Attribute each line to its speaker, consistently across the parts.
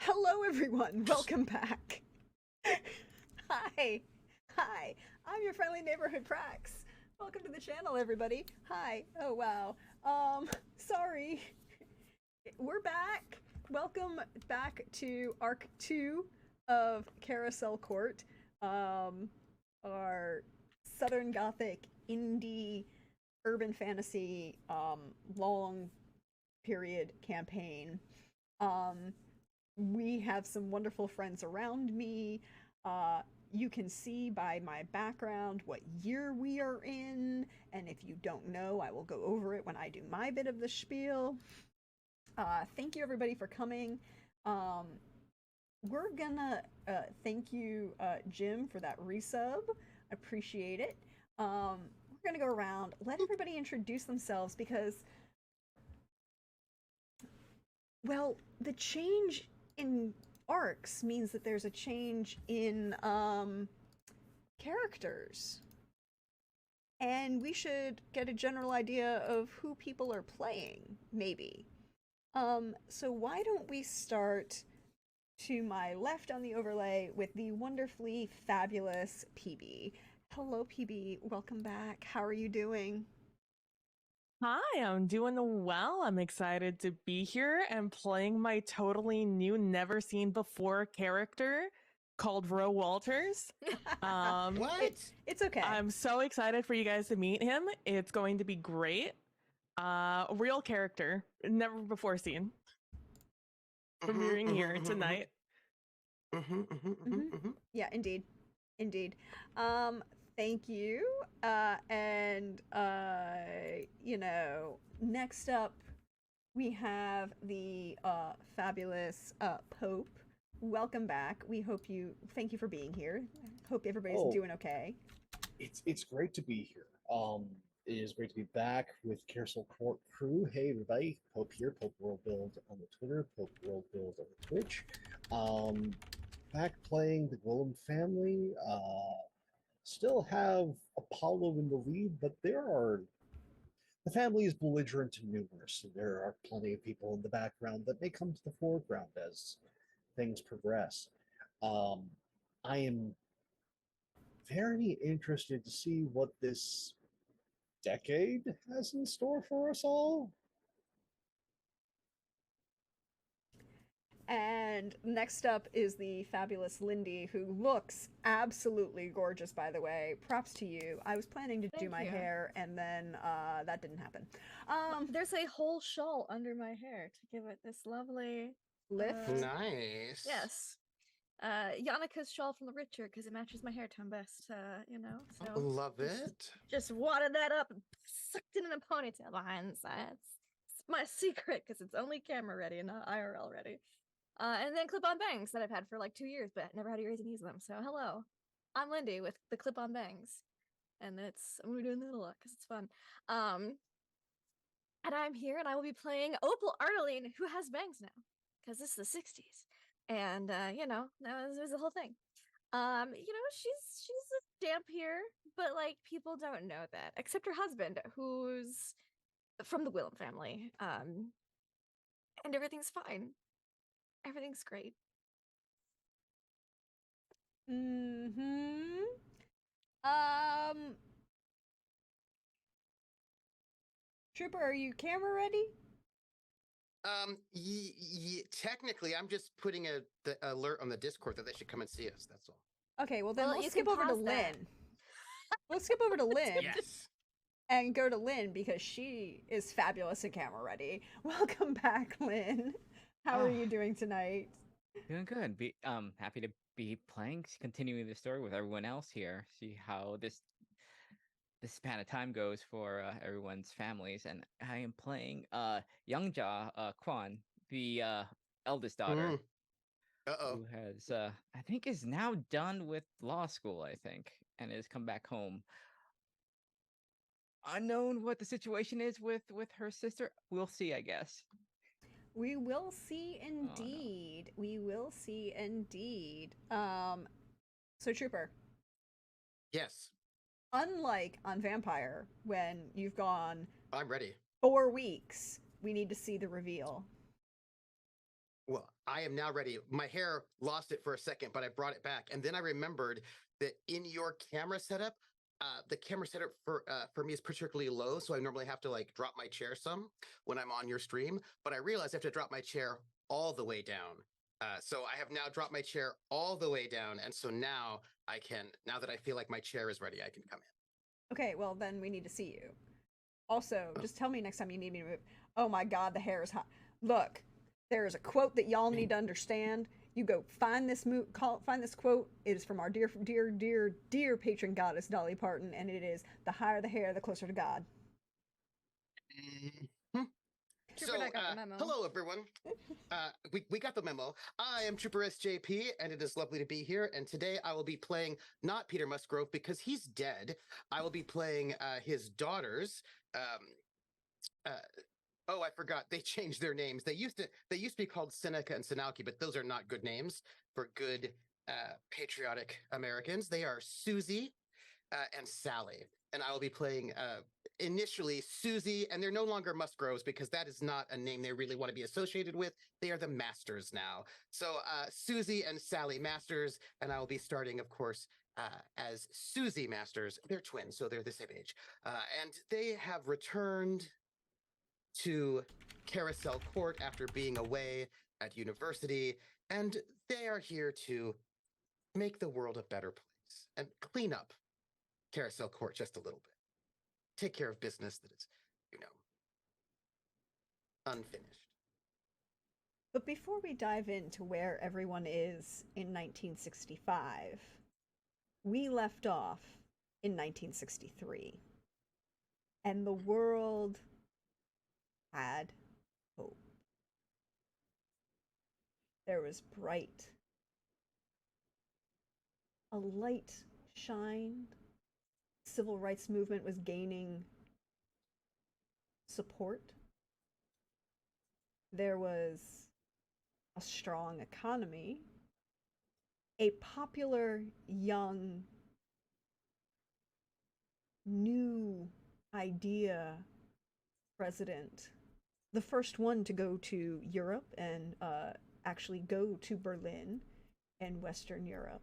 Speaker 1: Hello, everyone. Welcome back. Hi. Hi. I'm your friendly neighborhood Prax. Welcome to the channel, everybody. Hi. Oh, wow. Sorry. We're back. Welcome back to Arc 2 of Carousel Court. Um, our Southern Gothic indie urban fantasy long period campaign. Um, we have some wonderful friends around me. You can see by my background what year we are in, and if you don't know, I will go over it when I do my bit of the spiel. Thank you everybody for coming. Um, we're gonna thank you, Jim, for that resub. Appreciate it. We're gonna go around, let everybody introduce themselves because, well, the change in arcs means that there's a change in characters. And we should get a general idea of who people are playing, maybe. So why don't we start to my left on the overlay with the wonderfully fabulous PB. Hello, PB. Welcome back. How are you doing?
Speaker 2: Hi, I'm doing well. I'm excited to be here and playing my totally new, never seen before character called Ro Walters. Um,
Speaker 1: it,
Speaker 3: What?
Speaker 1: it's okay.
Speaker 2: I'm so excited for you guys to meet him. It's going to be great. Real character, never before seen. Premiering here tonight.
Speaker 1: Yeah, indeed. Indeed. Thank you. And next up we have the fabulous Pope. Welcome back. We hope you thank you for being here. Hope everybody's
Speaker 3: Oh,
Speaker 1: doing okay.
Speaker 3: it's great to be here. It is great to be back with Carousel Court crew. Hey everybody, Pope here, Pope World Build on the Twitter, Pope World Build on the Twitch. Um, Back playing the Golem family. Still have Apollo in the lead, but the family is belligerent and numerous, and there are plenty of people in the background that may come to the foreground as things progress. Um, I am very interested to see what this decade has in store for us all.
Speaker 1: And next up is the fabulous Lindy, who looks absolutely gorgeous, by the way. Props to you. I was planning to do
Speaker 4: Thank
Speaker 1: my
Speaker 4: you.
Speaker 1: hair, and then that didn't happen.
Speaker 4: There's a whole shawl under my hair to give it this lovely
Speaker 1: Lift.
Speaker 3: Nice.
Speaker 4: yes. Yannika's shawl from the Richer because it matches my hair tone best, so
Speaker 3: Love
Speaker 4: just,
Speaker 3: it.
Speaker 4: just wadded that up and sucked it in a ponytail behind the sides. It's my secret because it's only camera ready and not IRL ready. And then clip-on bangs that I've had for like 2 years, but never had a reason to use them. So hello, I'm Lindy with the clip-on bangs, and I'm gonna be doing that a lot because it's fun. And I'm here and I will be playing Opal Ardeline, who has bangs now, because this is the 60s. And that was the whole thing. She's a damp here, but like people don't know that, except her husband, who's from the Willem family. And everything's fine. Everything's great.
Speaker 1: Mm-hmm. Um, Trooper, are you camera ready?
Speaker 3: Technically, I'm just putting the alert on the Discord that they should come and see us. That's all.
Speaker 1: Okay, well then
Speaker 4: Well,
Speaker 1: we'll
Speaker 4: you
Speaker 1: skip
Speaker 4: can
Speaker 1: over to
Speaker 4: pause that.
Speaker 1: Lynn. We'll skip over to Lynn
Speaker 3: Yes.
Speaker 1: and go to Lynn because she is fabulous and camera ready. Welcome back, Lynn. How are
Speaker 5: Oh,
Speaker 1: you doing tonight?
Speaker 5: doing good. Happy to be playing, continuing the story with everyone else here. See how this span of time goes for everyone's families. And I am playing Youngja Kwan, the eldest daughter,
Speaker 3: Uh-oh.
Speaker 5: who has I think is now done with law school, I think, and has come back home. Unknown what the situation is with her sister. We'll see, I guess.
Speaker 1: We will see
Speaker 5: Oh no.
Speaker 1: indeed. We will see indeed. So Trooper,
Speaker 3: Yes.
Speaker 1: unlike on Vampire, when you've gone
Speaker 3: I'm ready.
Speaker 1: 4 weeks, we need to see the reveal.
Speaker 6: Well, I am now ready. My hair lost it for a second, but I brought it back, and then I remembered that in your camera setup, the camera setup for me is particularly low, so I normally have to like drop my chair some when I'm on your stream. But I realized I have to drop my chair all the way down. So I have now dropped my chair all the way down, and so now I can. Now that I feel like my chair is ready, I can come in.
Speaker 1: Okay, well then we need to see you. Also, just tell me next time you need me to move. Oh my god, the hair is hot. Look, there is a quote that y'all need to understand. You go find this find this quote. It is from our dear patron goddess Dolly Parton, and it is the higher the hair, the closer to God.
Speaker 6: So, hello everyone. We got the memo. I am Trooper SJP, and it is lovely to be here. And today I will be playing not Peter Musgrove because he's dead. I will be playing his daughters. Oh, I forgot. They changed their names. They used to be called Seneca and Sinalki, but those are not good names for good patriotic Americans. They are Susie and Sally, and I will be playing initially Susie, and they're no longer Musgroves because that is not a name they really want to be associated with. They are the Masters now. So Susie and Sally Masters, and I will be starting, of course, as Susie Masters. They're twins, so they're the same age. And they have returned to Carousel Court after being away at university, and they are here to make the world a better place and clean up Carousel Court just a little bit. Take care of business that is, unfinished.
Speaker 1: But before we dive into where everyone is in 1965, we left off in 1963. And the world had hope. There was bright. A light shined. Civil rights movement was gaining support. There was a strong economy. A popular young new idea president, the first one to go to Europe and actually go to Berlin and Western Europe,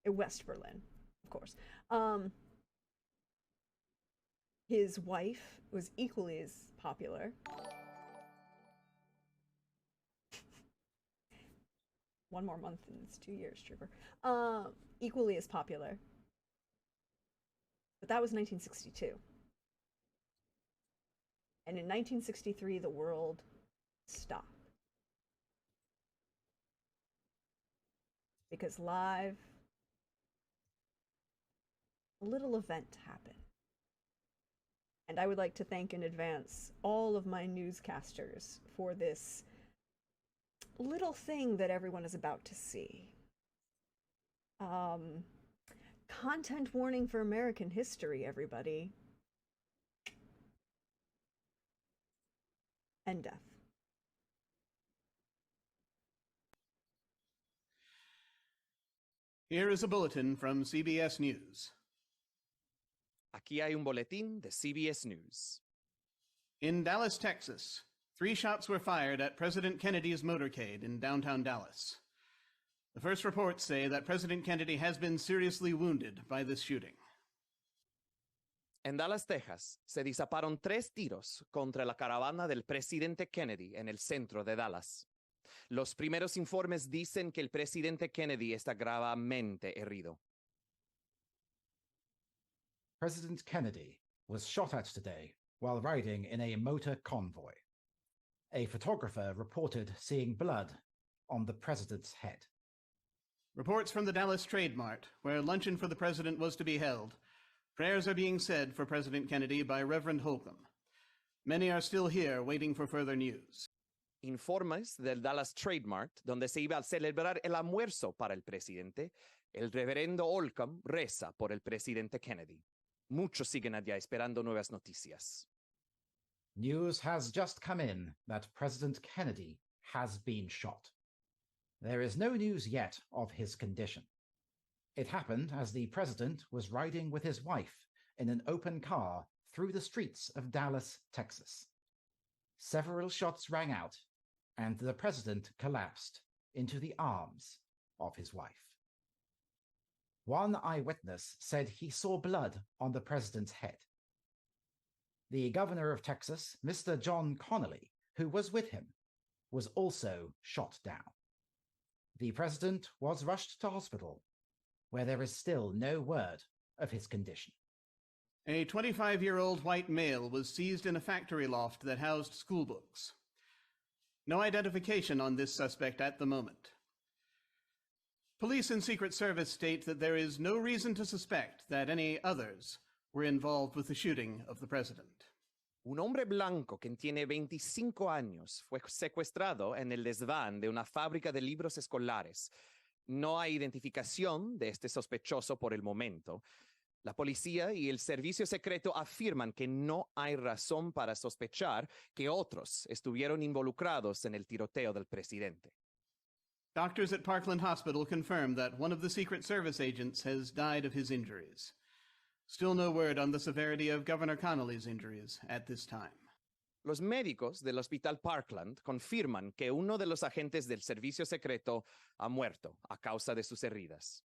Speaker 1: West Berlin, of course. His wife was equally as popular. One more month and it's 2 years, Trooper. Equally as popular. But that was 1962. And in 1963, the world stopped. Because live, a little event happened. And I would like to thank in advance all of my newscasters for this little thing that everyone is about to see. Content warning for American history, everybody. And death.
Speaker 7: Here is a bulletin from CBS News.
Speaker 8: Aquí hay un boletín de CBS News.
Speaker 7: In Dallas, Texas, 3 shots were fired at President Kennedy's motorcade in downtown Dallas. The first reports say that President Kennedy has been seriously wounded by this shooting.
Speaker 8: En Dallas, Texas, se dispararon 3 tiros contra la caravana del presidente Kennedy en el centro de Dallas. Los primeros informes dicen que el presidente Kennedy está gravemente herido.
Speaker 9: President Kennedy was shot at today while riding in a motor convoy. A photographer reported seeing blood on the president's head.
Speaker 7: Reports from the Dallas Trade Mart, where luncheon for the president was to be held. Prayers are being said for President Kennedy by Reverend Holcomb. Many are still here waiting for further news.
Speaker 8: Informes del Dallas Trade Mart, donde se iba a celebrar el almuerzo para el presidente, el reverendo Holcomb reza por el presidente Kennedy. Muchos siguen allá esperando nuevas noticias.
Speaker 9: News has just come in that President Kennedy has been shot. There is no news yet of his condition. It happened as the president was riding with his wife in an open car through the streets of Dallas, Texas. Several shots rang out, and the president collapsed into the arms of his wife. One eyewitness said he saw blood on the president's head. The governor of Texas, Mr. John Connally, who was with him, was also shot down. The president was rushed to hospital, where there is still no word of his condition.
Speaker 7: A 25-year-old white male was seized in a factory loft that housed school books. No identification on this suspect at the moment. Police and Secret Service state that there is no reason to suspect that any others were involved with the shooting of the president.
Speaker 8: Un hombre blanco que tiene 25 años fue secuestrado en el desván de una fábrica de libros escolares. No hay identificación de este sospechoso por el momento. La policía y el servicio secreto afirman que no hay razón para sospechar que otros estuvieron involucrados en el tiroteo del presidente.
Speaker 7: Doctors at Parkland Hospital confirmed that one of the Secret Service agents has died of his injuries. Still no word on the severity of Governor Connally's injuries at this time.
Speaker 8: Los médicos del Hospital Parkland confirman que uno de los agentes del servicio secreto ha muerto a causa de sus heridas.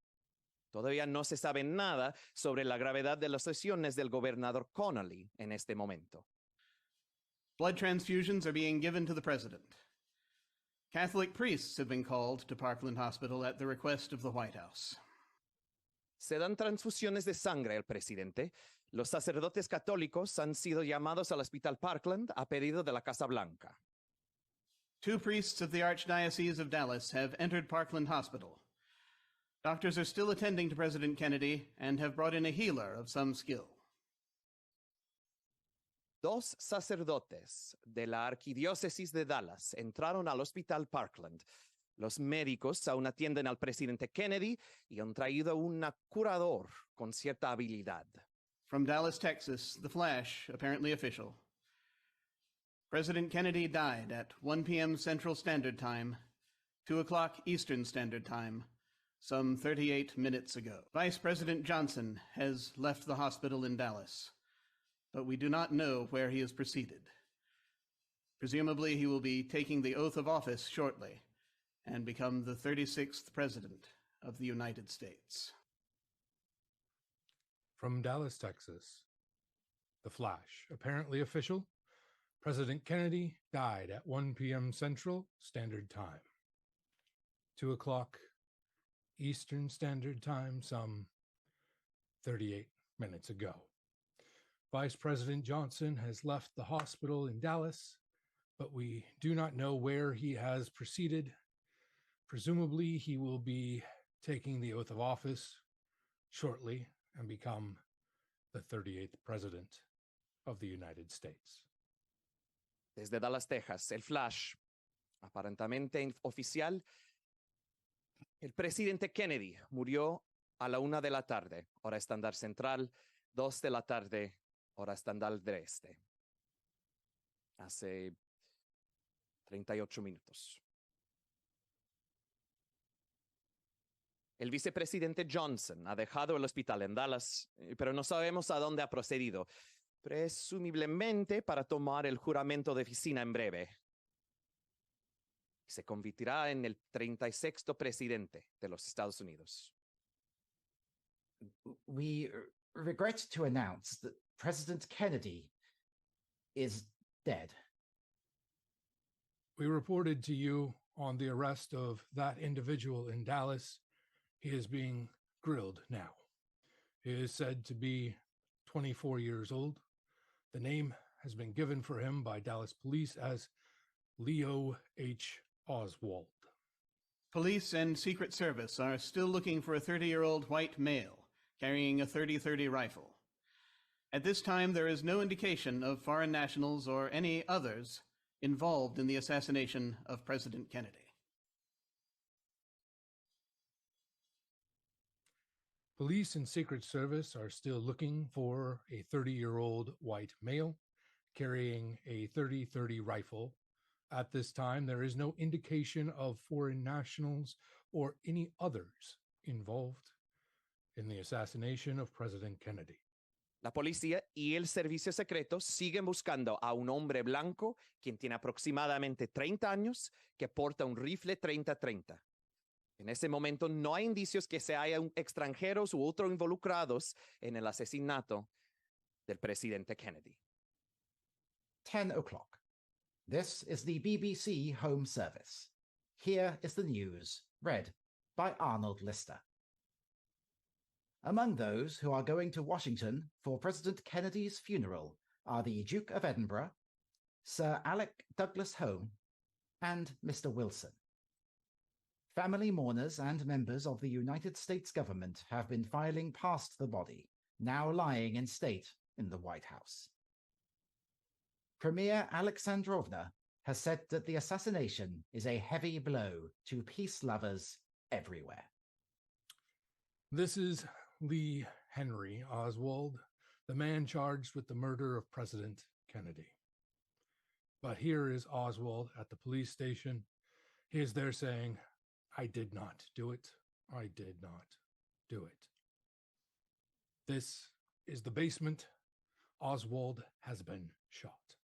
Speaker 8: Todavía no se sabe nada sobre la gravedad de las lesiones del gobernador Connally en este momento.
Speaker 7: Blood transfusions are being given to the president. Catholic priests have been called to Parkland Hospital at the request of the White House.
Speaker 8: Se dan transfusiones de sangre al presidente. Los sacerdotes católicos han sido llamados al Hospital Parkland a pedido de la Casa Blanca.
Speaker 7: 2 priests of the Archdiocese of Dallas have entered Parkland Hospital. Doctors are still attending to President Kennedy and have brought in a healer of some skill.
Speaker 8: 2 sacerdotes de la Arquidiócesis de Dallas entraron al Hospital Parkland. Los médicos aún atienden al presidente Kennedy y han traído un curador con cierta habilidad.
Speaker 7: From Dallas, Texas, The Flash, apparently official. President Kennedy died at 1 p.m. Central Standard Time, 2 o'clock Eastern Standard Time, some 38 minutes ago. Vice President Johnson has left the hospital in Dallas, but we do not know where he has proceeded. Presumably, he will be taking the oath of office shortly and become the 36th President of the United States.
Speaker 10: From Dallas, Texas, The Flash, apparently official. President Kennedy died at 1 p.m. Central Standard Time, 2 o'clock Eastern Standard Time, some 38 minutes ago. Vice President Johnson has left the hospital in Dallas, but we do not know where he has proceeded. Presumably, he will be taking the oath of office shortly and become the 38th President of the United States.
Speaker 8: Desde Dallas, Texas, el Flash, aparentemente oficial, el presidente Kennedy murió a la 1 de la tarde, hora estándar central, 2 de la tarde, hora estándar del este. Hace 38 minutos. El vicepresidente Johnson ha dejado el hospital en Dallas, pero no sabemos a dónde ha procedido, presumiblemente para tomar el juramento de oficina en breve. Se convertirá en el 36º presidente de los Estados Unidos.
Speaker 9: We regret to announce that President Kennedy is dead.
Speaker 10: We reported to you on the arrest of that individual in Dallas. He is being grilled now. He is said to be 24 years old. The name has been given for him by Dallas police as Leo H. Oswald.
Speaker 7: Police and Secret Service are still looking for a 30-year-old white male carrying a .30-30 rifle. At this time, there is no indication of foreign nationals or any others involved in the assassination of President Kennedy.
Speaker 10: Police and Secret Service are still looking for a 30-year-old white male carrying a .30-30 rifle. At this time, there is no indication of foreign nationals or any others involved in the assassination of President Kennedy.
Speaker 8: La policía y el servicio secreto siguen buscando a un hombre blanco quien tiene aproximadamente 30 años que porta un rifle 30-30. En ese momento no hay indicios que se hayan extranjeros u otros involucrados en el asesinato del presidente Kennedy.
Speaker 9: 10 o'clock. This is the BBC Home Service. Here is the news, read by Arnold Lister. Among those who are going to Washington for President Kennedy's funeral are the Duke of Edinburgh, Sir Alec Douglas Home, and Mr. Wilson. Family mourners and members of the United States government have been filing past the body, now lying in state in the White House. Premier Alexandrovna has said that the assassination is a heavy blow to peace lovers everywhere.
Speaker 10: This is Lee Henry Oswald, the man charged with the murder of President Kennedy. But here is Oswald at the police station. He is there saying, "I did not do it. I did not do it." This is the basement. Oswald has been shot.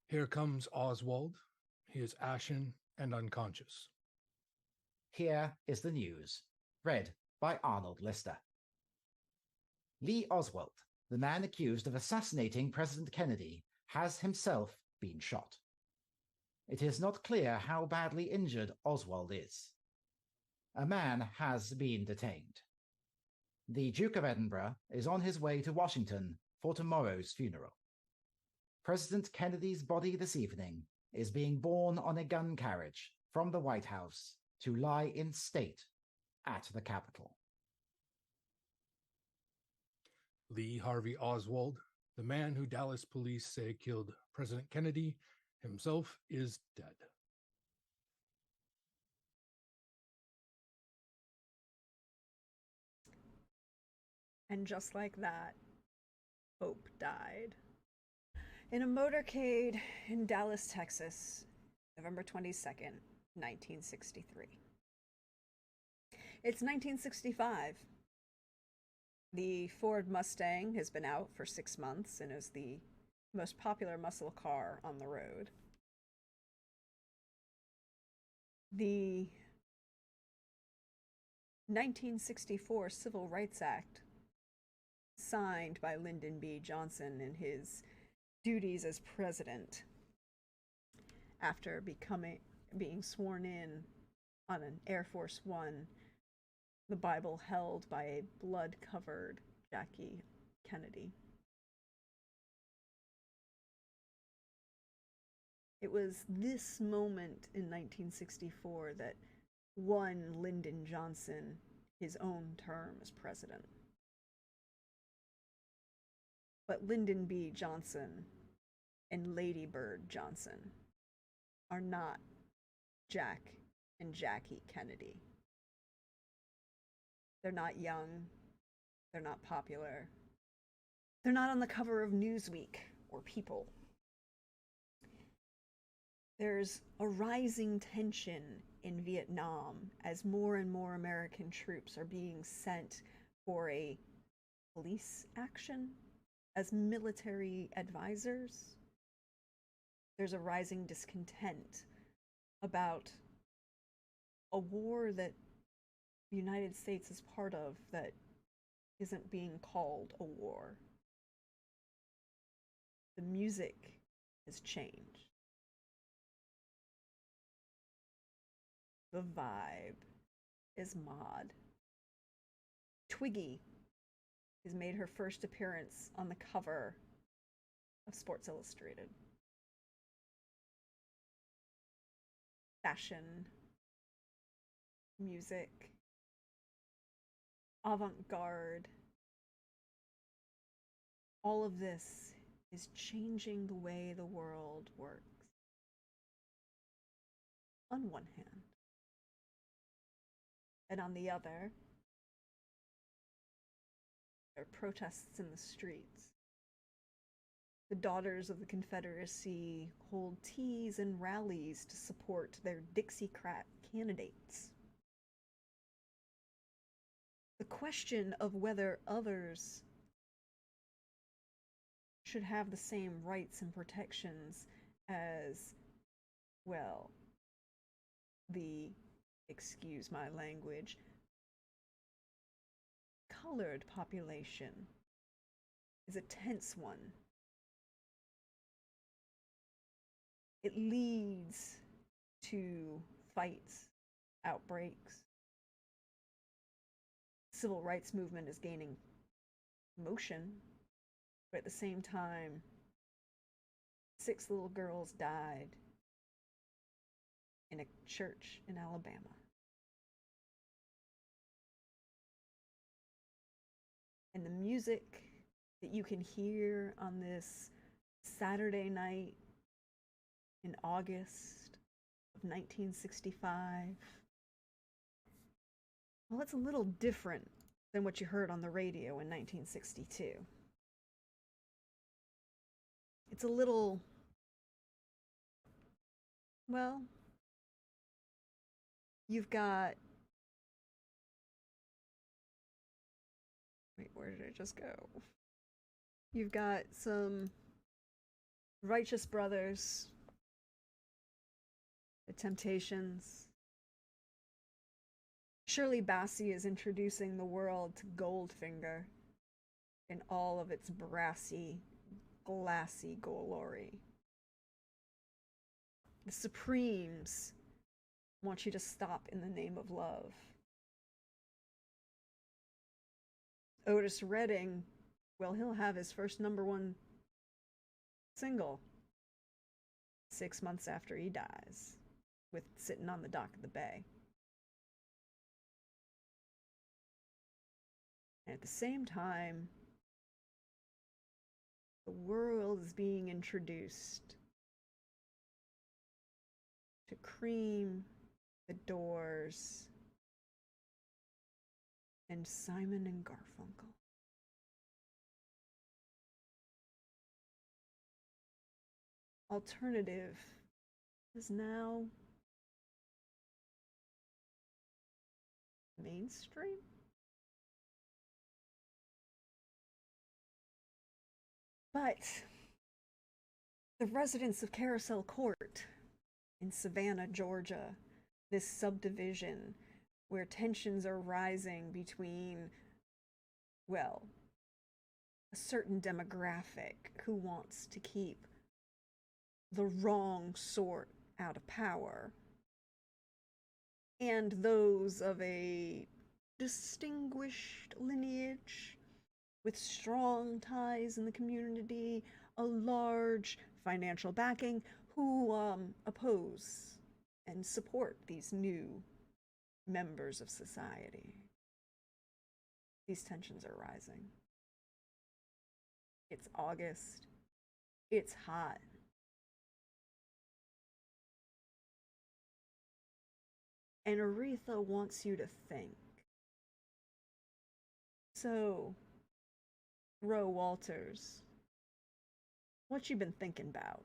Speaker 10: Here comes Oswald. He is ashen and unconscious.
Speaker 9: Here is the news, read by Arnold Lister. Lee Oswald, the man accused of assassinating President Kennedy, has himself been shot. It is not clear how badly injured Oswald is. A man has been detained. The Duke of Edinburgh is on his way to Washington for tomorrow's funeral. President Kennedy's body this evening is being borne on a gun carriage from the White House to lie in state at the Capitol.
Speaker 10: Lee Harvey Oswald, the man who Dallas police say killed President Kennedy, himself is dead.
Speaker 1: And just like that, Hope died. In a motorcade in Dallas, Texas, November 22nd, 1963. It's 1965. The Ford Mustang has been out for 6 months and is the most popular muscle car on the road. The 1964 Civil Rights Act, signed by Lyndon B. Johnson in his duties as president after being sworn in on an Air Force One, the Bible held by a blood-covered Jackie Kennedy. It was this moment in 1964 that won Lyndon Johnson his own term as president. But Lyndon B. Johnson and Lady Bird Johnson are not Jack and Jackie Kennedy. They're not young. They're not popular. They're not on the cover of Newsweek or People. There's a rising tension in Vietnam as more and more American troops are being sent for a police action as military advisors. There's a rising discontent about a war that the United States is part of that isn't being called a war. The music has changed. The vibe is mod. Twiggy has made her first appearance on the cover of Sports Illustrated. Fashion, music, avant-garde, all of this is changing the way the world works. On one hand. And on the other, there are protests in the streets. The Daughters of the Confederacy hold teas and rallies to support their Dixiecrat candidates. The question of whether others should have the same rights and protections as, well, the, excuse my language, colored population is a tense one. It leads to fights, outbreaks. Civil rights movement is gaining motion, but at the same time, 6 little girls died in a church in Alabama. And the music that you can hear on this Saturday night in August of 1965, well, it's a little different than what you heard on the radio in 1962. It's a little, well, you've got, wait, where did it just go? You've got some Righteous Brothers, The Temptations. Shirley Bassey is introducing the world to Goldfinger in all of its brassy, glassy glory. The Supremes want you to stop in the name of love. Otis Redding, well, he'll have his first #1 single 6 months after he dies, with Sitting on the Dock of the Bay. And at the same time, the world is being introduced to Cream, The Doors, and Simon and Garfunkel. Alternative is now mainstream? But the residents of Carousel Court in Savannah, Georgia, this subdivision where tensions are rising between, well, a certain demographic who wants to keep the wrong sort out of power, and those of a distinguished lineage with strong ties in the community, a large financial backing, who oppose and support these new members of society. These tensions are rising. It's August. It's hot. And Aretha wants you to think. So, Roe Walters, what you been thinking about?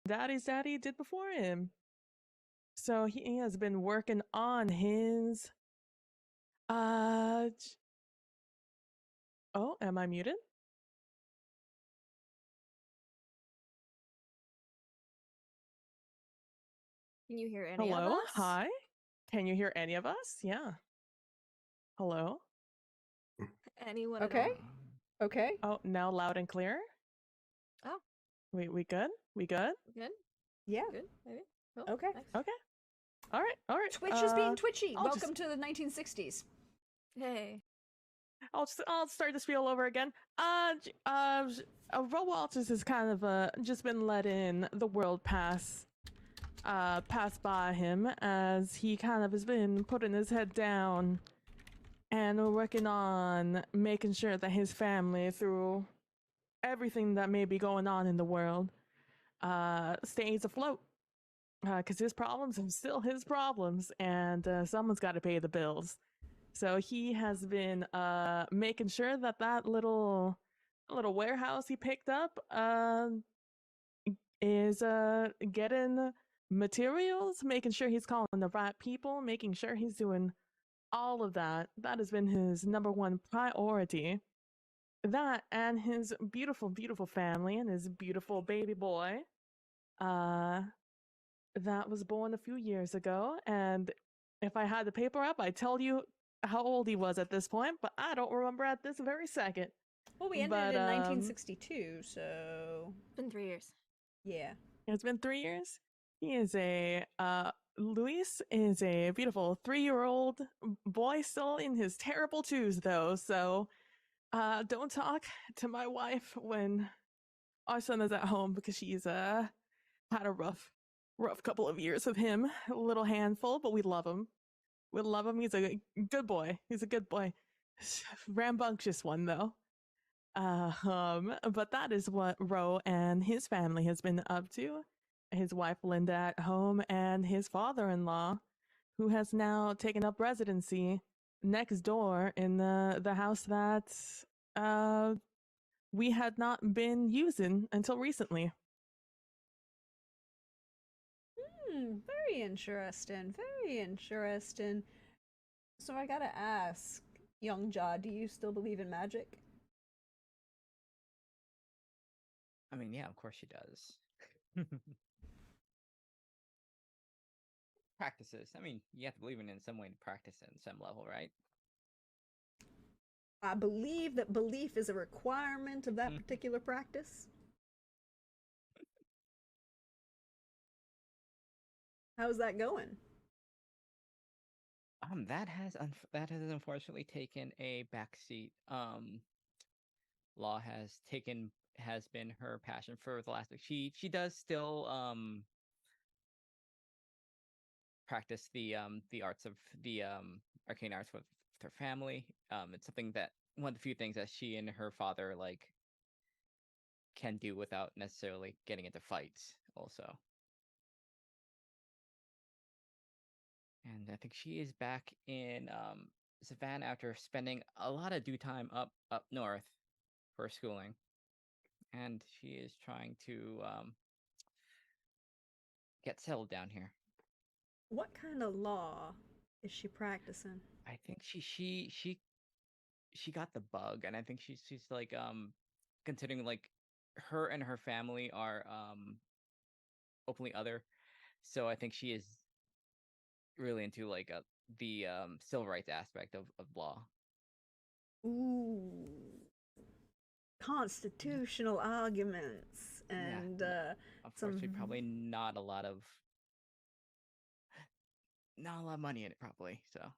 Speaker 2: Daddy's daddy did before him. So he has been working on his oh, am I muted?
Speaker 4: Can you hear any
Speaker 2: Hello?
Speaker 4: of us?
Speaker 2: Hi? Can you hear any of us? Yeah. Hello?
Speaker 4: Anyone
Speaker 1: Okay.
Speaker 4: at all?
Speaker 1: Okay.
Speaker 2: Oh, now loud and clear?
Speaker 4: Oh.
Speaker 2: We good? We good?
Speaker 4: Good?
Speaker 1: Yeah.
Speaker 4: Good? Maybe? Cool.
Speaker 1: Okay.
Speaker 4: Nice.
Speaker 2: Okay. All right.
Speaker 1: Twitch is being twitchy.
Speaker 2: I'll
Speaker 1: Welcome
Speaker 2: just-
Speaker 1: to the 1960s.
Speaker 4: Hey.
Speaker 2: I'll start the spiel over again. Ro Walters has kind of just been letting the world pass by him as he kind of has been putting his head down and working on making sure that his family, through everything that may be going on in the world, stays afloat. Because his problems are still his problems, and someone's got to pay the bills. So he has been making sure that that little warehouse he picked up is getting materials, making sure he's calling the right people, making sure he's doing all of that. That has been his number one priority. That and his beautiful, beautiful family and his beautiful baby boy. That was born a few years ago, and if I had the paper up, I'd tell you how old he was at this point, but I don't remember at this very second.
Speaker 1: Well, we ended it in 1962, so
Speaker 4: It's been 3 years.
Speaker 1: yeah.
Speaker 2: It's been 3 years. He is Luis is a beautiful 3-year-old boy, still in his terrible twos though, so don't talk to my wife when our son is at home because she's had a rough couple of years with him. A little handful, but we love him. We love him. He's a good boy. He's a good boy. Rambunctious one though. But that is what Ro and his family has been up to. His wife Linda at home and his father-in-law, who has now taken up residency next door in the house that we had not been using until recently.
Speaker 1: Very interesting. Very interesting. So I gotta ask, young Jaw, do you still believe in magic?
Speaker 5: I mean, yeah, of course she does. Practices. I mean, you have to believe in some way to practice it in some level, right?
Speaker 1: I believe that belief is a requirement of that particular practice. How's that going?
Speaker 5: That has unfortunately taken a backseat. Law has been her passion for the last. She does still practice the arts of the arcane arts with her family. It's something that one of the few things that she and her father like can do without necessarily getting into fights. Also. And I think she is back in Savannah after spending a lot of due time up north for schooling, and she is trying to get settled down here.
Speaker 1: What kind of law is she practicing?
Speaker 5: I think she got the bug, and I think she's like considering like her and her family are openly other, so I think she is really into like the civil rights aspect of law.
Speaker 1: Ooh, constitutional arguments and
Speaker 5: unfortunately probably not a lot of money in it probably. So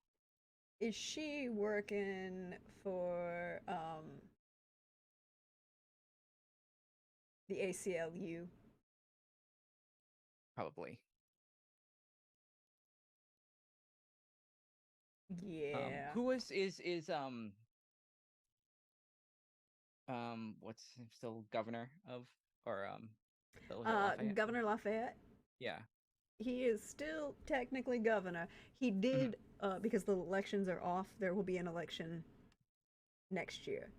Speaker 1: is she working for the ACLU?
Speaker 5: Probably.
Speaker 1: Yeah.
Speaker 5: Who is what's still governor of or Lafayette?
Speaker 1: Governor Lafayette?
Speaker 5: Yeah.
Speaker 1: He is still technically governor. He did because the elections are off, there will be an election next year.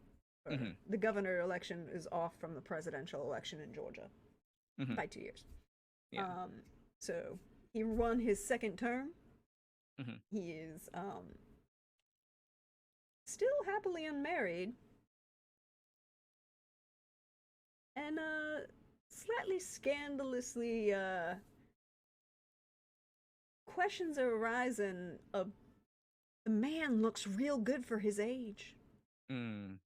Speaker 1: The governor election is off from the presidential election in Georgia by 2 years.
Speaker 5: Yeah.
Speaker 1: So he won his second term. He is still happily unmarried and slightly scandalously questions are arising of the man looks real good for his age. I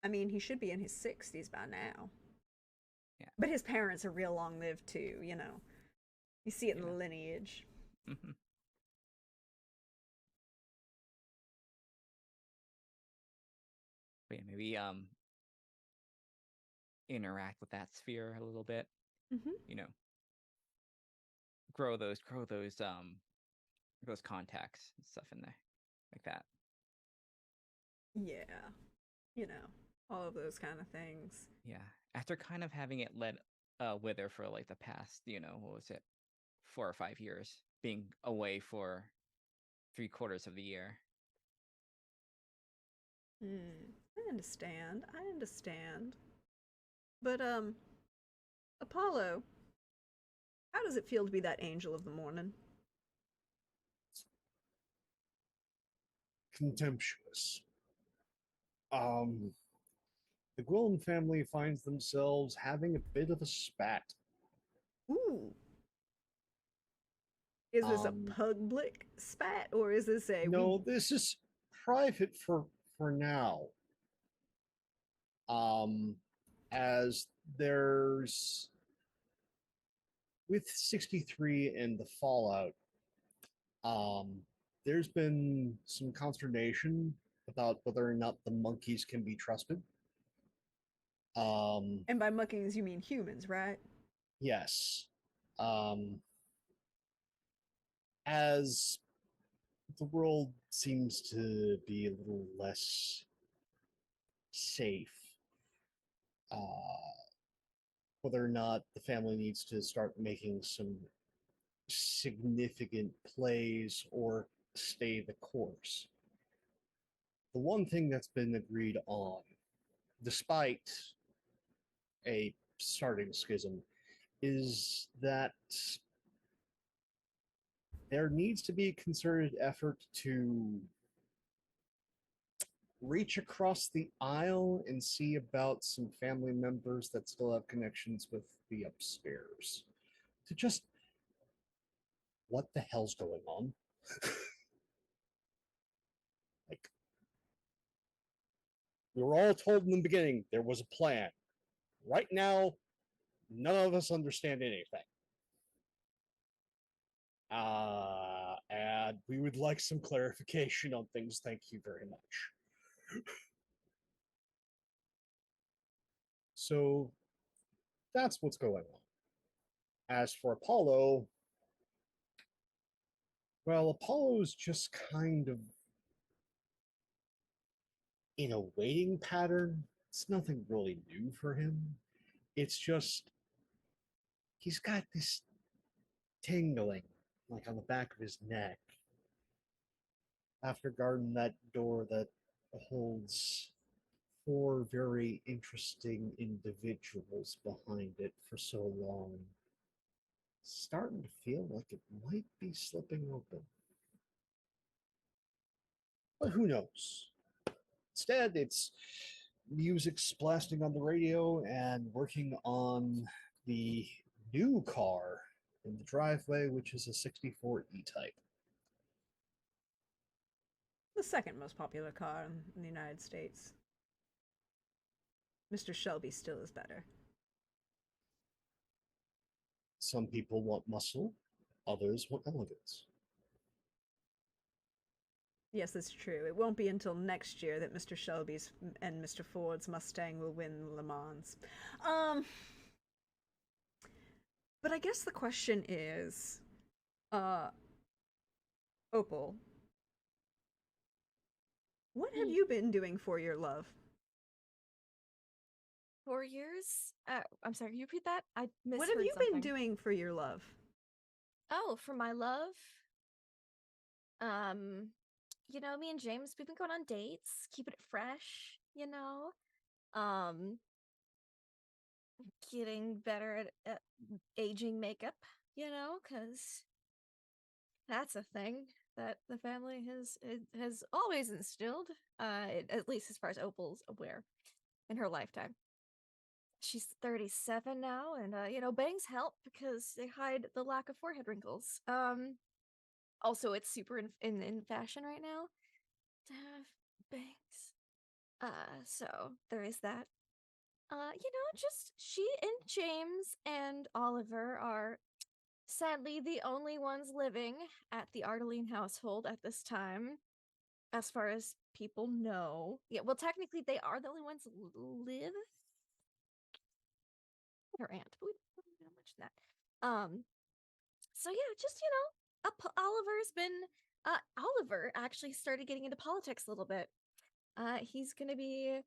Speaker 1: mean, he should be in his 60s by now.
Speaker 5: Yeah.
Speaker 1: But his parents are real long-lived too, you know. You see it in the lineage.
Speaker 5: maybe interact with that sphere a little bit.
Speaker 1: Mm-hmm.
Speaker 5: You know, grow those contacts and stuff in there, like that.
Speaker 1: Yeah. You know, all of those kind of things.
Speaker 5: Yeah. After kind of having it let wither for like the past, what was it, 4 or 5 years, being away for 3/4 of the year.
Speaker 1: I understand. I understand. But Apollo, how does it feel to be that angel of the morning?
Speaker 3: Contemptuous. The Gwilym family finds themselves having a bit of a spat.
Speaker 1: Ooh. Is this a public spat or is this a
Speaker 3: No, this is private for now. As there's with 63 and the fallout, there's been some consternation about whether or not the monkeys can be trusted.
Speaker 1: And by monkeys you mean humans, right?
Speaker 3: Yes. As the world seems to be a little less safe, whether or not the family needs to start making some significant plays or stay the course. The one thing that's been agreed on, despite a starting schism, is that there needs to be a concerted effort to reach across the aisle and see about some family members that still have connections with the upstairs. To just, what the hell's going on? Like, we were all told in the beginning there was a plan. Right now, none of us understand anything. And we would like some clarification on things. Thank you very much. So that's what's going on. As for Apollo, well, Apollo's just kind of in a waiting pattern. It's nothing really new for him. It's just he's got this tingling, like on the back of his neck, after guarding that door that holds 4 very interesting individuals behind it for so long. Starting to feel like it might be slipping open. But who knows? Instead, it's music's blasting on the radio and working on the new car in the driveway, which is a 64 E-Type.
Speaker 1: The second most popular car in the United States. Mr. Shelby still is better.
Speaker 3: Some people want muscle, others want elegance.
Speaker 1: Yes, that's true. It won't be until next year that Mr. Shelby's and Mr. Ford's Mustang will win Le Mans. But I guess the question is, Opal, what have you been doing for your love?
Speaker 4: 4 years? I'm sorry, can you repeat that? I misheard
Speaker 1: What have you
Speaker 4: something.
Speaker 1: been doing for your love?
Speaker 4: Oh, for my love? Me and James, we've been going on dates, keeping it fresh, getting better at aging makeup, because that's a thing that the family has always instilled, at least as far as Opal's aware, in her lifetime. She's 37 now, and bangs help because they hide the lack of forehead wrinkles. Also, it's super in fashion right now to have bangs. So there is that. Just she and James and Oliver are sadly the only ones living at the Ardeline household at this time. as far as people know. Yeah, well, technically, they are the only ones live. Her aunt, but we don't mention that. So yeah, just Oliver's been. Oliver actually started getting into politics a little bit. He's gonna be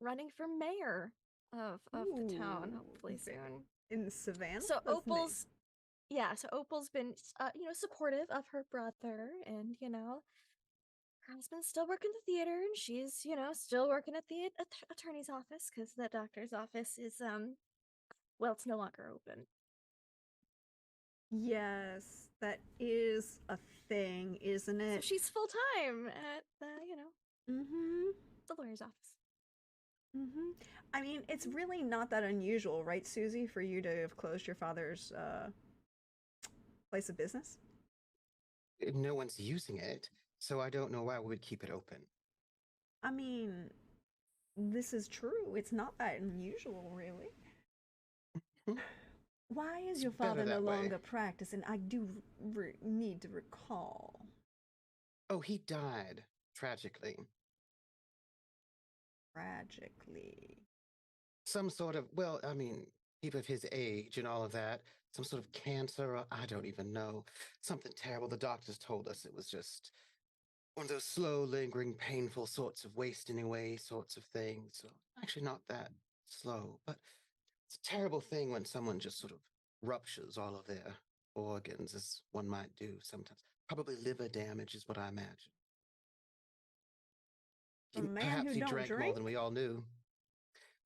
Speaker 4: running for mayor of the town hopefully soon.
Speaker 1: In Savannah?
Speaker 4: So
Speaker 1: That's
Speaker 4: Opal's Opal's been supportive of her brother, and her husband's still working the theater, and she's still working at the attorney's office because the doctor's office is well, it's no longer open.
Speaker 1: Yes, that is a thing, isn't it?
Speaker 4: So she's full time at the the lawyer's office.
Speaker 1: I mean, it's really not that unusual, right, Susie, for you to have closed your father's place of business?
Speaker 6: No one's using it, so I don't know why we would keep it open.
Speaker 1: I mean, this is true. It's not that unusual, really. Why is your father no longer practicing? I do need to recall.
Speaker 6: Oh, he died tragically.
Speaker 1: Tragically.
Speaker 6: Some sort of, well, I mean, people of his age and all of that, some sort of cancer, or I don't even know. Something terrible. The doctors told us it was just one of those slow, lingering, painful sorts of wasting away sorts of things. So actually not that slow, but it's a terrible thing when someone just sort of ruptures all of their organs, as one might do sometimes. Probably liver damage is what I imagine. Perhaps he drank more than we all knew.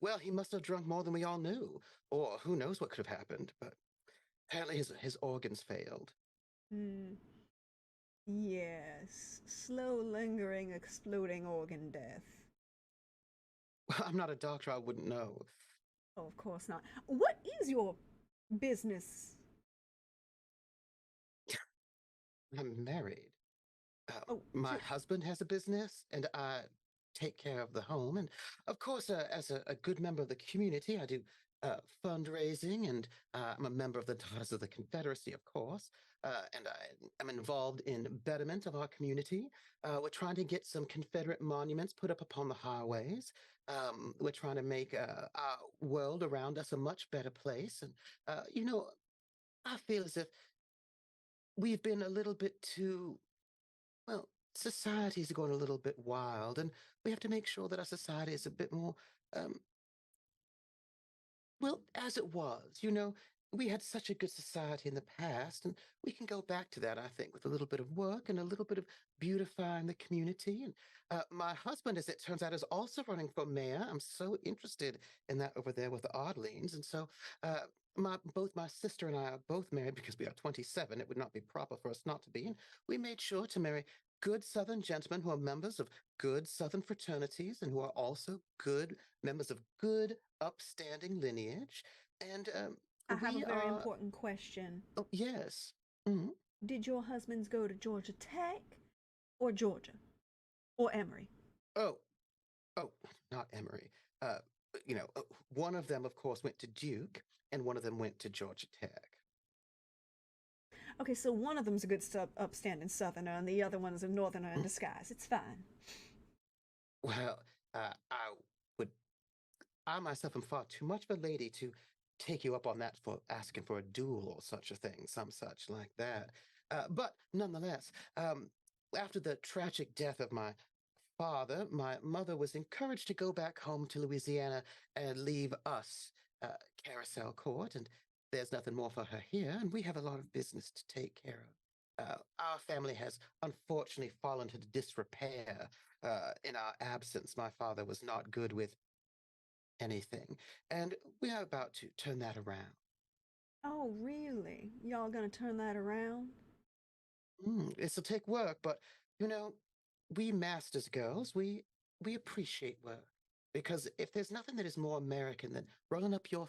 Speaker 6: Well, he must have drunk more than we all knew, or who knows what could have happened, but apparently his organs failed.
Speaker 1: Yes, slow, lingering, exploding organ death.
Speaker 6: Well, I'm not a doctor, I wouldn't know.
Speaker 1: Oh, of course not. What is your business?
Speaker 6: I'm married. My husband has a business, and I take care of the home. And of course, as a good member of the community, I do fundraising, and I'm a member of the Daughters of the Confederacy, of course. And I am involved in betterment of our community. We're trying to get some Confederate monuments put up upon the highways. We're trying to make our world around us a much better place. And, I feel as if we've been a little bit too, well, society's going a little bit wild, and we have to make sure that our society is a bit more, um, well, as it was. We had such a good society in the past, and we can go back to that, I think, with a little bit of work and a little bit of beautifying the community. And my husband, as it turns out, is also running for mayor. I'm so interested in that over there with the Oddlings. And so both my sister and I are both married because we are 27. It would not be proper for us not to be. And we made sure to marry good Southern gentlemen who are members of good Southern fraternities and who are also good members of good, upstanding lineage. And
Speaker 1: I have a very important question.
Speaker 6: Oh, yes.
Speaker 1: Did your husbands go to Georgia Tech or Georgia or Emory?
Speaker 6: Oh, not Emory. One of them, of course, went to Duke, and one of them went to Georgia Tech.
Speaker 1: Okay, so one of them's a good upstanding Southerner, and the other one's a Northerner in disguise. It's fine.
Speaker 6: Well, I myself am far too much of a lady to take you up on that for asking for a duel or such a thing, some such like that. But nonetheless, after the tragic death of my father, my mother was encouraged to go back home to Louisiana and leave us, Carousel Court, and there's nothing more for her here, and we have a lot of business to take care of. Our family has unfortunately fallen to disrepair in our absence. My father was not good with anything, and we are about to turn that around.
Speaker 1: Oh, really? Y'all gonna turn that around?
Speaker 6: It'll take work, but we masters girls, we appreciate work, because if there's nothing that is more American than rolling up your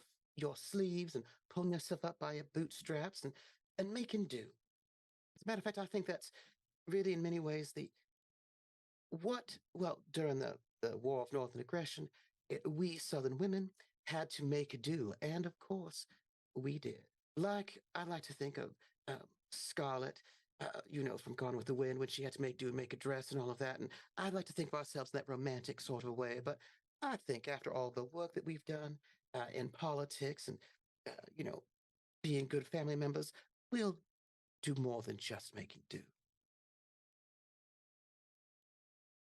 Speaker 6: sleeves and pulling yourself up by your bootstraps and making do. As a matter of fact, I think that's really in many ways during the War of Northern Aggression, we Southern women had to make do, and of course, we did. Like I like to think of Scarlett. from Gone with the Wind when she had to make a dress and all of that. And I'd like to think of ourselves in that romantic sort of way. But I think after all the work that we've done in politics and, being good family members, we'll do more than just making do.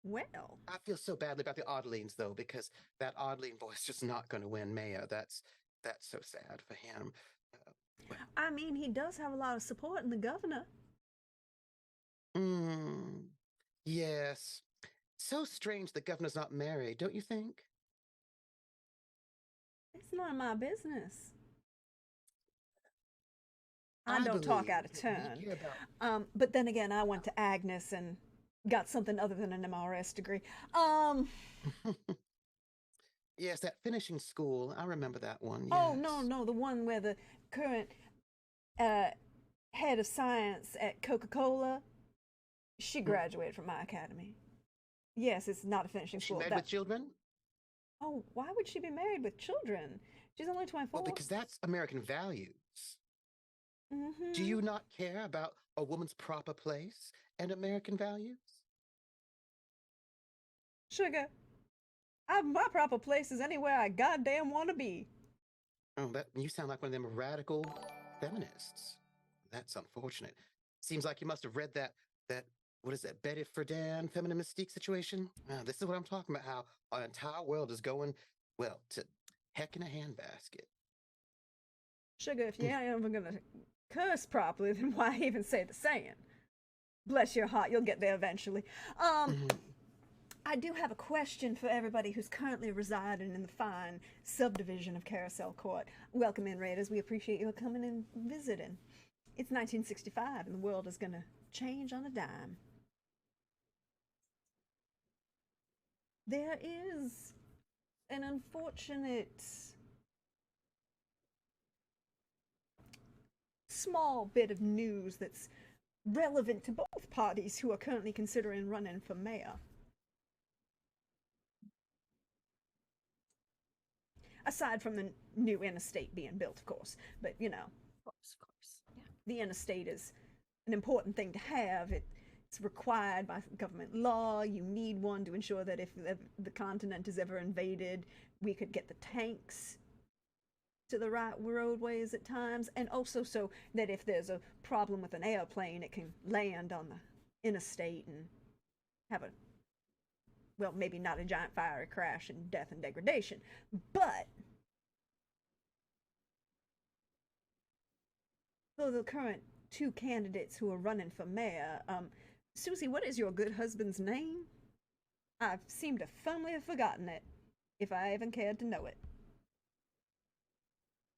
Speaker 1: Well,
Speaker 6: I feel so badly about the Oddlings, though, because that Oddling boy is just not going to win mayor. That's so sad for him.
Speaker 1: I mean, he does have a lot of support in the governor.
Speaker 6: Yes. So strange the governor's not married, don't you think?
Speaker 1: It's none of my business.
Speaker 6: I
Speaker 1: don't talk
Speaker 6: believe
Speaker 1: out of
Speaker 6: that we
Speaker 1: turn.
Speaker 6: care about-
Speaker 1: But then again, I went to Agnes and got something other than an MRS degree.
Speaker 6: Yes, that finishing school. I remember that one.
Speaker 1: Oh,
Speaker 6: Yes.
Speaker 1: no, the one where the current head of science at Coca-Cola, she graduated from my academy. Yes, it's not a finishing
Speaker 6: She
Speaker 1: school.
Speaker 6: married with children?
Speaker 1: Oh, why would she be married with children? She's only 24.
Speaker 6: Well, because that's American values.
Speaker 1: Mm-hmm.
Speaker 6: Do you not care about a woman's proper place and American values?
Speaker 1: Sugar, my proper place is anywhere I goddamn want to be.
Speaker 6: Oh, you sound like one of them radical feminists. That's unfortunate. Seems like you must have read that what is that, Betty Friedan feminine mystique situation? This is what I'm talking about, how our entire world is going, well, to heck in a handbasket.
Speaker 1: Sugar, if you ain't ever gonna curse properly, then why even say the saying? Bless your heart, you'll get there eventually. I do have a question for everybody who's currently residing in the fine subdivision of Carousel Court. Welcome in, Raiders. We appreciate you coming and visiting. It's 1965, and the world is gonna change on a dime. There is an unfortunate small bit of news that's relevant to both parties who are currently considering running for mayor. Aside from the new interstate being built, of course. But,
Speaker 4: Of course. Yeah.
Speaker 1: the interstate is an important thing to have. It's required by government law. You need one to ensure that if the continent is ever invaded, we could get the tanks to the right roadways at times, and also so that if there's a problem with an airplane, it can land on the interstate and have maybe not a giant fiery crash and death and degradation, but for the current two candidates who are running for mayor, Susie, what is your good husband's name? I seem to firmly have forgotten it, if I even cared to know it.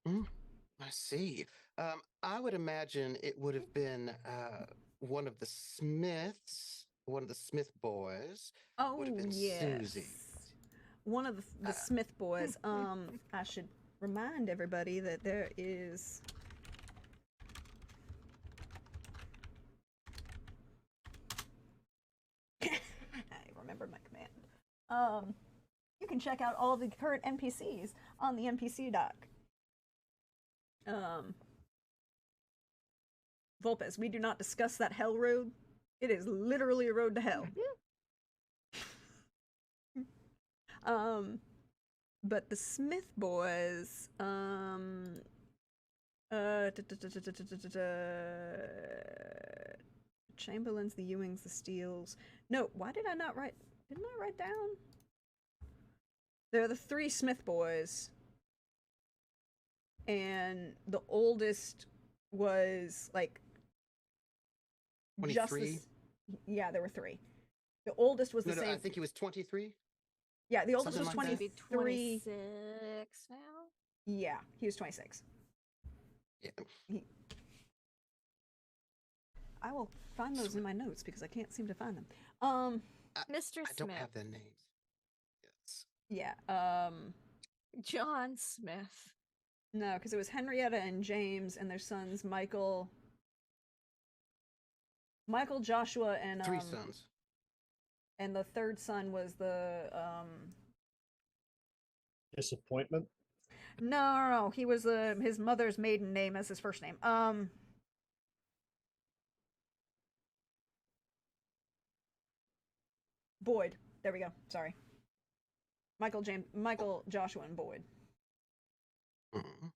Speaker 6: I see. I would imagine it would have been one of the Smiths, one of the Smith boys.
Speaker 1: Oh,
Speaker 6: would have been
Speaker 1: yes.
Speaker 6: Susie.
Speaker 1: One of the Smith boys. I should remind everybody that there is... I remembered my command. You can check out all the current NPCs on the NPC doc. Volpes, we do not discuss that hell road. It is literally a road to hell. But the Smith boys, Chamberlains, the Ewings, the Steels. No, why did I not write? Didn't I write down? There are the three Smith boys, and the oldest was like
Speaker 6: 23?
Speaker 1: Yeah, there were three. The oldest was the same.
Speaker 6: I think he was 23.
Speaker 1: Yeah, the oldest
Speaker 6: Something
Speaker 1: was
Speaker 6: like that.
Speaker 1: 23.
Speaker 4: 26 now?
Speaker 1: Yeah, he was 26.
Speaker 6: Yeah.
Speaker 1: I will find those in my notes because I can't seem to find them.
Speaker 4: Mr.
Speaker 6: I don't
Speaker 4: Smith.
Speaker 6: have their names. Yes.
Speaker 1: Yeah,
Speaker 4: John Smith.
Speaker 1: no, because it was Henrietta and James and their sons Michael, Joshua, and
Speaker 6: Three sons.
Speaker 1: and the third son was the
Speaker 3: Disappointment.
Speaker 1: no, he was his mother's maiden name as his first name. Boyd. There we go. Sorry. Michael, Joshua, and Boyd.
Speaker 6: Mhm.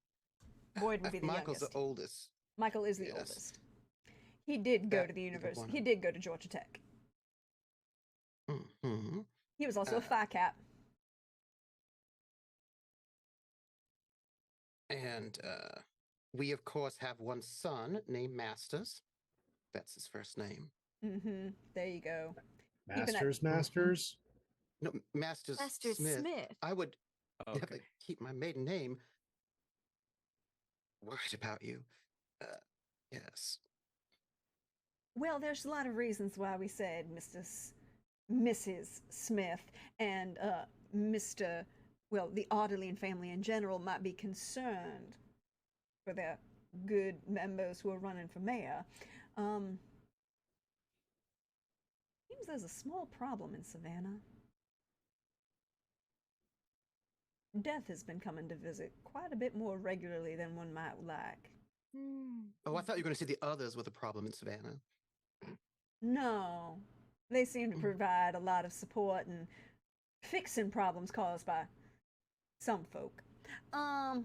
Speaker 1: Boyd would be the
Speaker 6: Michael's
Speaker 1: youngest.
Speaker 6: the oldest.
Speaker 1: Michael is the
Speaker 6: Yes.
Speaker 1: oldest. He did go
Speaker 6: That
Speaker 1: to the
Speaker 6: is the
Speaker 1: university.
Speaker 6: one.
Speaker 1: He did go to Georgia Tech.
Speaker 6: Hmm.
Speaker 1: He was also a Phi Cap.
Speaker 6: And we, of course, have one son named Masters. That's his first name.
Speaker 1: Mm-hmm. There you go. Keeping that-
Speaker 3: Masters.
Speaker 6: No, Masters
Speaker 4: Master
Speaker 6: Smith.
Speaker 4: Smith.
Speaker 6: I would
Speaker 5: Okay.
Speaker 6: never keep my maiden name. Worried about you. Yes.
Speaker 1: Well, there's a lot of reasons why we said Mrs. Smith and Mr. Well, the Audelian family in general might be concerned for their good members who are running for mayor. Seems there's a small problem in Savannah. Death has been coming to visit quite a bit more regularly than one might like.
Speaker 6: Oh, I thought you were going to say the others were the problem in Savannah.
Speaker 1: No, they seem to provide a lot of support and fixing problems caused by some folk. I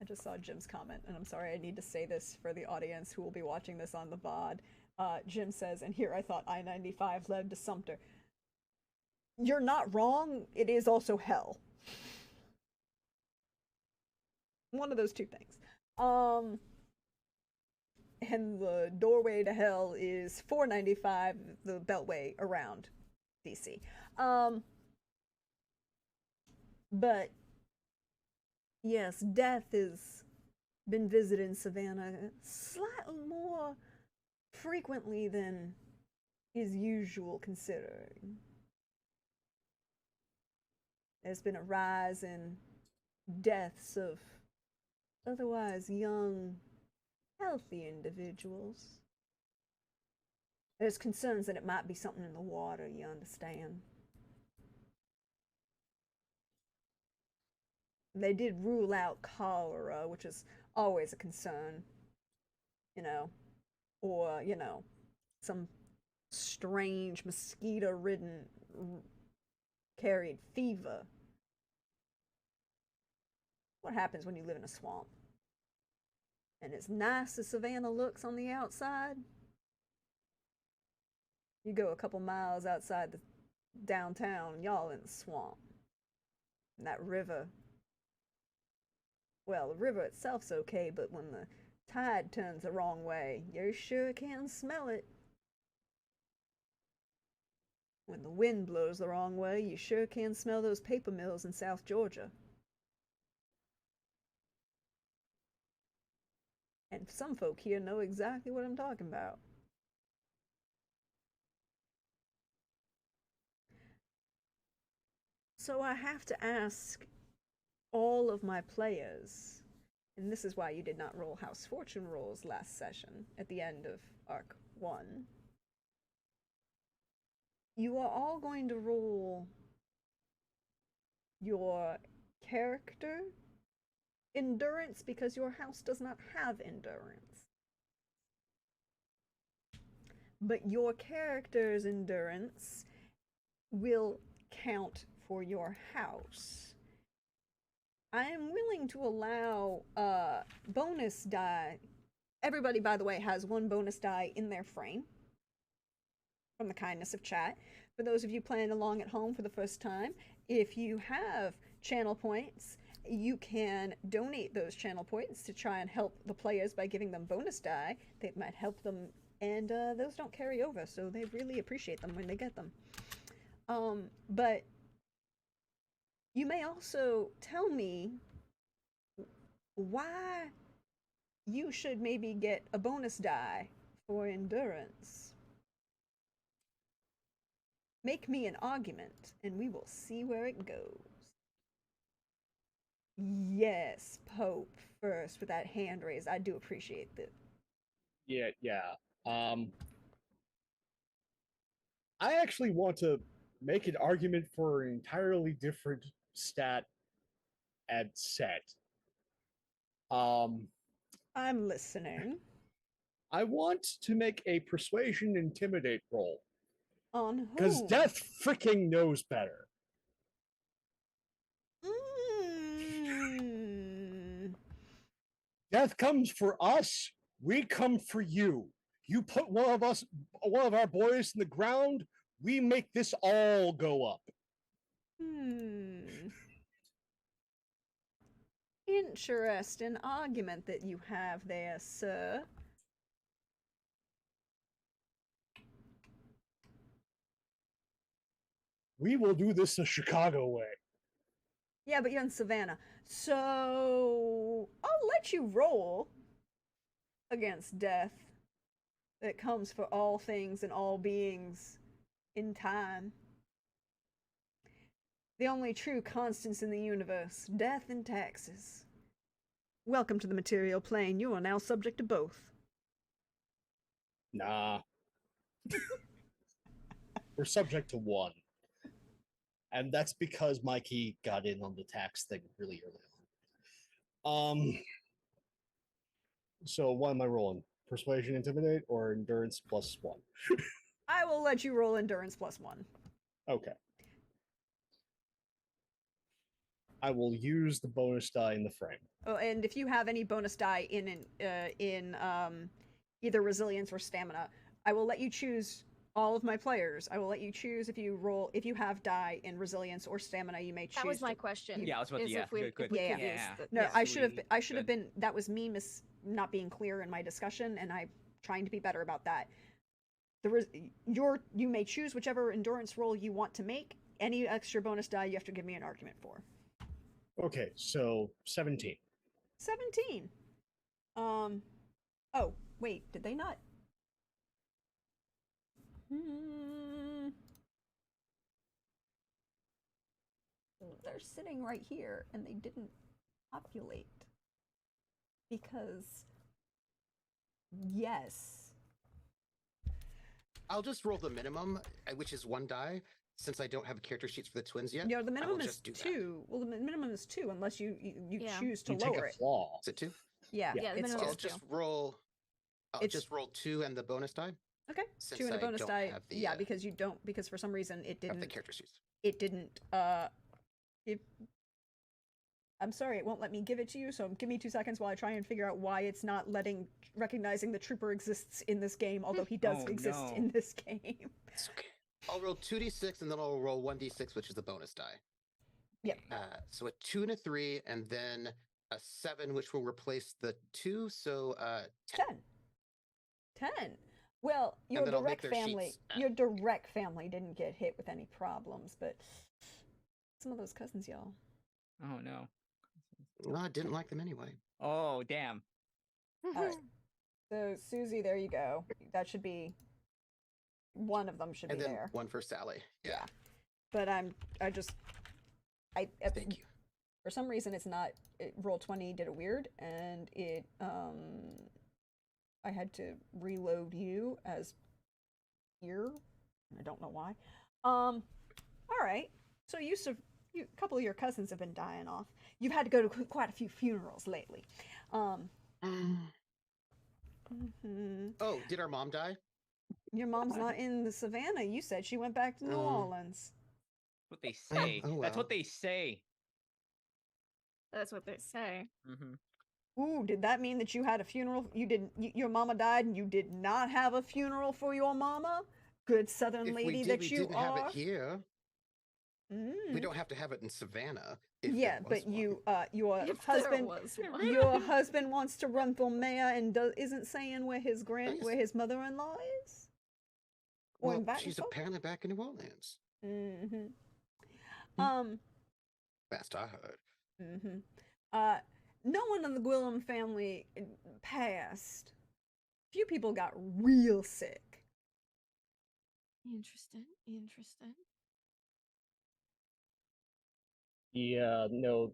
Speaker 1: just saw Jim's comment, and I'm sorry, I need to say this for the audience who will be watching this on the VOD. Jim says, and here I thought I-95 led to Sumter. You're not wrong, it is also hell. One of those two things. And the doorway to hell is 495, the beltway around DC. But yes, death has been visiting Savannah slightly more frequently than is usual considering. There's been a rise in deaths of otherwise young, healthy individuals. There's concerns that it might be something in the water, you understand. They did rule out cholera, which is always a concern, you know, or, you know, some strange mosquito-ridden carried fever. What happens when you live in a swamp? And as nice as Savannah looks on the outside, you go a couple miles outside the downtown and y'all in the swamp. And that river, well, the river itself's okay, but when the tide turns the wrong way, you sure can smell it. When the wind blows the wrong way, you sure can smell those paper mills in South Georgia. And some folk here know exactly what I'm talking about. So I have to ask all of my players, and this is why you did not roll House Fortune rolls last session at the end of Arc 1. You are all going to roll your character endurance because your house does not have endurance. But your character's endurance will count for your house. I am willing to allow bonus die. Everybody, by the way, has one bonus die in their frame from the kindness of chat. For those of you playing along at home for the first time, if you have channel points, you can donate those channel points to try and help the players by giving them bonus die. That might help them, and those don't carry over, so they really appreciate them when they get them. But you may also tell me why you should maybe get a bonus die for endurance. Make me an argument, and we will see where it goes. Yes, Pope first with that hand raise. I do appreciate that.
Speaker 3: Yeah. I actually want to make an argument for an entirely different stat and set. Um,
Speaker 1: I'm listening.
Speaker 3: I want to make a persuasion intimidate roll
Speaker 1: On
Speaker 3: because
Speaker 1: whom?
Speaker 3: Death freaking knows better.
Speaker 1: Mm.
Speaker 3: Death comes for us. We come for you. You put one of our boys in the ground. We make this all go up.
Speaker 1: Interesting argument that you have there, sir.
Speaker 3: We will do this the Chicago way.
Speaker 1: Yeah, but you're in Savannah. So I'll let you roll against death that comes for all things and all beings in time. The only true constants in the universe, death and taxes. Welcome to the material plane. You are now subject to both.
Speaker 3: Nah. We're subject to one. And that's because Mikey got in on the tax thing really early on. So what am I rolling? Persuasion, intimidate, or endurance plus 1?
Speaker 1: I will let you roll endurance plus 1.
Speaker 3: Okay. I will use the bonus die in the frame.
Speaker 1: Oh, and if you have any bonus die in either resilience or stamina, I will let you choose. All of my players, I will let you choose if you have die in resilience or stamina. You may choose.
Speaker 4: That was my question.
Speaker 5: Yeah, I was about to.
Speaker 4: is
Speaker 5: Yeah,
Speaker 4: if we,
Speaker 5: good, good.
Speaker 4: if we
Speaker 1: Yeah,
Speaker 4: could
Speaker 1: yeah.
Speaker 4: use the,
Speaker 1: No,
Speaker 4: yeah.
Speaker 1: I should have. I should have
Speaker 5: Good.
Speaker 1: been. That was me not being clear in my discussion, and I'm trying to be better about that. You may choose whichever endurance roll you want to make. Any extra bonus die, you have to give me an argument for.
Speaker 3: Okay, so 17.
Speaker 1: 17. Oh wait, did they not? They're sitting right here, and they didn't populate because yes.
Speaker 6: I'll just roll the minimum, which is 1 die, since I don't have character sheets for the twins yet.
Speaker 1: No, the
Speaker 6: I
Speaker 1: minimum
Speaker 6: will
Speaker 1: is
Speaker 6: just do
Speaker 1: 2. Well, the minimum is 2 unless you
Speaker 4: Yeah.
Speaker 1: choose to
Speaker 3: You take
Speaker 1: lower
Speaker 3: a
Speaker 1: it.
Speaker 3: flaw.
Speaker 6: Is it 2?
Speaker 1: Yeah,
Speaker 4: Yeah, the
Speaker 1: it's
Speaker 4: minimum
Speaker 6: I'll
Speaker 4: is
Speaker 6: just
Speaker 4: 2.
Speaker 6: roll. I'll
Speaker 1: It's-
Speaker 6: just roll 2 and the bonus die.
Speaker 1: Okay.
Speaker 6: Since
Speaker 1: 2 and a
Speaker 6: I
Speaker 1: bonus
Speaker 6: don't
Speaker 1: die.
Speaker 6: have the,
Speaker 1: Yeah, because you don't. Because for some reason it
Speaker 6: have the
Speaker 1: didn't.
Speaker 6: character sheets.
Speaker 1: It didn't. I'm sorry, it won't let me give it to you. So give me 2 seconds while I try and figure out why it's not recognizing the trooper exists in this game, although he does
Speaker 5: Oh,
Speaker 1: exist
Speaker 5: no.
Speaker 1: in this game.
Speaker 6: It's okay. I'll roll 2d6 and then I'll roll 1d6, which is the bonus die.
Speaker 1: Yep.
Speaker 6: So a 2 and a 3, and then a 7, which will replace the 2. So 10.
Speaker 1: 10. Well, your
Speaker 6: then I'll make
Speaker 1: direct
Speaker 6: their
Speaker 1: family,
Speaker 6: sheets.
Speaker 1: your direct family didn't get hit with any problems, but some of those cousins, y'all.
Speaker 5: Oh no.
Speaker 6: Well, I didn't like them anyway.
Speaker 5: Oh damn.
Speaker 1: All right. So Susie, there you go. That should be one of them should
Speaker 6: And
Speaker 1: be
Speaker 6: then
Speaker 1: there.
Speaker 6: one for Sally. Yeah.
Speaker 1: But I
Speaker 6: Thank you.
Speaker 1: for some reason it's not roll 20 did it weird, and it I had to reload you as here. I don't know why. All right. So a couple of your cousins have been dying off. You've had to go to quite a few funerals lately.
Speaker 6: Oh, did our mom die?
Speaker 1: Your mom's not in the Savannah. You said she went back to New Orleans.
Speaker 5: What they say.
Speaker 6: oh
Speaker 5: That's
Speaker 6: well.
Speaker 5: what they say.
Speaker 4: That's what they say.
Speaker 1: Ooh, did that mean that you had a funeral? Your mama died and you did not have a funeral for your mama? Good Southern
Speaker 6: If
Speaker 1: lady
Speaker 6: we did,
Speaker 1: that
Speaker 6: we
Speaker 1: you
Speaker 6: didn't
Speaker 1: are.
Speaker 6: have it here. We don't have to have it in Savannah. If
Speaker 1: Yeah,
Speaker 6: there was
Speaker 1: but your
Speaker 4: If there
Speaker 1: husband
Speaker 4: was one.
Speaker 1: your husband wants to run for mayor and isn't saying where his
Speaker 6: yes.
Speaker 1: where his mother-in-law is. Or
Speaker 6: Well,
Speaker 1: inviting
Speaker 6: she's
Speaker 1: folk?
Speaker 6: apparently back in New Orleans. Last I heard.
Speaker 1: No one in the Gwillem family passed. Few people got real sick.
Speaker 4: Interesting. Interesting.
Speaker 3: Yeah, no.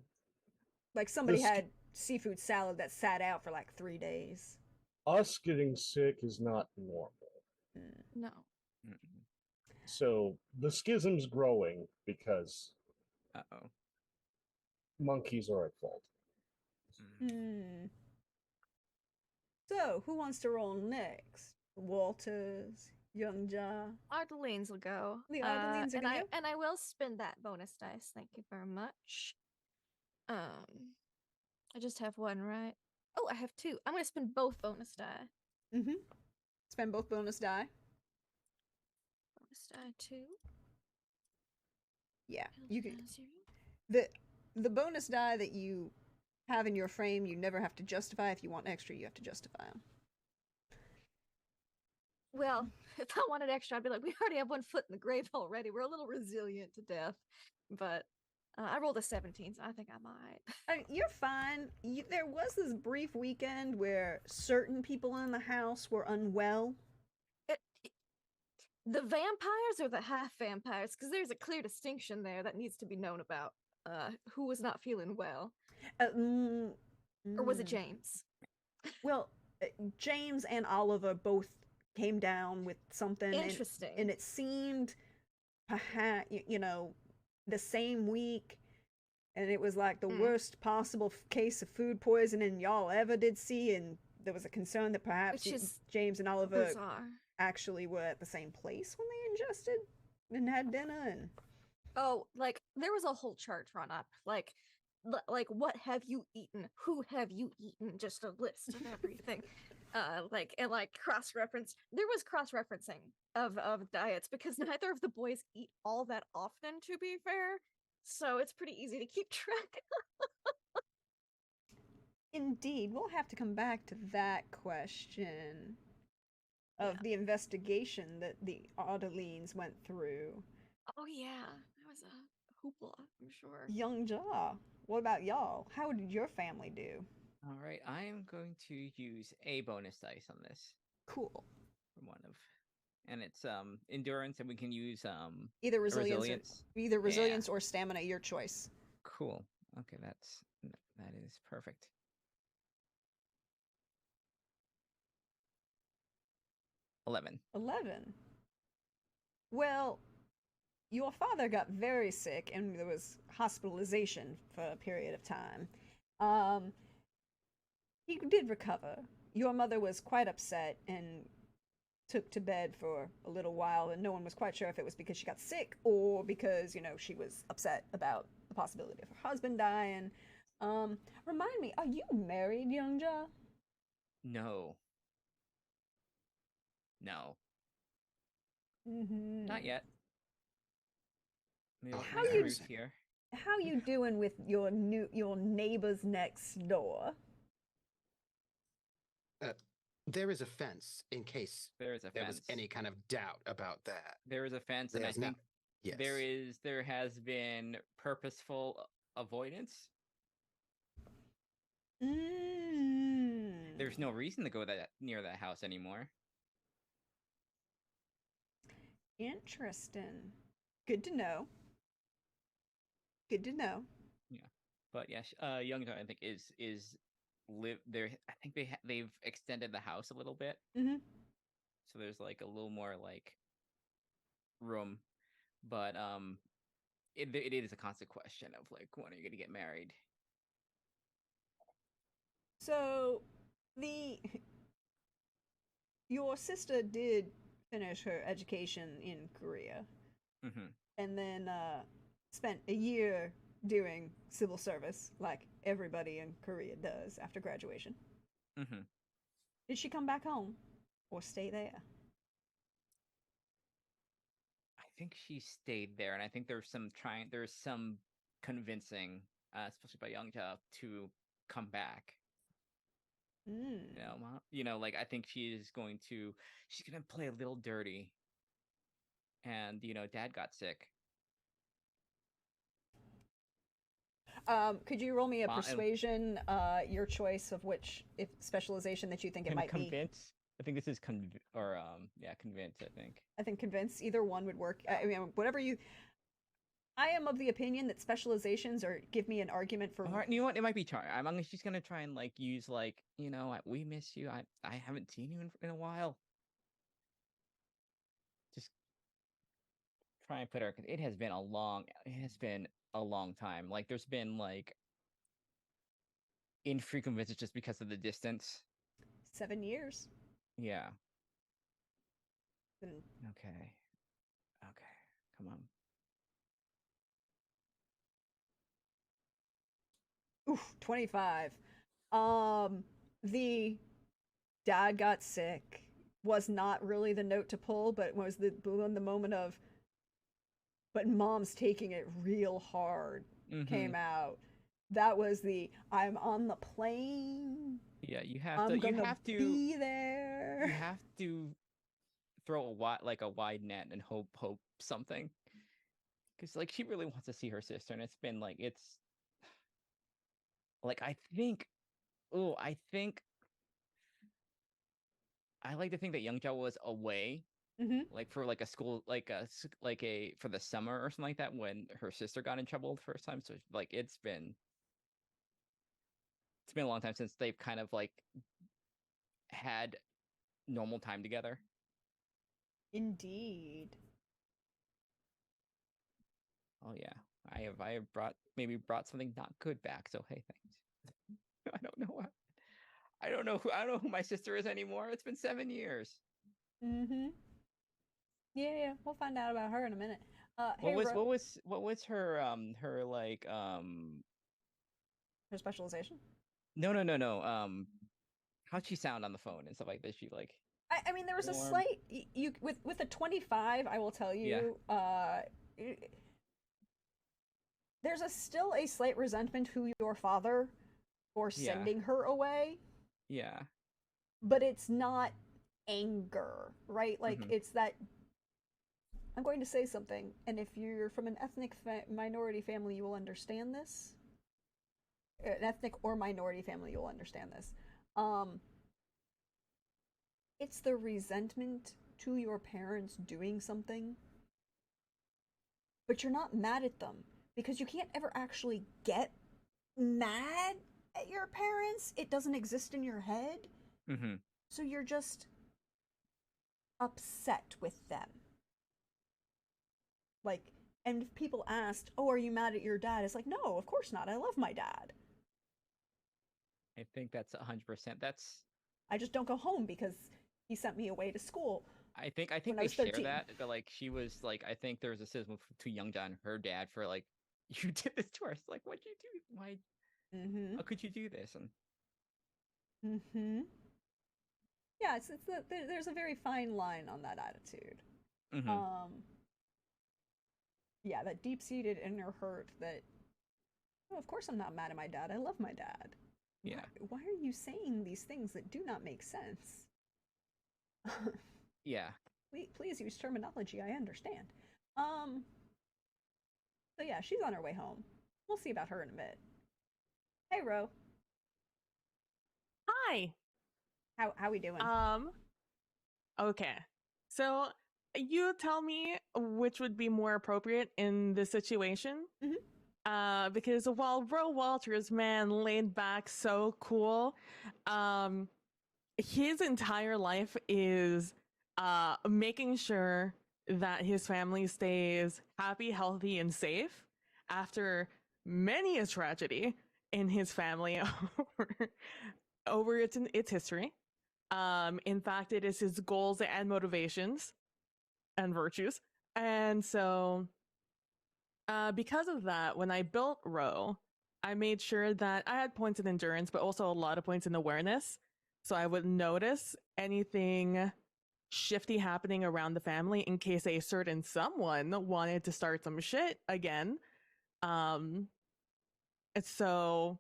Speaker 1: Like somebody
Speaker 3: This-
Speaker 1: had seafood salad that sat out for like 3 days.
Speaker 3: Us getting sick is not normal.
Speaker 4: No.
Speaker 3: So the schism's growing because
Speaker 5: Uh-oh.
Speaker 3: monkeys are at fault.
Speaker 1: Hmm. So, who wants to roll next? Walters, Young Ja.
Speaker 4: Ardelene's will go.
Speaker 1: The Ardelenes are
Speaker 4: and
Speaker 1: gonna
Speaker 4: I
Speaker 1: go?
Speaker 4: and I will spend that bonus dice. Thank you very much. I just have one, right? Oh, I have two. I'm gonna spend both bonus die.
Speaker 1: Mm-hmm. Spend both bonus die.
Speaker 4: Bonus die two.
Speaker 1: Yeah,
Speaker 4: Build
Speaker 1: you can.
Speaker 4: zero.
Speaker 1: The bonus die that you have in your frame, you never have to justify. If you want extra, you have to justify them.
Speaker 4: Well, if I wanted extra, I'd be like, we already have one foot in the grave already. We're a little resilient to death. But I rolled a 17, so I think I might.
Speaker 1: You're fine. There was this brief weekend where certain people in the house were unwell.
Speaker 4: The vampires or the half vampires? Because there's a clear distinction there that needs to be known about. Who was not feeling well? Or was it James?
Speaker 1: Well, James and Oliver both came down with something.
Speaker 4: Interesting.
Speaker 1: And it seemed, perhaps, the same week. And it was like the worst possible case of food poisoning y'all ever did see. And there was a concern that perhaps James and Oliver actually were at the same place when they ingested and had dinner. And
Speaker 4: oh, like there was a whole chart drawn up, like what have you eaten? Who have you eaten? Just a list of everything. And cross reference. There was cross referencing of diets because neither of the boys eat all that often, to be fair. So it's pretty easy to keep track.
Speaker 1: Indeed, we'll have to come back to that question of the investigation that the Audelenes went through.
Speaker 4: Oh yeah, that was a hoopla, I'm sure.
Speaker 1: Young Ja, what about y'all? How did your family do?
Speaker 5: All right, I am going to use a bonus dice on this.
Speaker 1: Cool.
Speaker 5: And it's endurance, and we can use
Speaker 1: either resilience or stamina, your choice.
Speaker 5: Cool. Okay, that is perfect. 11.
Speaker 1: Well, your father got very sick and there was hospitalization for a period of time. He did recover. Your mother was quite upset and took to bed for a little while, and no one was quite sure if it was because she got sick or because, she was upset about the possibility of her husband dying. Remind me, are you married, Young Ja?
Speaker 5: No.
Speaker 1: Mm-hmm.
Speaker 5: Not yet.
Speaker 1: How you doing with your neighbors next door?
Speaker 6: There is a fence in case
Speaker 5: there
Speaker 6: was any kind of doubt about that.
Speaker 5: There is a fence, and I think there has been purposeful avoidance. There's no reason to go near that house anymore.
Speaker 1: Interesting. Good to know. Yeah,
Speaker 5: but yes, Young I think is live there. I think they've extended the house a little bit.
Speaker 1: Mm-hmm.
Speaker 5: So there's like a little more like room, but it is a constant question of like, when are you gonna get married?
Speaker 1: So your sister did finish her education in Korea, and then spent a year doing civil service, like everybody in Korea does after graduation. Did she come back home or stay there?
Speaker 5: I think she stayed there, and I think there's some convincing, especially by Youngja, to come back. Like I think she's gonna play a little dirty. And Dad got sick.
Speaker 1: Could you roll me a persuasion, your choice of which specialization that you think it might be?
Speaker 5: Convince. I think this is convince.
Speaker 1: I think convince. Either one would work. I mean, whatever you. I am of the opinion that specializations give me an argument for.
Speaker 5: All right, you know what? It might be charm. I'm just gonna try and use we miss you. I haven't seen you in a while. Just try and put her. It has been a long time. Like there's been infrequent visits just because of the distance.
Speaker 1: 7 years.
Speaker 5: Yeah.
Speaker 1: And
Speaker 5: Okay. Okay. Come on.
Speaker 1: oof, 25. The dad got sick was not really the note to pull, but was the moment of, but mom's taking it real hard came out. That was the I'm on the plane.
Speaker 5: Yeah, you have
Speaker 1: I'm
Speaker 5: to. You
Speaker 1: gonna
Speaker 5: have to
Speaker 1: be there.
Speaker 5: You have to throw a wide net and hope something. Because like she really wants to see her sister, and it's been like like I think. Oh, I like to think that Youngja was away, like for like a school, like a for the summer or something like that when her sister got in trouble the first time. So like it's been a long time since they've kind of like had normal time together.
Speaker 1: Indeed.
Speaker 5: Oh yeah, I have brought something not good back. So hey, thanks. I don't know what. I don't know who my sister is anymore. It's been 7 years.
Speaker 1: Yeah, yeah. We'll find out about her in a minute.
Speaker 5: What
Speaker 1: Hey,
Speaker 5: was her like
Speaker 1: her specialization?
Speaker 5: No. How'd she sound on the phone and stuff like this? She like
Speaker 1: I mean, there was a
Speaker 5: warm?
Speaker 1: slight you with a 25. I will tell you. There's still a slight resentment to your father for
Speaker 5: Yeah.
Speaker 1: sending her away,
Speaker 5: Yeah.
Speaker 1: but it's not anger, right? Like it's that I'm going to say something, and if you're from an ethnic minority family, you will understand this. An ethnic or minority family, you'll understand this. It's the resentment to your parents doing something, but you're not mad at them because you can't ever actually get mad at your parents. It doesn't exist in your head. So you're just upset with them. Like, and if people asked, "Oh, are you mad at your dad?" It's like, "No, of course not. I love my dad.
Speaker 5: I think that's 100%. That's
Speaker 1: I just don't go home because he sent me away to school."
Speaker 5: I think
Speaker 1: when I
Speaker 5: they
Speaker 1: was
Speaker 5: share
Speaker 1: 13.
Speaker 5: that. But like she was like I think there was a schism to Youngja and her dad for like you did this to us. Like what'd you do? Why? How could you do this? And
Speaker 1: Yeah, there's a very fine line on that attitude. Yeah, that deep-seated inner hurt that, oh, of course I'm not mad at my dad. I love my dad.
Speaker 5: Yeah.
Speaker 1: Why are you saying these things that do not make sense?
Speaker 5: Yeah.
Speaker 1: Please use terminology I understand. So yeah, she's on her way home. We'll see about her in a bit. Hey, Ro.
Speaker 2: Hi.
Speaker 1: How we doing?
Speaker 2: Okay. So you tell me which would be more appropriate in this situation. Because while Ro Walters, man, laid back, so cool, his entire life is making sure that his family stays happy, healthy, and safe after many a tragedy in his family over its history. In fact, it is his goals and motivations and virtues. And so, because of that, when I built Ro, I made sure that I had points in endurance, but also a lot of points in awareness. So I would notice anything shifty happening around the family in case a certain someone wanted to start some shit again. So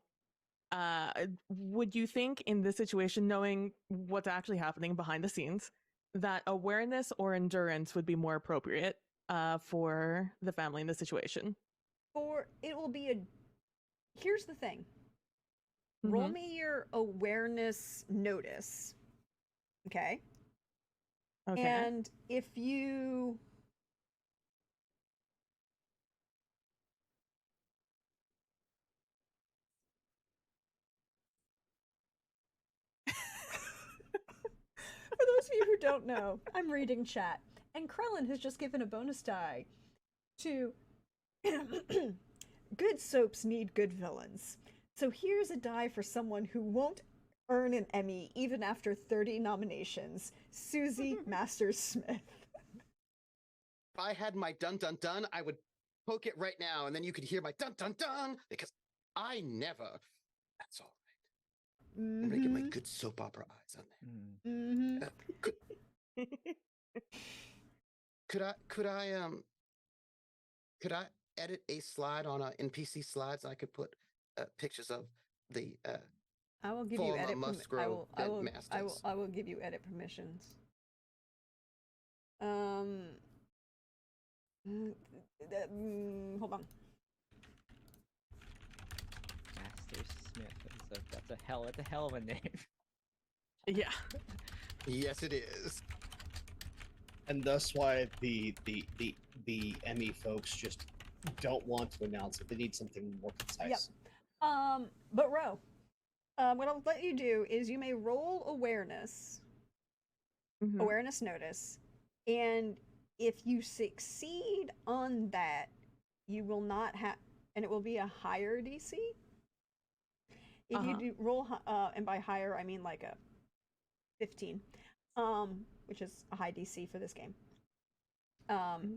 Speaker 2: would you think in this situation, knowing what's actually happening behind the scenes, that awareness or endurance would be more appropriate for the family in this situation?
Speaker 1: It will be a. Here's the thing. Roll me your awareness notice. Okay.
Speaker 2: Okay.
Speaker 1: And if you. For those of you who don't know, I'm reading chat, and Krellin has just given a bonus die to good soaps need good villains. So here's a die for someone who won't earn an Emmy even after 30 nominations. Susie Masters Smith.
Speaker 6: If I had my dun dun dun, I would poke it right now, and then you could hear my dun dun dun because I never. That's all right. I'm gonna get my good soap opera eyes on there.
Speaker 1: Mm-hmm.
Speaker 6: Could I edit a slide on NPC slides? I could put pictures of the
Speaker 1: I will give you
Speaker 6: former
Speaker 1: edit.
Speaker 6: Musgrove masters.
Speaker 1: I will give you edit permissions. Hold on.
Speaker 5: Master Smith. That's a hell of a name.
Speaker 2: Yeah.
Speaker 6: Yes, it is.
Speaker 3: And thus why the Emmy folks just don't want to announce it. They need something more concise.
Speaker 1: Yep. But Ro, what I'll let you do is you may roll awareness, awareness notice, and if you succeed on that, you will not have, and it will be a higher DC. If you do roll, and by higher I mean like a 15, which is a high DC for this game.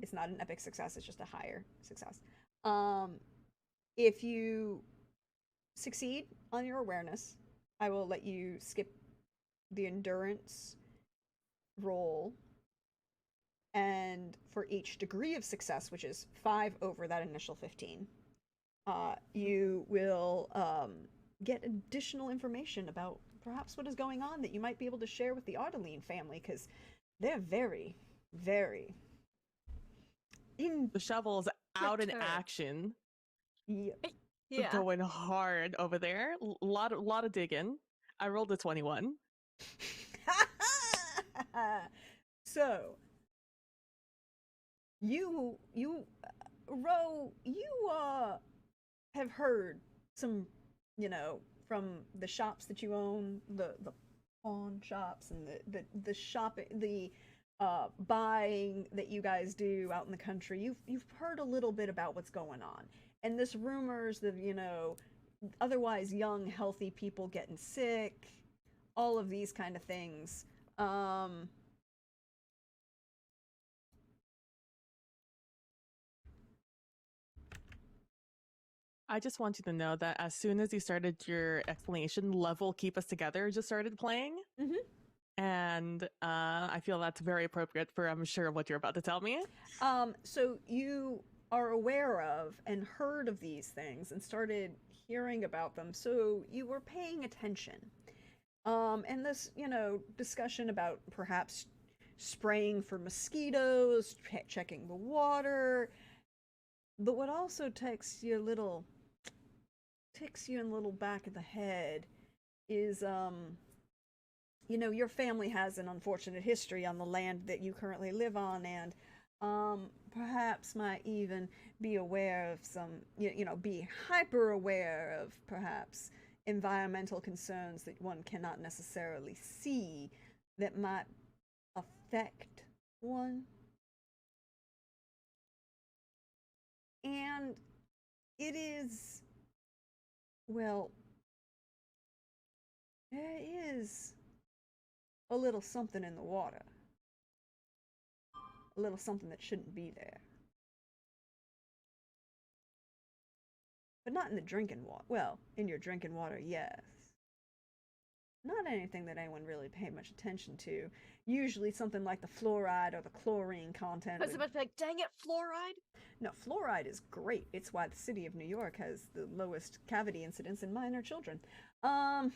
Speaker 1: It's not an epic success; it's just a higher success. If you succeed on your awareness, I will let you skip the endurance roll, and for each degree of success, which is 5 over that initial 15, you will get additional information about perhaps what is going on that you might be able to share with the Ardeline family, because they're very, very
Speaker 2: the shovel's out in action.
Speaker 1: Yep.
Speaker 4: Yeah.
Speaker 2: Going hard over there. Lot of digging. I rolled a 21.
Speaker 1: So you Ro, you have heard some, from the shops that you own, the pawn shops and the shopping, the buying that you guys do out in the country. You've heard a little bit about what's going on, and this rumors of otherwise young healthy people getting sick, all of these kind of things.
Speaker 2: I just want you to know that as soon as you started your explanation, Level Keep Us Together just started playing. And I feel that's very appropriate for, I'm sure, what you're about to tell me.
Speaker 1: So you are aware of and heard of these things and started hearing about them, so you were paying attention. And this, discussion about perhaps spraying for mosquitoes, checking the water. But what also ticks you in a little back of the head is, your family has an unfortunate history on the land that you currently live on, and perhaps might even be aware of some, be hyper aware of perhaps environmental concerns that one cannot necessarily see that might affect one. And it is, well, there is a little something in the water. A little something that shouldn't be there. But not in the drinking water. Well, in your drinking water, yes. Not anything that anyone really paid much attention to. Usually something like the fluoride or the chlorine content.
Speaker 4: I was about to be like, dang it, fluoride?
Speaker 1: No, fluoride is great. It's why the city of New York has the lowest cavity incidence in minor children. But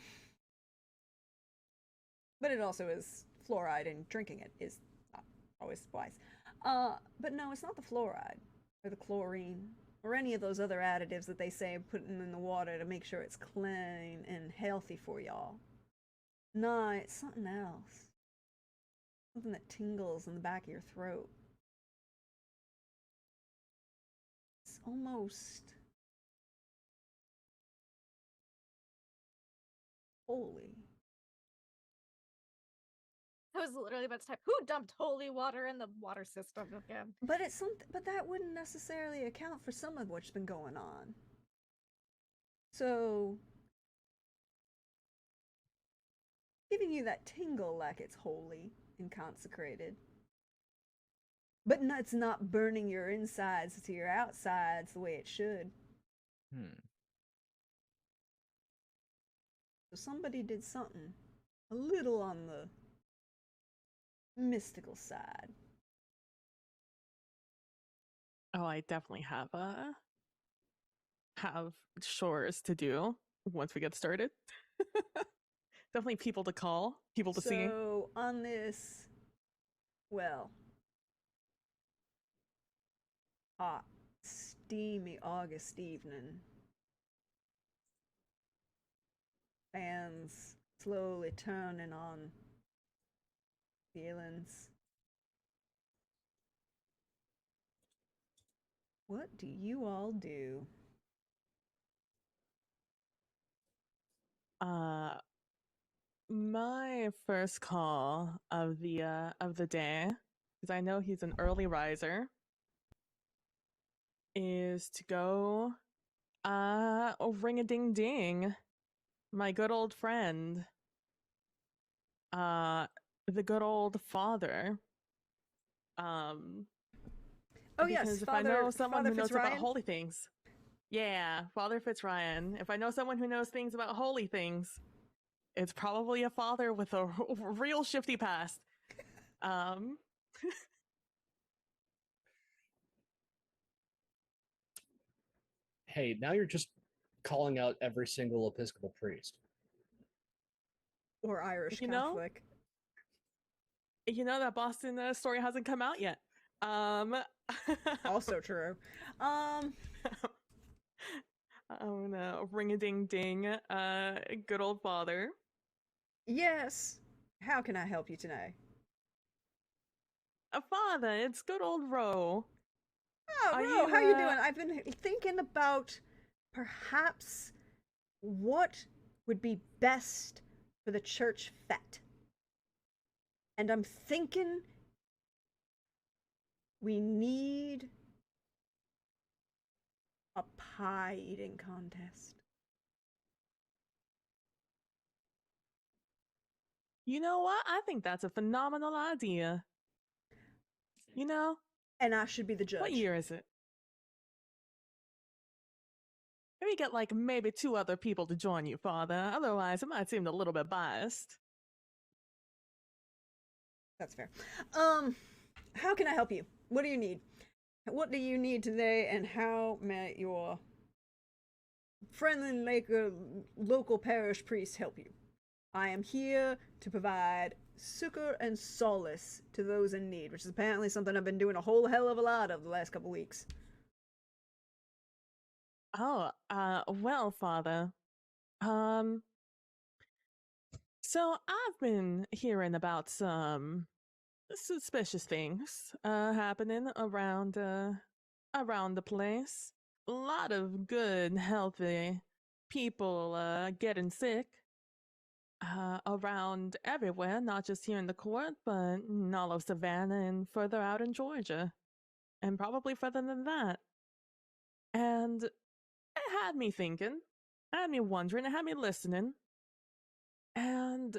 Speaker 1: it also is fluoride, and drinking it is not always wise. But no, it's not the fluoride or the chlorine or any of those other additives that they say putting in the water to make sure it's clean and healthy for y'all. No, it's something else. Something that tingles in the back of your throat. It's almost holy.
Speaker 4: I was literally about to type, who dumped holy water in the water system again?
Speaker 1: But it's something, but that wouldn't necessarily account for some of what's been going on. So giving you that tingle like it's holy and consecrated. But it's not burning your insides to your outsides the way it should. So somebody did something a little on the mystical side.
Speaker 2: Oh, I definitely have chores to do once we get started. Definitely people to call, people to see.
Speaker 1: So on this, well, hot, steamy August evening, fans slowly turning on feelings. What do you all do?
Speaker 2: My first call of the day, because I know he's an early riser, is to go ring a ding ding. My good old friend, the good old father.
Speaker 1: Oh
Speaker 2: because
Speaker 1: yes,
Speaker 2: if I know someone
Speaker 1: Father
Speaker 2: who knows
Speaker 1: Fitzryan?
Speaker 2: about holy things, yeah, Father Fitzryan. If I know someone who knows things about holy things, it's probably a father with a real shifty past.
Speaker 3: Hey, now you're just calling out every single Episcopal priest.
Speaker 1: Or Irish
Speaker 2: You know?
Speaker 1: Catholic.
Speaker 2: You know that Boston story hasn't come out yet.
Speaker 1: Also true.
Speaker 2: Oh no, ring a ding ding. Good old father.
Speaker 1: Yes. How can I help you tonight?
Speaker 2: Father, it's good old Ro.
Speaker 1: Oh,
Speaker 2: Are
Speaker 1: Ro,
Speaker 2: you,
Speaker 1: how you doing? I've been thinking about perhaps what would be best for the church fete. And I'm thinking we need a pie eating contest.
Speaker 2: You know what? I think that's a phenomenal idea. You know?
Speaker 1: And I should be the judge.
Speaker 2: What year is it? Maybe get like maybe 2 other people to join you, Father. Otherwise, it might seem a little bit biased.
Speaker 1: That's fair. How can I help you? What do you need? What do you need today, and how may your friendly local parish priest help you? I am here to provide succor and solace to those in need, which is apparently something I've been doing a whole hell of a lot of the last couple weeks.
Speaker 2: Oh, well, Father. So I've been hearing about some suspicious things happening around the place. A lot of good, healthy people getting sick around everywhere, not just here in the court, but in all of Savannah and further out in Georgia, and probably further than that. And it had me thinking, it had me wondering, it had me listening, and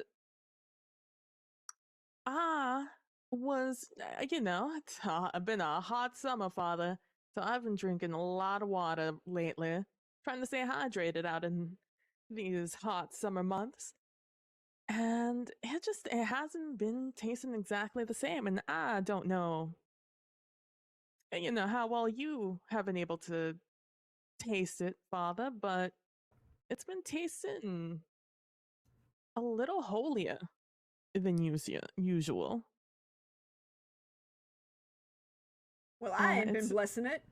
Speaker 2: I was, it's been a hot summer, Father. So I've been drinking a lot of water lately, trying to stay hydrated out in these hot summer months. And it hasn't been tasting exactly the same. And I don't know, how well you have been able to taste it, Father, but it's been tasting a little holier than usual.
Speaker 1: Well, I ain't been
Speaker 2: It's
Speaker 1: blessing it.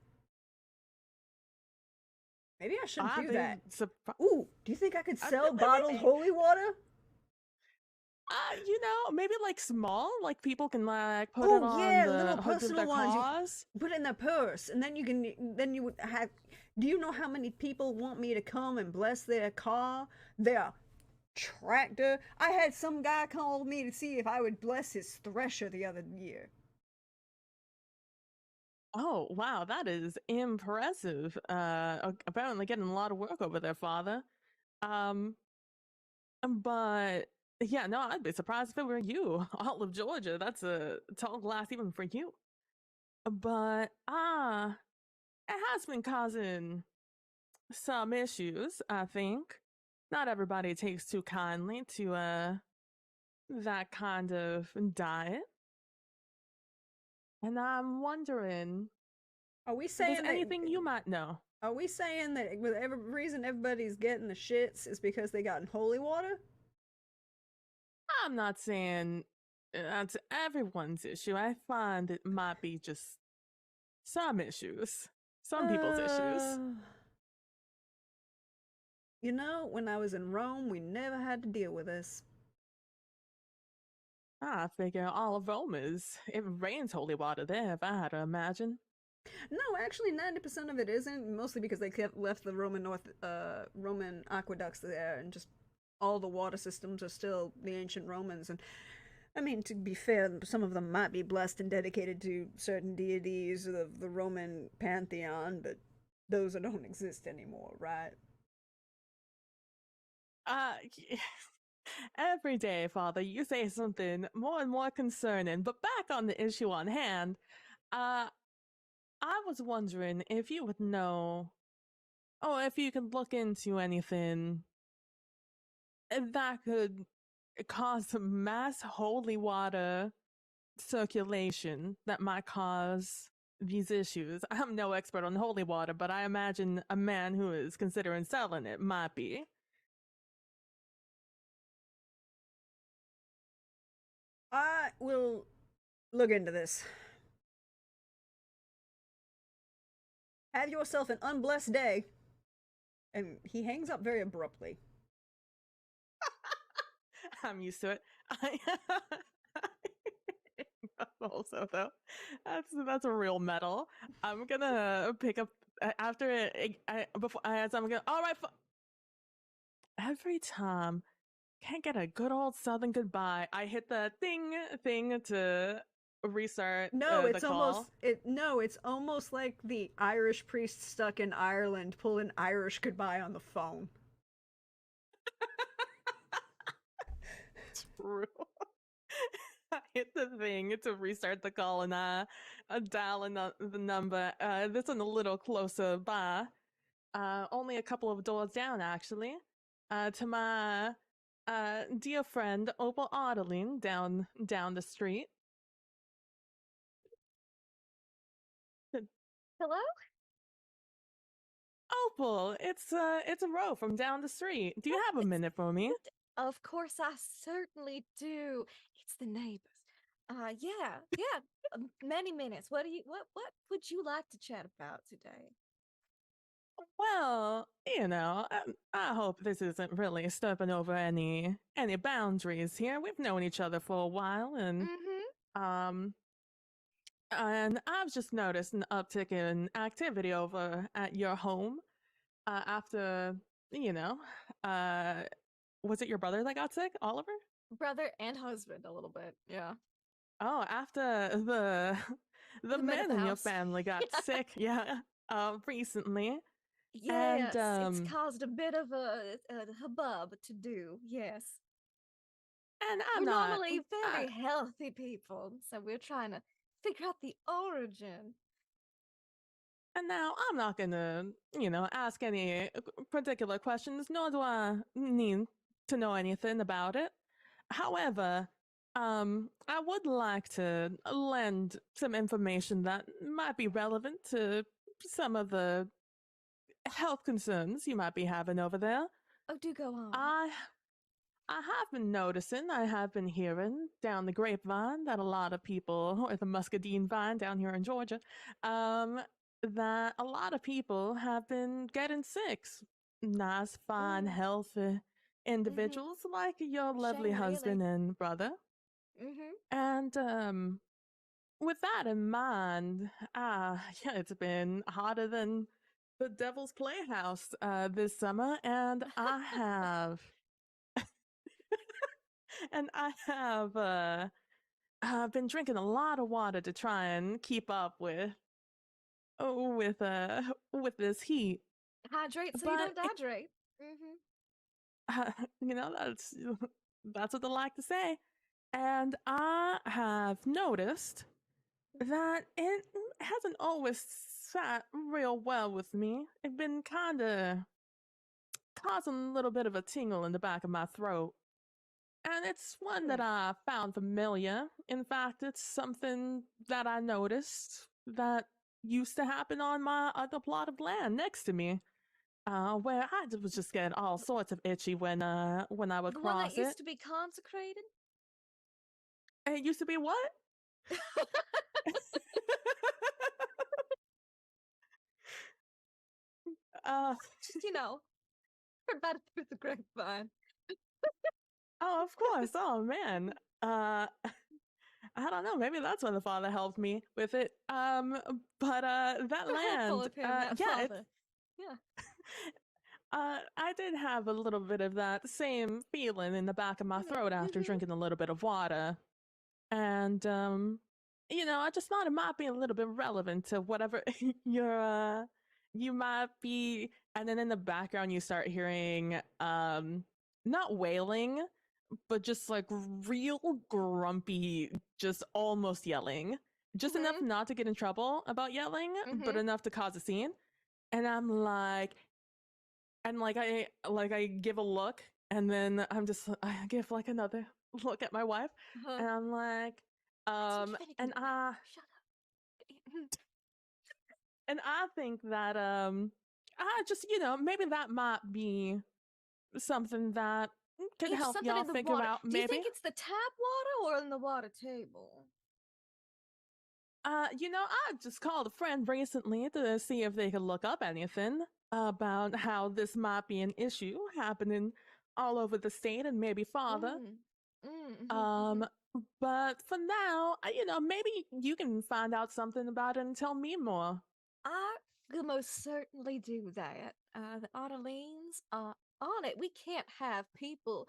Speaker 1: Maybe I shouldn't
Speaker 2: I've
Speaker 1: do that.
Speaker 2: been
Speaker 1: Ooh, do you think I could sell
Speaker 2: maybe-
Speaker 1: bottled holy water?
Speaker 2: Maybe like small, like people can like put
Speaker 1: Oh
Speaker 2: it on
Speaker 1: yeah,
Speaker 2: the
Speaker 1: little
Speaker 2: hoods of
Speaker 1: personal
Speaker 2: their
Speaker 1: ones.
Speaker 2: cars.
Speaker 1: You put it in their purse, and then you would have. Do you know how many people want me to come and bless their car, their tractor? I had some guy call me to see if I would bless his thresher the other year.
Speaker 2: Oh wow, that is impressive. Apparently getting a lot of work over there, Father. But Yeah, no, I'd be surprised if it were you. All of Georgia, that's a tall glass even for you. But it has been causing some issues, I think. Not everybody takes too kindly to that kind of diet. And I'm wondering
Speaker 1: Are we
Speaker 2: if there's
Speaker 1: saying
Speaker 2: anything you
Speaker 1: that?
Speaker 2: might know.
Speaker 1: Are we saying that with every reason everybody's getting the shits is because they got in holy water?
Speaker 2: I'm not saying that's everyone's issue. I find it might be just some issues, some people's issues.
Speaker 1: You know, when I was in Rome, we never had to deal with this.
Speaker 2: I figure all of Rome is, it rains holy water there, if I had to imagine.
Speaker 1: No, actually, 90% of it isn't. Mostly because they kept left the Roman aqueducts there, and just all the water systems are still the ancient Romans. And I mean, to be fair, some of them might be blessed and dedicated to certain deities of the Roman pantheon, but those don't exist anymore, right?
Speaker 2: Uh, every day, Father, you say something more and more concerning. But back on the issue on hand, I was wondering if you would know, or if you could look into anything that could cause mass holy water circulation that might cause these issues. I'm no expert on holy water, but I imagine a man who is considering selling it might be.
Speaker 1: I will look into this. Have yourself an unblessed day. And he hangs up very abruptly.
Speaker 2: I'm used to it. Also, though, that's a real metal. I'm gonna pick up after it. Before I had something. All right. Every time, can't get a good old Southern goodbye. I hit the thing to restart the call.
Speaker 1: It's almost like the Irish priest stuck in Ireland pulling Irish goodbye on the phone.
Speaker 2: True. I hit the thing to restart the call and dial the number. This one a little closer by. Only a couple of doors down, actually. To my dear friend Opal Otterling down the street.
Speaker 4: Hello?
Speaker 2: Opal, it's a row from down the street. Do you have a minute for me?
Speaker 4: Of course, I certainly do. It's the neighbors. Yeah. Many minutes. What would you like to chat about today?
Speaker 2: Well, I hope this isn't really stepping over any boundaries here. We've known each other for a while, and
Speaker 4: Mm-hmm.
Speaker 2: and I've just noticed an uptick in activity over at your home after, you know, uh, was it your brother that got sick, Oliver?
Speaker 4: Brother and husband, a little bit. Yeah.
Speaker 2: Oh, after the
Speaker 4: The men of
Speaker 2: men
Speaker 4: the
Speaker 2: in your
Speaker 4: house.
Speaker 2: family got sick, yeah, recently, and
Speaker 4: Yes, it's caused a bit of a hubbub to do. Yes.
Speaker 2: and I'm
Speaker 4: We're
Speaker 2: not.
Speaker 4: normally very healthy people, so we're trying to figure out the origin.
Speaker 2: And now I'm not gonna, ask any particular questions, nor do I need to know anything about it. However, I would like to lend some information that might be relevant to some of the health concerns you might be having over there.
Speaker 4: Oh, do go on.
Speaker 2: I have been noticing, I have been hearing down the grapevine that a lot of people, or the muscadine vine down here in Georgia, that a lot of people have been getting sick. Nice, fine,
Speaker 4: Ooh.
Speaker 2: healthy individuals like your lovely
Speaker 4: Shame,
Speaker 2: husband
Speaker 4: really.
Speaker 2: and brother.
Speaker 4: Mm-hmm.
Speaker 2: And with that in mind, yeah, it's been hotter than the Devil's Playhouse this summer, and I have and I have been drinking a lot of water to try and keep up with this heat.
Speaker 4: Hydrate so you
Speaker 2: But
Speaker 4: don't dehydrate. Mm-hmm.
Speaker 2: that's That's what they like to say. And I have noticed that it hasn't always sat real well with me. It's been kind of causing a little bit of a tingle in the back of my throat. And it's one that I found familiar. In fact, it's something that I noticed that used to happen on my other plot of land next to me. Where I was just getting all sorts of itchy when I would
Speaker 4: The one
Speaker 2: cross
Speaker 4: that used
Speaker 2: it.
Speaker 4: to be consecrated?
Speaker 2: It used to be what?
Speaker 4: Just, heard about it through the grapevine.
Speaker 2: Oh, of course. Oh man. I don't know. Maybe that's when the father helped me with it. But that
Speaker 4: Forgetful
Speaker 2: land.
Speaker 4: of him, that
Speaker 2: Yeah.
Speaker 4: father. Yeah.
Speaker 2: I did have a little bit of that same feeling in the back of my throat after drinking a little bit of water, and I just thought it might be a little bit relevant to whatever you might be. And then in the background, you start hearing not wailing, but just like real grumpy, just almost yelling. Just enough not to get in trouble about yelling, but enough to cause a scene. And I'm like, I give a look, and then I give like another look at my wife, and I'm like, and I
Speaker 4: Shut up.
Speaker 2: and I think that I just maybe that might be something that could
Speaker 4: It's
Speaker 2: help
Speaker 4: something
Speaker 2: y'all
Speaker 4: in the
Speaker 2: figure
Speaker 4: water.
Speaker 2: out.
Speaker 4: Do you
Speaker 2: Maybe
Speaker 4: think it's the tap water or in the water table?
Speaker 2: I just called a friend recently to see if they could look up anything about how this might be an issue happening all over the state and maybe farther. But for now, maybe you can find out something about it and tell me more.
Speaker 4: I will most certainly do that. The Otterlines are on it. We can't have people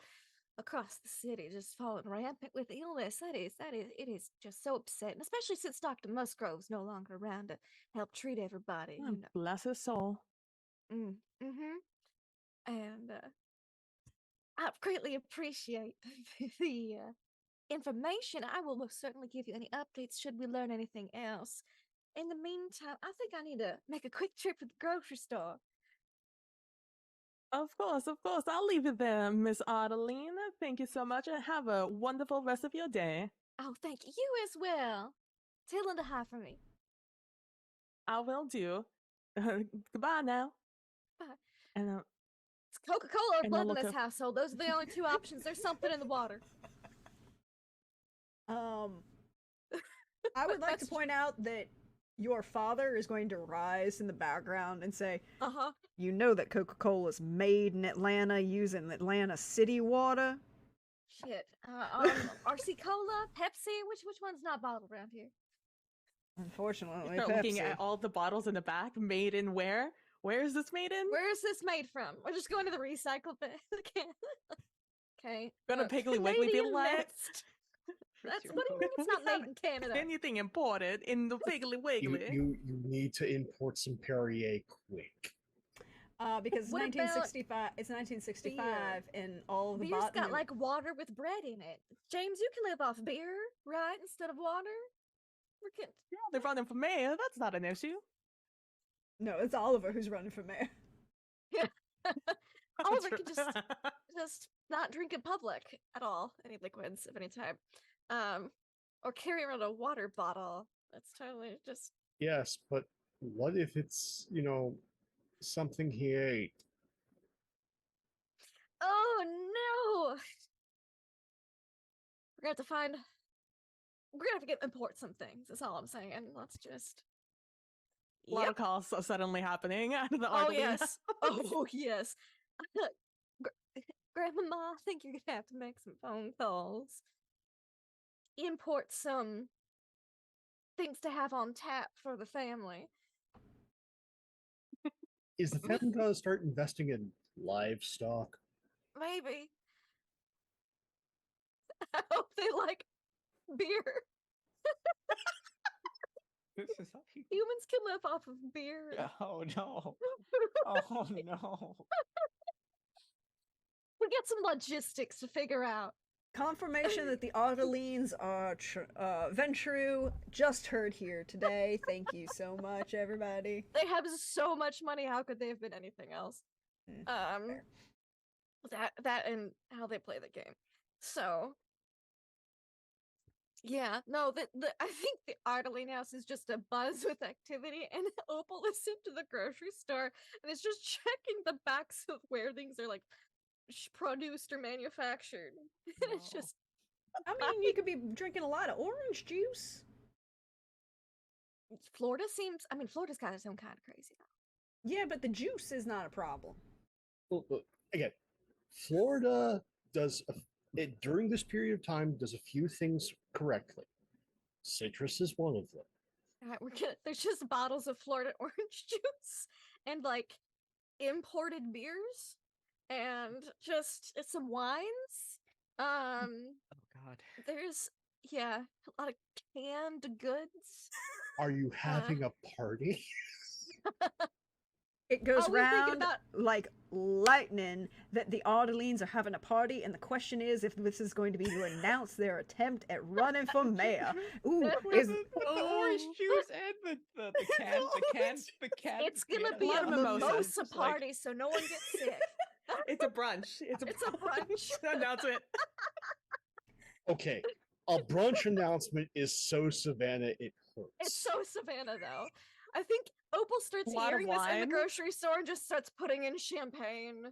Speaker 4: across the city just falling rampant with illness. It is just so upsetting, especially since Dr. Musgrove's no longer around to help treat everybody.
Speaker 2: Oh, bless his soul.
Speaker 4: And I greatly appreciate the information. I will most certainly give you any updates should we learn anything else. In the meantime, I think I need to make a quick trip to the grocery store.
Speaker 2: Of course. I'll leave it there, Miss Adeline. Thank you so much and have a wonderful rest of your day.
Speaker 4: Oh, thank you as well. Tell Linda hi for me.
Speaker 2: I will do. Goodbye now.
Speaker 4: Bye.
Speaker 2: And
Speaker 4: it's Coca-Cola or
Speaker 2: and
Speaker 4: blood in this household. Those are the only two options. There's something in the water.
Speaker 1: I would like to point out that your father is going to rise in the background and say, you know that Coca-Cola is made in Atlanta using Atlanta city water?
Speaker 4: Shit. RC Cola, Pepsi, which one's not bottled around here?
Speaker 1: Unfortunately,
Speaker 2: start
Speaker 1: Pepsi.
Speaker 2: Looking at all the bottles in the back, made in where? Where is this made in?
Speaker 4: Where is this made from? We're just going to the recycle bin. Okay.
Speaker 2: Gonna Piggly Wiggly be like?
Speaker 4: What do you mean it's not made in Canada?
Speaker 2: Anything imported in the Piggly Wiggly?
Speaker 3: You need to import some Perrier quick.
Speaker 1: Because it's
Speaker 4: What
Speaker 1: 1965. It's 1965, and all of the
Speaker 4: beer's got like water with bread in it. James, you can live off beer, right, instead of water.
Speaker 2: Yeah, they're running for mayor. That's not an issue.
Speaker 1: No, it's Oliver who's running for mayor.
Speaker 4: Oliver can just not drink in public at all, any liquids of any type, or carry around a water bottle. That's totally just.
Speaker 3: Yes, but what if it's something he ate?
Speaker 4: Oh no! We're gonna have to import some things. That's all I'm saying. Let's just.
Speaker 2: A lot of calls suddenly happening out of the
Speaker 4: Oh yes. Oh yes. Grandmama, I think you're gonna have to make some phone calls. Import some things to have on tap for the family.
Speaker 3: Is the family gonna start investing in livestock?
Speaker 4: Maybe. I hope they like beer. Humans can live off of beer.
Speaker 5: Oh no. Oh no.
Speaker 4: We get some logistics to figure out.
Speaker 1: Confirmation that the Autoleans are Ventrue just heard here today. Thank you so much, everybody.
Speaker 4: They have so much money. How could they have been anything else?
Speaker 1: Fair.
Speaker 4: That and how they play the game. So yeah, no, I think the Ardeline house is just a buzz with activity, and Opal is sent to the grocery store and is just checking the backs of where things are like produced or manufactured. It's just,
Speaker 1: I mean, you could be drinking a lot of orange juice.
Speaker 4: Florida's got its own kind of crazy now.
Speaker 1: Yeah, but the juice is not a problem.
Speaker 3: Well, again, Florida does it during this period of time does a few things correctly. Citrus is one of them.
Speaker 4: All right, there's just bottles of Florida orange juice and like imported beers and just some wines.
Speaker 5: Oh God.
Speaker 4: There's a lot of canned goods.
Speaker 3: Are you having a party?
Speaker 1: It goes
Speaker 4: All we're thinking
Speaker 1: round
Speaker 4: about-
Speaker 1: like lightning that the Autoleans are having a party, and the question is if this is going to be to announce their attempt at running for mayor. Ooh, is
Speaker 5: the orange juice and the can.
Speaker 4: It's gonna be
Speaker 2: lot
Speaker 4: a
Speaker 2: of mimosas.
Speaker 4: mimosa
Speaker 5: It's like-
Speaker 4: party, so no one gets sick.
Speaker 2: It's a brunch. It's a
Speaker 4: brunch.
Speaker 2: announcement.
Speaker 3: Okay, a brunch announcement is so Savannah it hurts.
Speaker 4: It's so Savannah, though. I think Opal starts
Speaker 2: Lot of
Speaker 4: hearing this in the
Speaker 2: wine.
Speaker 4: grocery store and just starts putting in champagne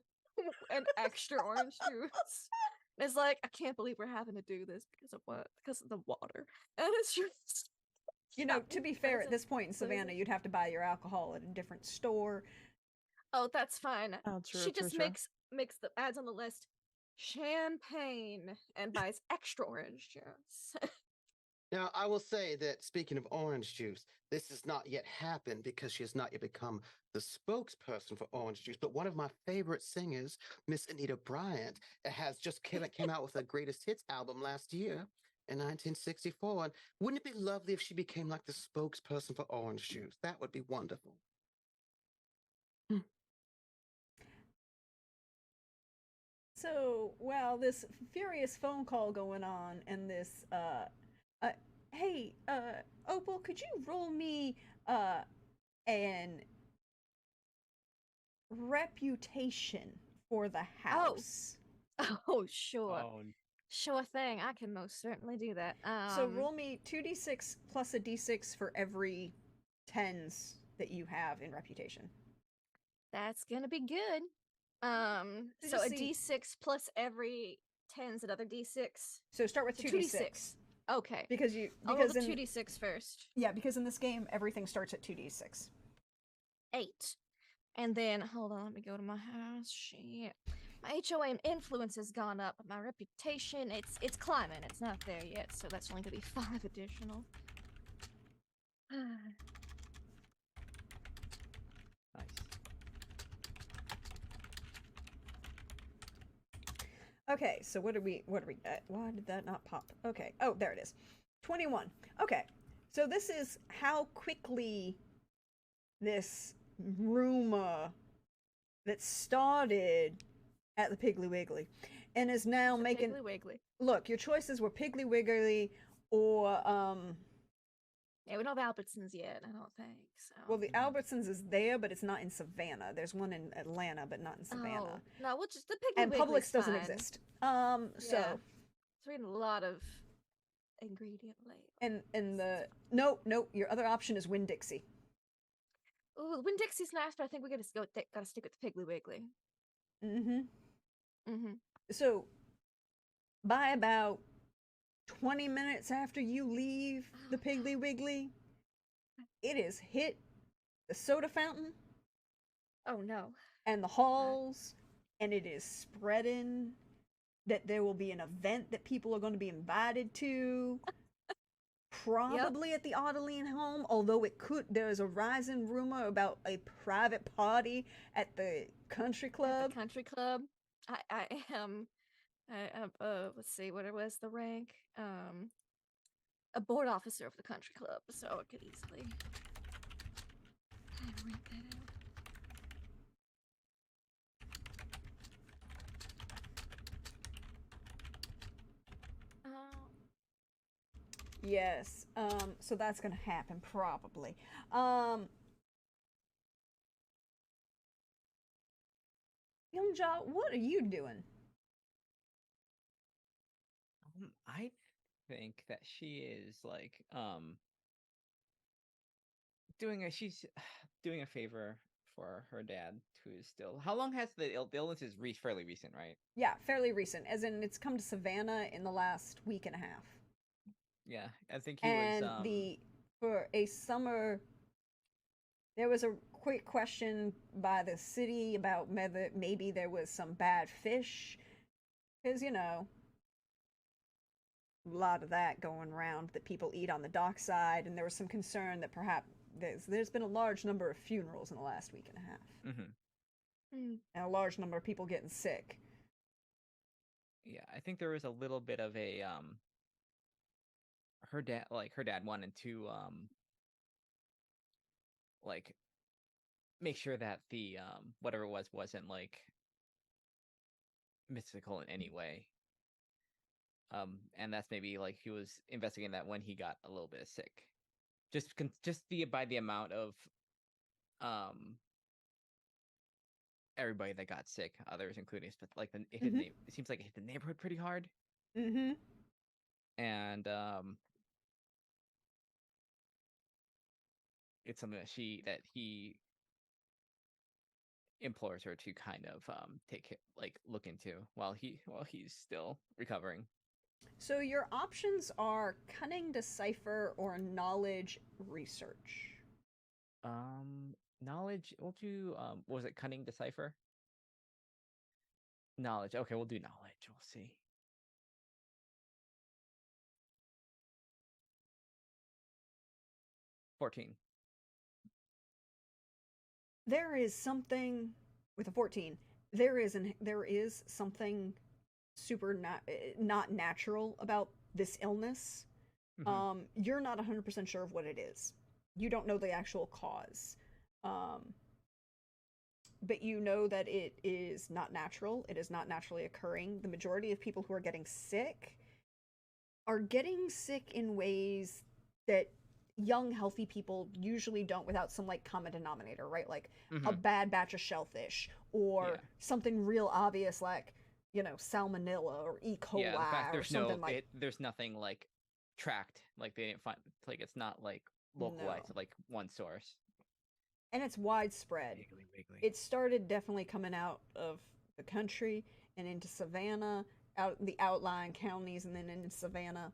Speaker 4: and extra orange juice. And it's like, I can't believe we're having to do this because of what? Because of the water. And it's just,
Speaker 1: you know, to be fair, at
Speaker 4: present.
Speaker 1: this point in Savannah, you'd have to buy your alcohol at a different store.
Speaker 4: oh, that's fine.
Speaker 2: Oh, true,
Speaker 4: She
Speaker 2: true,
Speaker 4: just
Speaker 2: true.
Speaker 4: makes the adds on the list champagne and buys extra orange juice.
Speaker 6: Now, I will say that speaking of orange juice, this has not yet happened because she has not yet become the spokesperson for orange juice. But one of my favorite singers, Miss Anita Bryant, has just came out with her greatest hits album last year in 1964. And wouldn't it be lovely if she became like the spokesperson for orange juice? That would be wonderful.
Speaker 1: So, while this furious phone call going on and this, hey, Opal, could you roll me, an reputation for the house?
Speaker 4: Oh, sure.
Speaker 5: Oh,
Speaker 4: Sure thing. I can most certainly do that.
Speaker 1: So roll me 2d6 plus a d6 for every 10s that you have in reputation.
Speaker 4: That's gonna be good.
Speaker 1: So
Speaker 4: So a
Speaker 1: just
Speaker 4: d6 plus every 10's another d6.
Speaker 1: So start with
Speaker 4: So
Speaker 1: 2d6.
Speaker 4: Okay.
Speaker 1: Because you
Speaker 4: I'll roll
Speaker 1: because
Speaker 4: the
Speaker 1: in
Speaker 4: 2d6 first.
Speaker 1: yeah, because in this game everything starts at 2d6.
Speaker 4: 8. And then hold on, let me go to my house. Shit. My HOA influence has gone up, but my reputation, it's climbing. It's not there yet, so that's only gonna be 5 additional.
Speaker 5: nice.
Speaker 1: Okay, so what did we get? Why did that not pop? Okay. Oh, there it is. 21. Okay. So this is how quickly this rumor that started at the Piggly Wiggly and is now making
Speaker 4: Piggly Wiggly.
Speaker 1: Look, your choices were Piggly Wiggly or
Speaker 4: Yeah, we don't have Albertsons yet, I don't think. So.
Speaker 1: well, the Albertsons is there, but it's not in Savannah. There's one in Atlanta, but not in Savannah.
Speaker 4: Oh, no, we'll just the Piggly
Speaker 1: And
Speaker 4: Wiggly's
Speaker 1: Publix doesn't
Speaker 4: fine.
Speaker 1: exist.
Speaker 4: Yeah.
Speaker 1: So
Speaker 4: It's reading a lot of ingredient labels.
Speaker 1: and the nope, your other option is Winn-Dixie.
Speaker 4: Ooh, Winn-Dixie's nice, but I think we gotta gotta stick with the Piggly Wiggly.
Speaker 1: Mm-hmm.
Speaker 4: Mm-hmm.
Speaker 1: So by about 20 minutes after you leave the Piggly Wiggly, it has hit the soda fountain
Speaker 4: Oh no.
Speaker 1: and the halls, and it is spreading that there will be an event that people are going to be invited to. Probably at the Autoline home, although there is a rising rumor about a private party at the country club.
Speaker 4: At the country club. I am let's see what it was the rank. A board officer of the country club, so I could easily rank that out.
Speaker 1: Yes. So that's gonna happen probably. Youngja, what are you doing?
Speaker 5: I think that she is like she's doing a favor for her dad, who is still. How long has the illness is fairly recent, right?
Speaker 1: Yeah, fairly recent, as in it's come to Savannah in the last week and a half.
Speaker 5: Yeah, I think he was
Speaker 1: And for a summer, there was a quick question by the city about whether maybe there was some bad fish, because a lot of that going around that people eat on the dockside, and there was some concern that perhaps there's been a large number of funerals in the last week and a half,
Speaker 5: Mm-hmm.
Speaker 1: and a large number of people getting sick.
Speaker 5: Yeah, I think there was a little bit of a her dad wanted to like make sure that the whatever it was wasn't like mystical in any way. And that's maybe like he was investigating that when he got a little bit sick, by the amount of everybody that got sick, others including, but like it seems like it hit the neighborhood pretty hard.
Speaker 1: Mm-hmm.
Speaker 5: And it's something that he implores her to kind of look into while he's still recovering.
Speaker 1: So your options are cunning, decipher, or knowledge research.
Speaker 5: Knowledge. We'll do. Was it cunning, decipher? Knowledge. Okay, we'll do knowledge. We'll see. $14.
Speaker 1: There is something with a 14. There is something super not natural about this illness.
Speaker 5: Mm-hmm.
Speaker 1: You're not 100% sure of what it is. You don't know the actual cause. But you know that it is not natural. It is not naturally occurring. The majority of people who are getting sick in ways that young, healthy people usually don't, without some like common denominator, right? Like a bad batch of shellfish, or something real obvious like, salmonella or E. coli,
Speaker 5: Yeah, the fact
Speaker 1: or something
Speaker 5: there's nothing like tracked, like they didn't find, like it's not like localized to like one source.
Speaker 1: And it's widespread.
Speaker 5: Wiggly.
Speaker 1: It started definitely coming out of the country and into Savannah, out the outlying counties, and then into Savannah.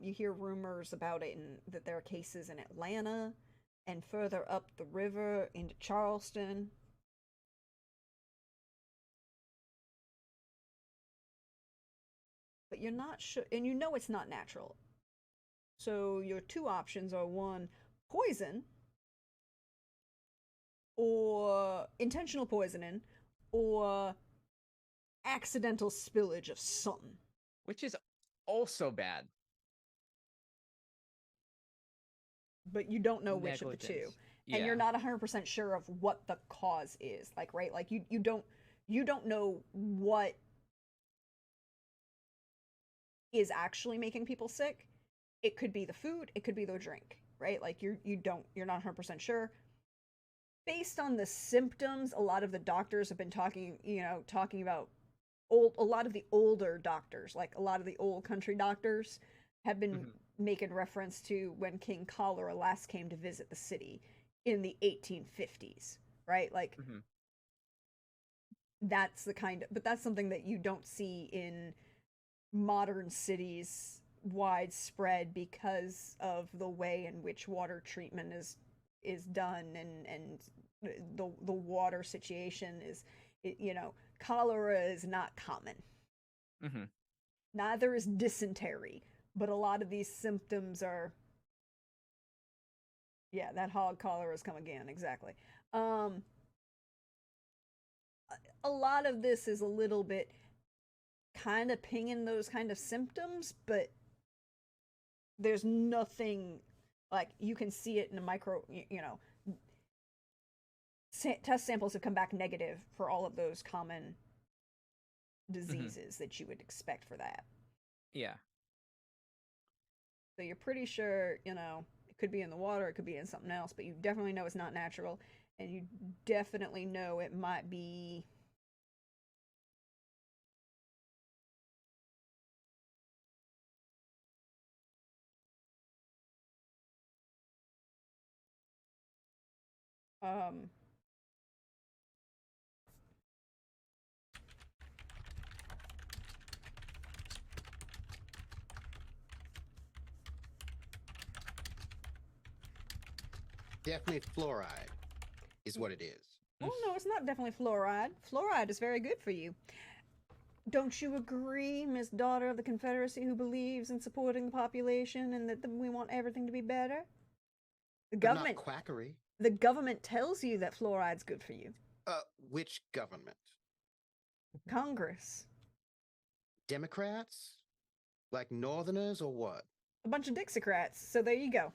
Speaker 1: You hear rumors about it, that there are cases in Atlanta and further up the river into Charleston. But you're not sure, and it's not natural. So your two options are, one, poison, or intentional poisoning, or accidental spillage of something.
Speaker 5: Which is also bad.
Speaker 1: But you don't know which of the two. And you're not 100% sure of what the cause is. Like, right? Like you don't know what is actually making people sick. It could be the food, it could be the drink, right? Like you're not 100% sure. Based on the symptoms, a lot of the doctors have been talking about a lot of the older doctors, like a lot of the old country doctors, have been making reference to when King Cholera last came to visit the city in the 1850s, right? Like that's but that's something that you don't see in modern cities widespread because of the way in which water treatment is done, and the water situation is, cholera is not common. Neither is dysentery, but a lot of these symptoms are, that hog cholera has come again, exactly. A lot of this is a little bit kind of pinging those kind of symptoms, but there's nothing, like, you can see it in a micro, test samples have come back negative for all of those common diseases that you would expect for that.
Speaker 5: Yeah.
Speaker 1: So you're pretty sure, you know, it could be in the water, it could be in something else, but you definitely know it's not natural, and you definitely know it might be. Um,
Speaker 6: Definitely fluoride is what it is.
Speaker 1: well, no, it's not definitely fluoride. Fluoride is very good for you. Don't you agree, Miss Daughter of the Confederacy, who believes in supporting the population and that we want everything to be better? The
Speaker 6: But not
Speaker 1: government,
Speaker 6: quackery.
Speaker 1: the government tells you that fluoride's good for you.
Speaker 6: Which government?
Speaker 1: Congress,
Speaker 6: Democrats? Like Northerners or what?
Speaker 1: a bunch of Dixiecrats. So there you go.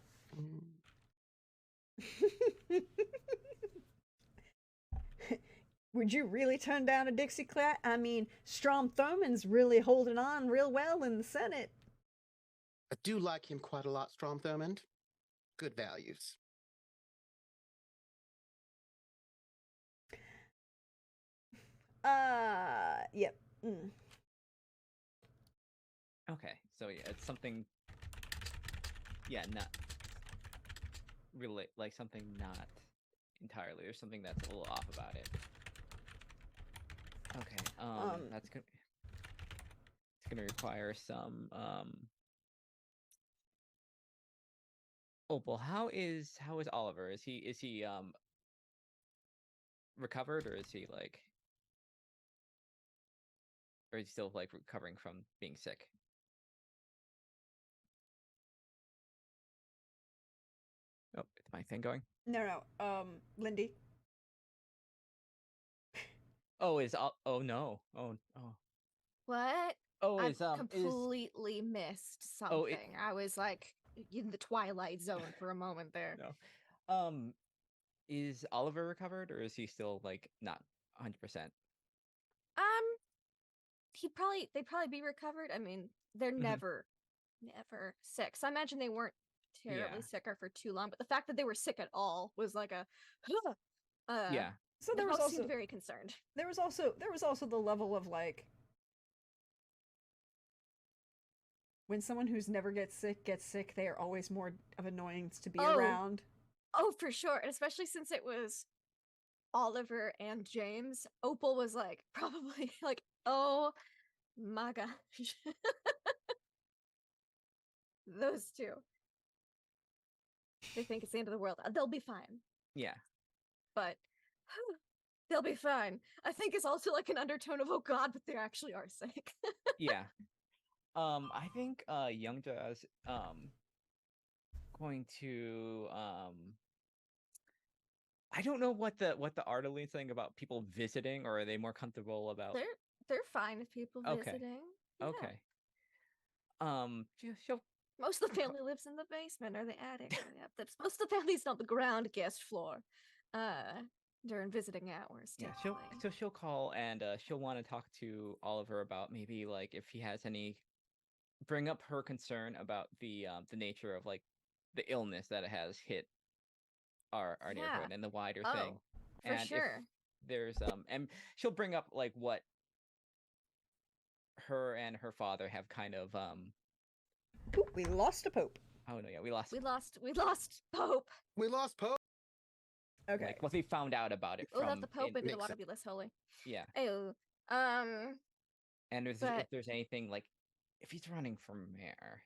Speaker 1: Would you really turn down a Dixiecrat? I mean, Strom Thurmond's really holding on real well in the Senate.
Speaker 6: I do like him quite a lot, Strom Thurmond. Good values.
Speaker 1: Yep. Mm.
Speaker 5: Okay, so yeah, it's something. Yeah, not really like something not entirely. There's something that's a little off about it. Okay, that's gonna. It's gonna require some. Opal, how is Oliver? Is he recovered, or is he like, or is he still like recovering from being sick? Oh, is my thing going?
Speaker 1: No. Lindy.
Speaker 5: Oh, oh no. Oh.
Speaker 4: What?
Speaker 5: Oh,
Speaker 4: I
Speaker 5: is
Speaker 4: completely missed
Speaker 5: Oh,
Speaker 4: something. I was like in the twilight zone for a moment there.
Speaker 5: no. Is Oliver recovered, or is he still like not 100%?
Speaker 4: Um, they'd probably be recovered. I mean, they're never sick. So I imagine they weren't terribly
Speaker 5: Yeah.
Speaker 4: sick or for too long. But the fact that they were sick at all was like a
Speaker 5: Yeah.
Speaker 1: So
Speaker 4: the
Speaker 1: there was
Speaker 4: host
Speaker 1: also
Speaker 4: seemed very concerned.
Speaker 1: there was also the level of like when someone who's never gets sick, they are always more of annoyance to be around.
Speaker 4: Oh, for sure. And especially since it was Oliver and James, Opal was like probably like, oh my gosh. Those two. They think it's the end of the world. They'll be fine.
Speaker 5: Yeah.
Speaker 4: But they'll be fine. I think it's also like an undertone of, oh god, but they actually are sick.
Speaker 5: Yeah. I think Youngja is going to I don't know what the Ardeline thing about people visiting, or are they more comfortable about
Speaker 4: They're fine with people
Speaker 5: Okay.
Speaker 4: visiting. Yeah.
Speaker 5: Okay. She'll
Speaker 4: Most of the family lives in the basement or the attic. Most of the family's on the ground guest floor. During visiting hours.
Speaker 5: Yeah,
Speaker 4: Typically.
Speaker 5: she'll call, and she'll want to talk to Oliver about maybe like if he has any, bring up her concern about the nature of like the illness that has hit our neighborhood and the wider thing.
Speaker 4: For
Speaker 5: And
Speaker 4: sure.
Speaker 5: if there's and she'll bring up like what her and her father have kind of
Speaker 1: Poop, we lost a pope.
Speaker 5: oh no, yeah, we lost
Speaker 4: Pope.
Speaker 6: We lost Pope.
Speaker 1: Okay.
Speaker 5: like what they found out about it
Speaker 4: Oh,
Speaker 5: from
Speaker 4: that's the Pope. Maybe the
Speaker 6: Makes
Speaker 4: water
Speaker 6: sense.
Speaker 4: be less holy.
Speaker 5: yeah.
Speaker 4: Oh,
Speaker 5: And if
Speaker 4: but-
Speaker 5: there's anything like if he's running for mayor,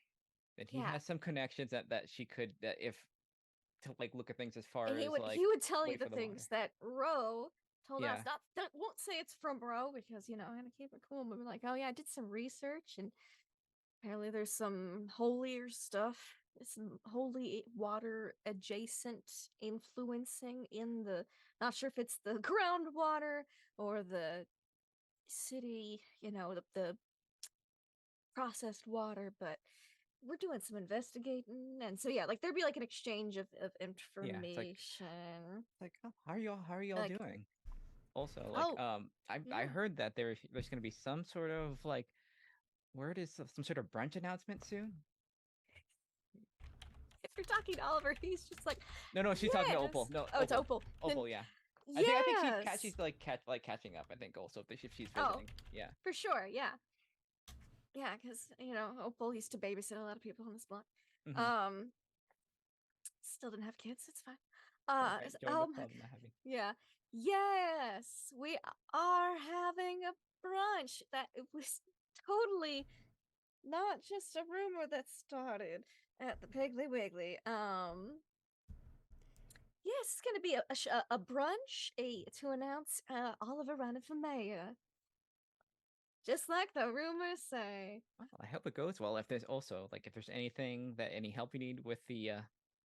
Speaker 5: then he
Speaker 4: Yeah.
Speaker 5: has some connections that she could that if to like look at things as far
Speaker 4: and
Speaker 5: as like
Speaker 4: he would tell you
Speaker 5: wait
Speaker 4: the
Speaker 5: for the
Speaker 4: things
Speaker 5: water.
Speaker 4: that Ro told us.
Speaker 5: Yeah.
Speaker 4: Not that won't say it's from Ro because I'm gonna keep it cool. But we're like, oh yeah, I did some research and apparently there's some holier stuff, some holy water adjacent influencing in the. Not sure if it's the groundwater or the city, the processed water, but we're doing some investigating, and so yeah, like there'd be like an exchange of
Speaker 5: Yeah,
Speaker 4: information.
Speaker 5: it's like oh, how are y'all
Speaker 4: Like-
Speaker 5: doing? Also, like
Speaker 4: Oh,
Speaker 5: I
Speaker 4: yeah.
Speaker 5: heard that there's going to be some sort of like word is some sort of brunch announcement soon.
Speaker 4: you're talking to Oliver, he's just like,
Speaker 5: No, she's talking to Opal.
Speaker 4: "Yes."
Speaker 5: No,
Speaker 4: Oh, it's Opal.
Speaker 5: Opal,
Speaker 4: Then-
Speaker 5: yeah.
Speaker 4: Yes.
Speaker 5: I think she's like catching up. I think also if she's
Speaker 4: Oh.
Speaker 5: visiting. Yeah.
Speaker 4: For sure, yeah. Yeah, because, Opal used to babysit a lot of people on this block.
Speaker 5: Mhm.
Speaker 4: Still didn't have kids, it's fine.
Speaker 5: Okay,
Speaker 4: So-
Speaker 5: join the
Speaker 4: oh my
Speaker 5: club,
Speaker 4: g-
Speaker 5: not having.
Speaker 4: yeah. Yes, we are having a brunch. That it was totally not just a rumor that started at the Piggly Wiggly. Yes, it's gonna be a brunch to announce Oliver running for mayor. Just like the rumors say.
Speaker 5: Well, I hope it goes well. If there's also if there's anything that any help you need with the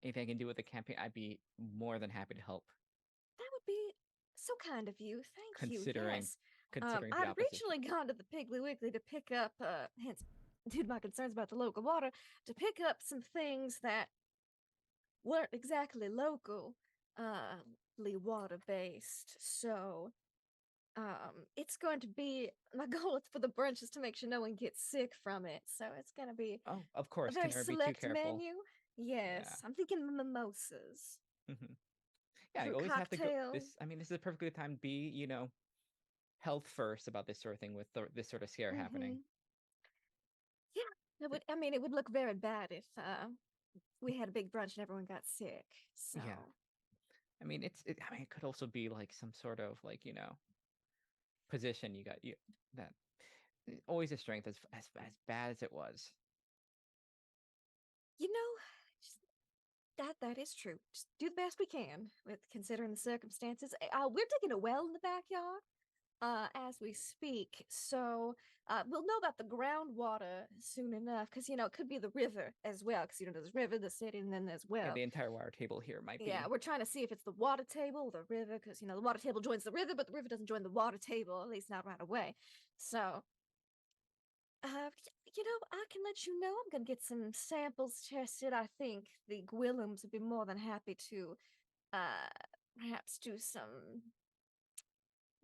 Speaker 5: anything I can do with the campaign, I'd be more than happy to help.
Speaker 4: That would be so kind of you. Thank you.
Speaker 5: Considering
Speaker 4: Yes.
Speaker 5: considering the
Speaker 4: I'd
Speaker 5: opposition.
Speaker 4: originally gone to the Piggly Wiggly to pick up, hence, due to my concerns about the local water, to pick up some things that weren't exactly local, water based. So, it's going to be my goal for the brunch is to make sure no one gets sick from it. So it's gonna be
Speaker 5: Oh, of
Speaker 4: a
Speaker 5: course.
Speaker 4: very
Speaker 5: Can never be too
Speaker 4: select
Speaker 5: careful.
Speaker 4: menu. Yes, I'm thinking mimosas.
Speaker 5: Mhm. Yeah, you
Speaker 4: Fruit
Speaker 5: always have to go.
Speaker 4: cocktail.
Speaker 5: This, I mean, this is a perfect good time to be, health first about this sort of thing with this sort of scare happening.
Speaker 4: Yeah, it would look very bad if we had a big brunch and everyone got sick. So
Speaker 5: Yeah. I mean, it could also be like some sort of position you got that always a strength as bad as it was.
Speaker 4: just, that is true. Just do the best we can with considering the circumstances. We're digging a well in the backyard as we speak, so we'll know about the groundwater soon enough. Because it could be the river as well. Because there's river, the city, and then there's well.
Speaker 5: Yeah, the entire water table here might be.
Speaker 4: Yeah, we're trying to see if it's the water table or the river, because the water table joins the river, but the river doesn't join the water table, at least not right away. So, I can let you know. I'm gonna get some samples tested. I think the Gwillums would be more than happy to, perhaps do some.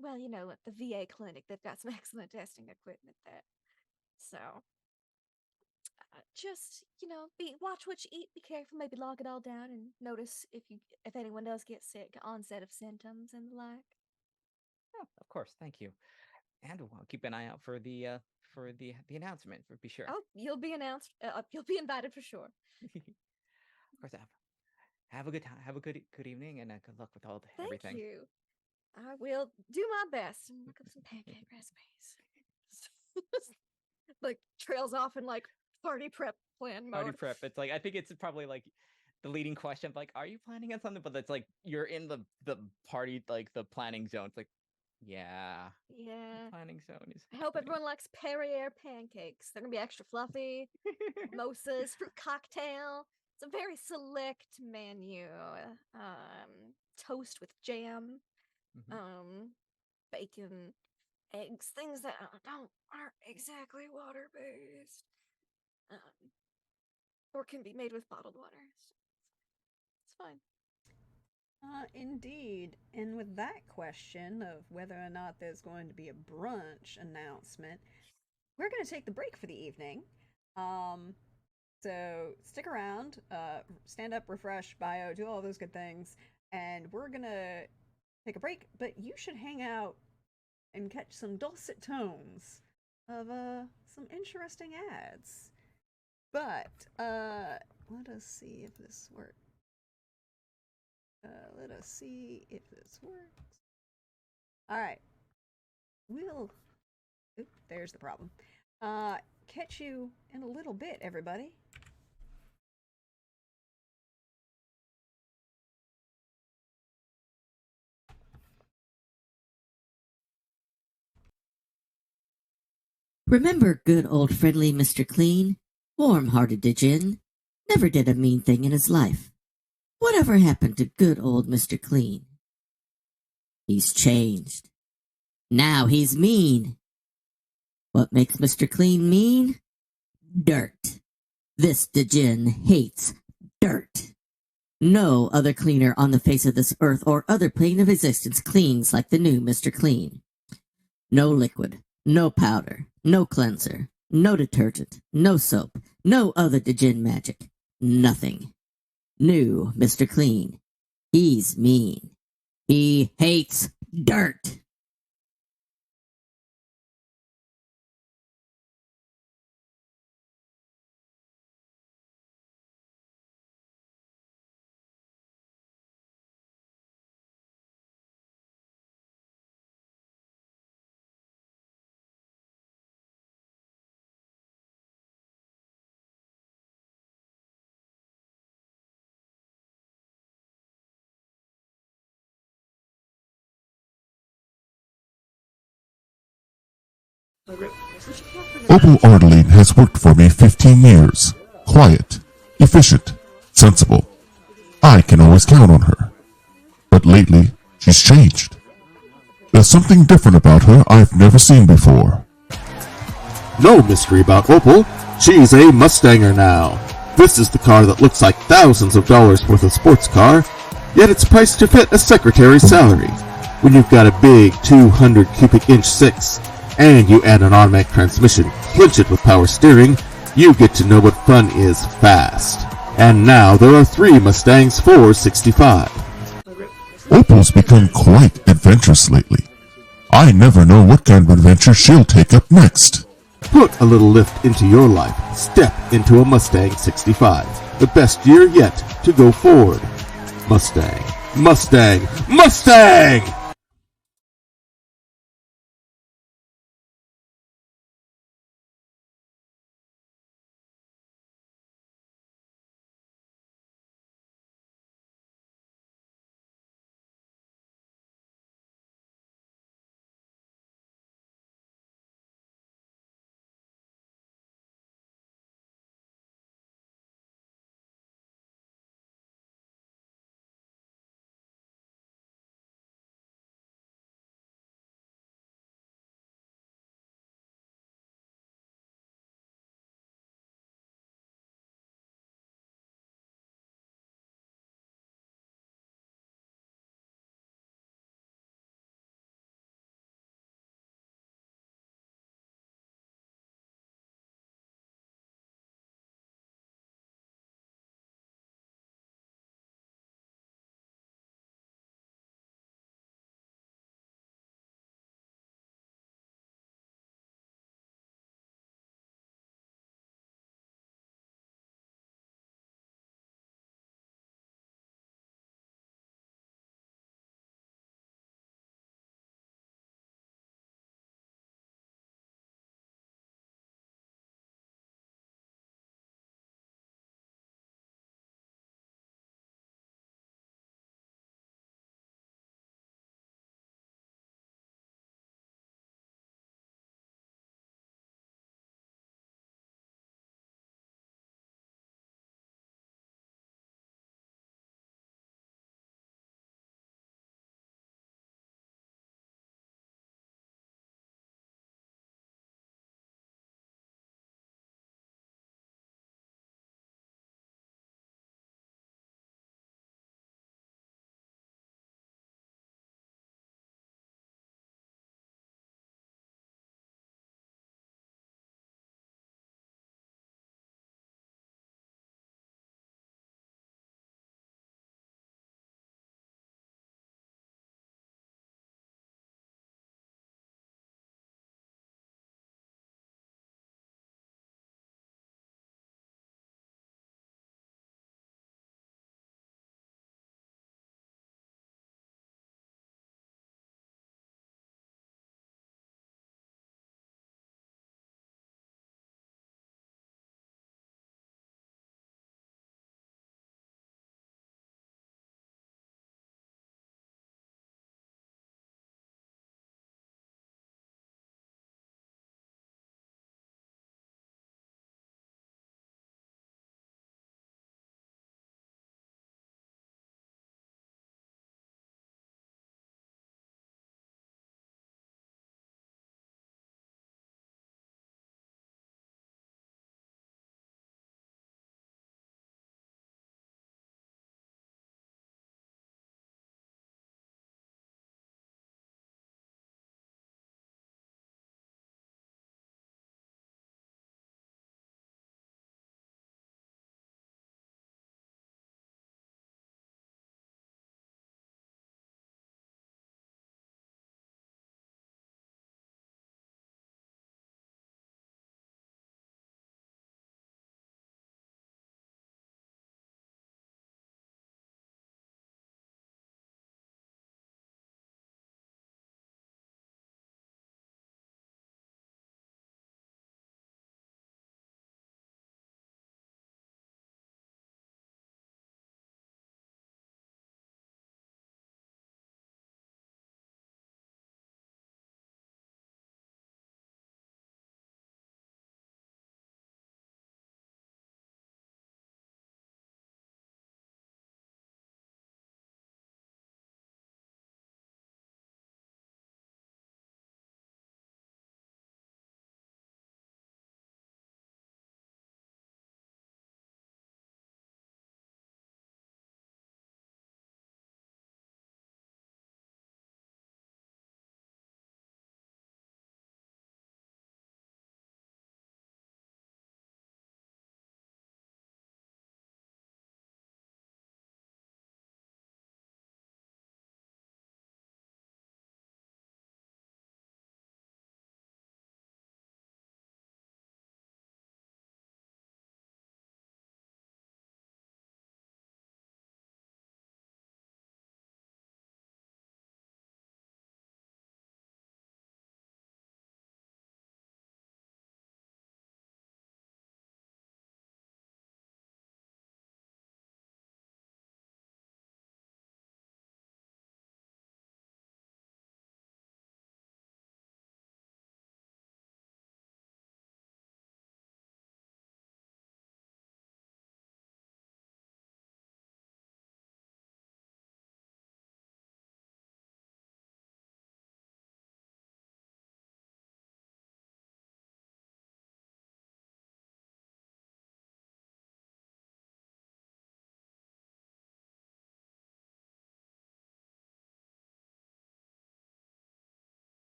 Speaker 4: Well, at the VA clinic, they've got some excellent testing equipment there. So, just watch what you eat. Be careful. Maybe log it all down and notice if anyone does get sick, onset of symptoms and the like.
Speaker 5: Oh, of course, thank you. And we'll keep an eye out for the announcement. For be sure.
Speaker 4: Oh, you'll be announced. You'll be invited for sure.
Speaker 5: Of course, have a good time. Have a good evening, and good luck with everything.
Speaker 4: Thank you. I will do my best and look up some pancake recipes. Like trails off in party prep plan mode.
Speaker 5: Party prep. It's I think it's probably the leading question. Are you planning on something? But it's you're in the party the planning zone. It's yeah.
Speaker 4: Yeah.
Speaker 5: Planning zone is.
Speaker 4: I hope everyone likes Perrier pancakes. They're gonna be extra fluffy. Mimosas, fruit cocktail. It's a very select menu. Toast with jam. Bacon, eggs, things that aren't exactly water based. Or can be made with bottled water. It's fine.
Speaker 1: Indeed. And with that question of whether or not there's going to be a brunch announcement, we're going to take the break for the evening. So stick around, stand up, refresh, bio, do all those good things, and we're going to take a break, but you should hang out and catch some dulcet tones of some interesting ads. But let us see if this works. All right. There's the problem. Catch you in a little bit, everybody.
Speaker 11: Remember good old friendly Mr. Clean? Warm-hearted Djinn. Never did a mean thing in his life. Whatever happened to good old Mr. Clean? He's changed. Now he's mean. What makes Mr. Clean mean? Dirt. This Djinn hates dirt. No other cleaner on the face of this earth or other plane of existence cleans like the new Mr. Clean. No liquid, no powder, no cleanser, no detergent, no soap, no other Djinn magic. Nothing. New Mr. Clean. He's mean. He hates dirt.
Speaker 12: Opal Ardeline has worked for me 15 years. Quiet, efficient, sensible. I can always count on her. But lately, she's changed. There's something different about her I've never seen before.
Speaker 13: No mystery about Opal. She's a Mustanger now. This is the car that looks like thousands of dollars worth of sports car, yet it's priced to fit a secretary's salary. When you've got a big 200 cubic inch 6, and you add an automatic transmission, clinch it with power steering, you get to know what fun is fast. And now there are 3 Mustangs for $65.
Speaker 12: Opal's become quite adventurous lately. I never know what kind of adventure she'll take up next.
Speaker 13: Put a little lift into your life. Step into a Mustang 65. The best year yet to go forward. Mustang, Mustang, Mustang!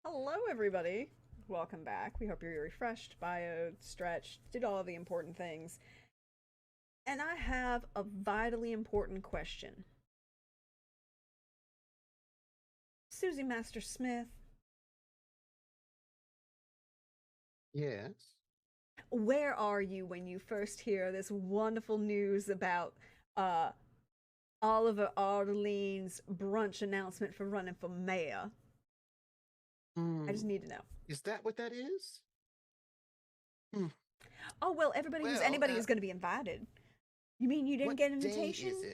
Speaker 1: Hello, everybody. Welcome back. We hope you're refreshed, bio, stretched, did all the important things. And I have a vitally important question. Susie Master Smith,
Speaker 6: Yes.
Speaker 1: where are you when you first hear this wonderful news about Oliver Arlene's brunch announcement for running for mayor? I just need to know.
Speaker 6: Is that what that is?
Speaker 1: Oh, well, everybody who's anybody who's going to be invited. You mean you didn't get an invitation?
Speaker 6: What day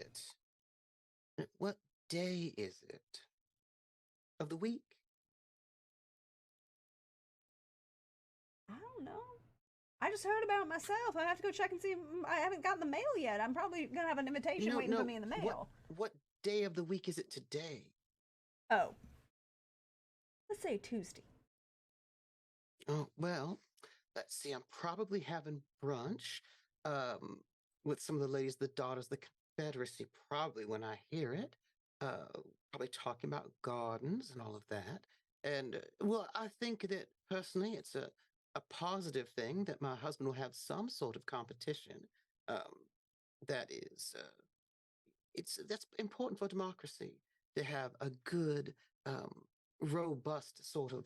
Speaker 6: is it? What day is it? Of the week?
Speaker 1: I don't know. I just heard about it myself. I have to go check and see. I haven't gotten the mail yet. I'm probably going to have an invitation waiting for me in the mail.
Speaker 6: What day of the week is it today?
Speaker 1: Oh. Let's say Tuesday.
Speaker 6: Oh, well, let's see. I'm probably having brunch with some of the ladies, the Daughters of the Confederacy, probably when I hear it. Probably talking about gardens and all of that. And, well, I think that personally it's a positive thing that my husband will have some sort of competition. That is, that's important for democracy to have a good, robust sort of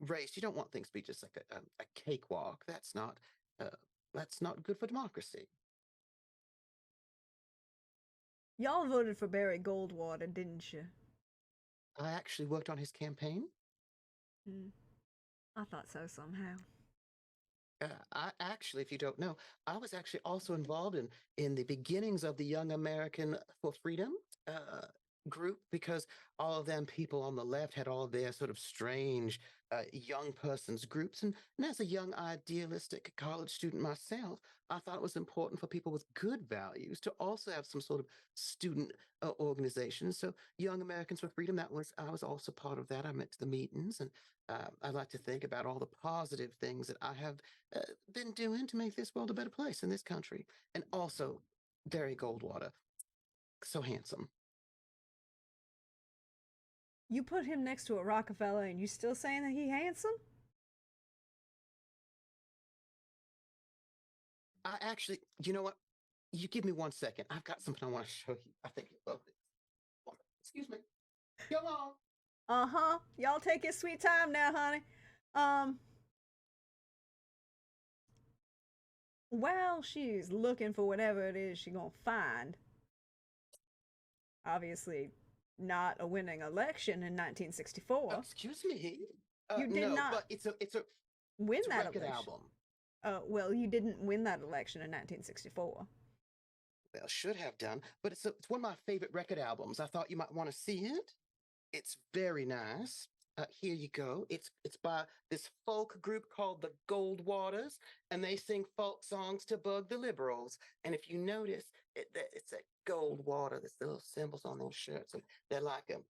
Speaker 6: race. You don't want things to be just like a cakewalk. That's not good for democracy.
Speaker 1: Y'all voted for Barry Goldwater, didn't you?
Speaker 6: I actually worked on his campaign.
Speaker 1: I thought so somehow.
Speaker 6: I actually, if you don't know, I was actually also involved in the beginnings of the Young American for Freedom group, because all of them people on the left had all their sort of strange young persons groups. And as a young idealistic college student myself, I thought it was important for people with good values to also have some sort of student organization. So Young Americans for Freedom, I was also part of that. I went to the meetings, and I like to think about all the positive things that I have been doing to make this world a better place in this country. And also Barry Goldwater, so handsome.
Speaker 1: You put him next to a Rockefeller and you still saying that he handsome?
Speaker 6: I actually, you know what? You give me 1 second. I've got something I want to show you. I think you love this. Excuse me. Come on.
Speaker 1: Uh-huh. Y'all take your sweet time now, honey. While she's looking for whatever it is she's gonna find, obviously not a winning election in 1964.
Speaker 6: Excuse me.
Speaker 1: You did
Speaker 6: no,
Speaker 1: not
Speaker 6: but it's a
Speaker 1: win
Speaker 6: it's a
Speaker 1: that
Speaker 6: record
Speaker 1: election.
Speaker 6: album.
Speaker 1: Well, you didn't win that election in 1964.
Speaker 6: Well, should have done, but it's one of my favorite record albums. I thought you might want to see it. It's very nice. Here you go. It's by this folk group called the Goldwaters, and they sing folk songs to bug the liberals. And if you notice, it's a Goldwater. There's the little symbols on those shirts, and they're like a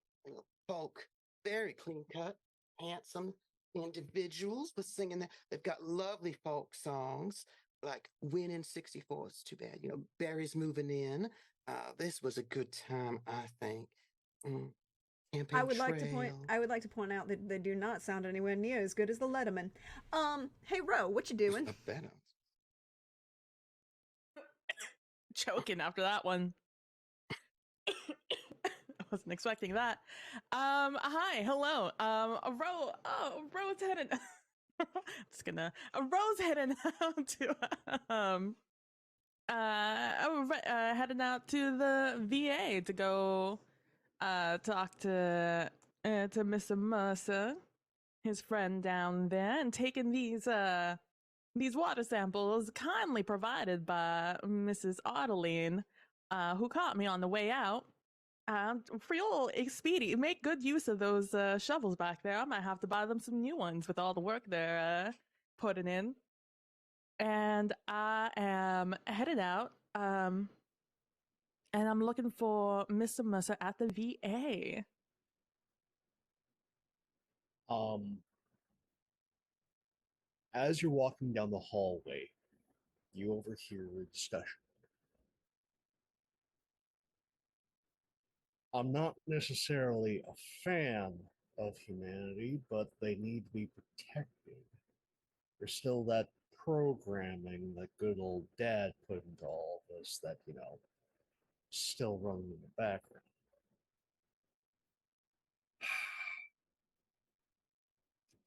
Speaker 6: folk, very clean cut, handsome individuals with singing that. They've got lovely folk songs like "Winning '64." It's too bad, Barry's moving in. This was a good time, I think. Campaign
Speaker 1: I would like to point out that they do not sound anywhere near as good as the Letterman. Hey Ro, what you doing?
Speaker 2: Choking after that one. I wasn't expecting that. Hi, hello. Ro's heading. Ro's heading out to heading out to the VA to go talk to Mr. Mercer, his friend down there, and taking these water samples kindly provided by Mrs. Ardeline, who caught me on the way out. Real expedient. Make good use of those shovels back there. I might have to buy them some new ones with all the work they're putting in. And I am headed out. And I'm looking for Mr. Mercer at the VA.
Speaker 3: As you're walking down the hallway, you overhear a discussion. I'm not necessarily a fan of humanity, but they need to be protected. There's still that programming that good old dad put into all of this that, still running in the background.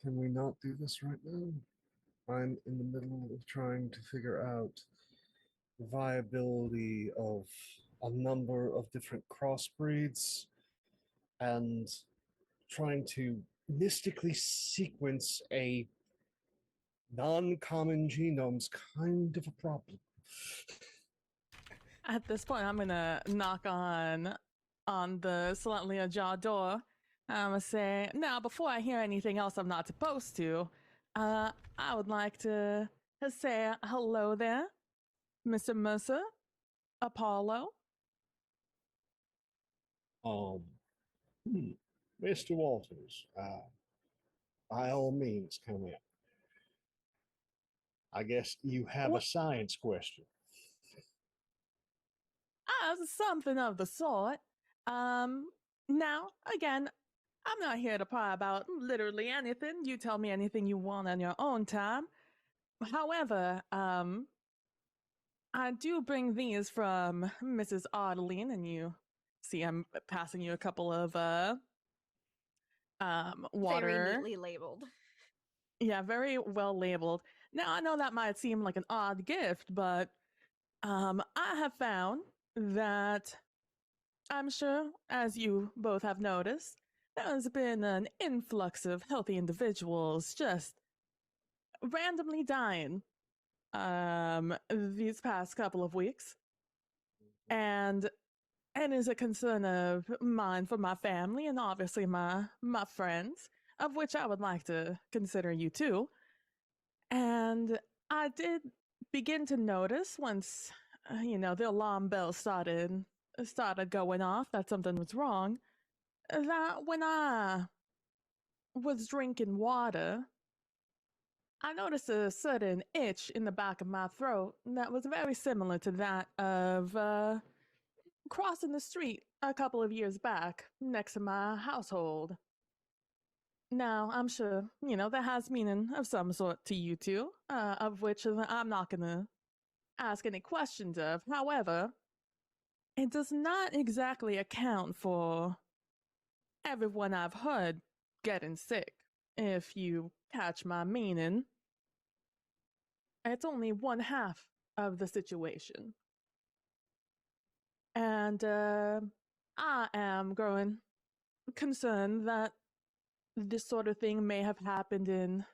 Speaker 3: Can we not do this right now? I'm in the middle of trying to figure out the viability of a number of different crossbreeds and trying to mystically sequence a non-common genome's kind of a problem.
Speaker 2: At this point, I'm gonna knock on the slightly ajar door. I'm gonna say, now before I hear anything else I'm not supposed to, I would like to say hello there, Mr. Mercer, Apollo.
Speaker 3: Mr. Walters, by all means, come in. I guess you have a science question.
Speaker 2: Something of the sort. Now, again, I'm not here to pry about literally anything. You tell me anything you want on your own time. However, I do bring these from Mrs. Ardeline, and you see I'm passing you a couple of water.
Speaker 4: Very neatly labeled.
Speaker 2: Yeah, very well labeled. Now, I know that might seem like an odd gift, but I have found that I'm sure, as you both have noticed, there's been an influx of healthy individuals just randomly dying these past couple of weeks. And it is a concern of mine for my family and obviously my friends, of which I would like to consider you too. And I did begin to notice once, the alarm bell started going off that something was wrong, that when I was drinking water, I noticed a sudden itch in the back of my throat that was very similar to that of crossing the street a couple of years back next to my household. Now, I'm sure, that has meaning of some sort to you two, of which I'm not going to ask any questions of. However, it does not exactly account for everyone I've heard getting sick, if you catch my meaning. It's only one half of the situation. And I am growing concerned that this sort of thing may have happened in,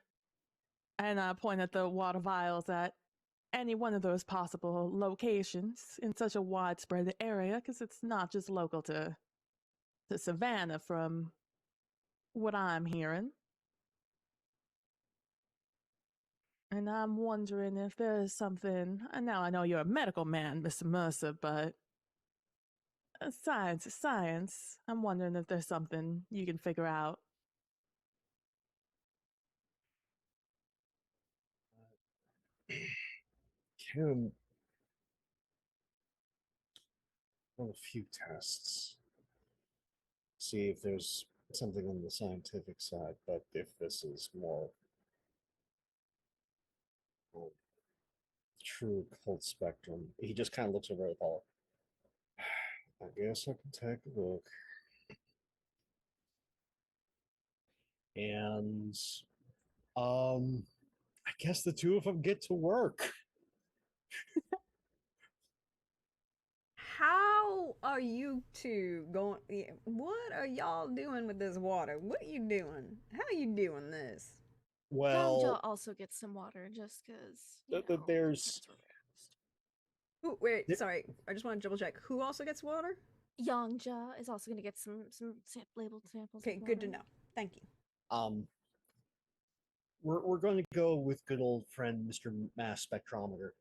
Speaker 2: and I point at the water vials, at any one of those possible locations in such a widespread area, because it's not just local to Savannah from what I'm hearing. And I'm wondering if there's something, and now I know you're a medical man, Mr. Mercer, but science is science. I'm wondering if there's something you can figure out.
Speaker 3: Can run a few tests, see if there's something on the scientific side, but if this is more true cult spectrum, he just kind of looks over at Paul. I guess I can take a look. And I guess the two of them get to work.
Speaker 1: How are you two going? What are y'all doing with this water? What are you doing? How are you doing this?
Speaker 3: Well,
Speaker 4: Yangja also gets some water just because.
Speaker 3: There's.
Speaker 1: Ooh, wait, sorry. I just want to double check. Who also gets water?
Speaker 4: Yangja is also going to get some labeled samples.
Speaker 1: Okay, good to know. Thank you.
Speaker 3: We're going to go with good old friend Mr. Mass Spectrometer,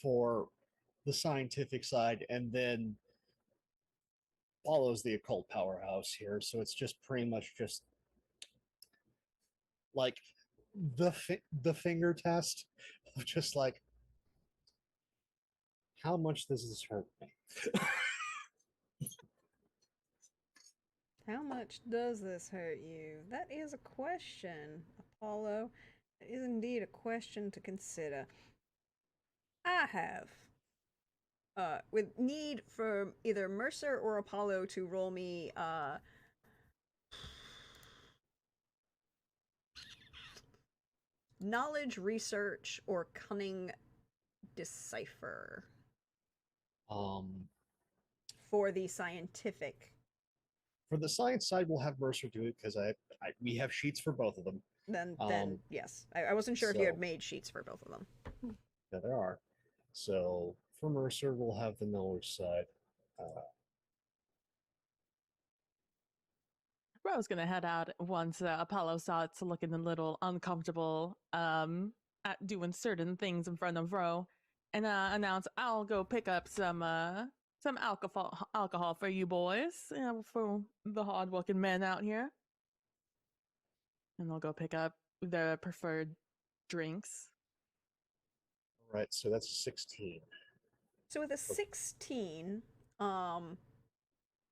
Speaker 3: for the scientific side, and then follows the occult powerhouse here. So it's just pretty much just like the finger test of just like how much does this hurt me.
Speaker 1: How much does this hurt you? That is a question, Apollo. It is indeed a question to consider. I have, with need for either Mercer or Apollo to roll me, knowledge, research, or cunning decipher for the scientific.
Speaker 3: For the science side, we'll have Mercer do it because we have sheets for both of them.
Speaker 1: Then yes, I wasn't sure if you had
Speaker 3: so-
Speaker 1: made sheets for both of them.
Speaker 3: Yeah, there are. So for Mercer, we'll have the knowledge side.
Speaker 2: Ro's gonna head out once Apollo starts looking a little uncomfortable at doing certain things in front of Ro, and announce, "I'll go pick up some alcohol for you boys, for the hardworking men out here." And they'll go pick up their preferred drinks.
Speaker 3: All right, so that's 16.
Speaker 1: So with a 16,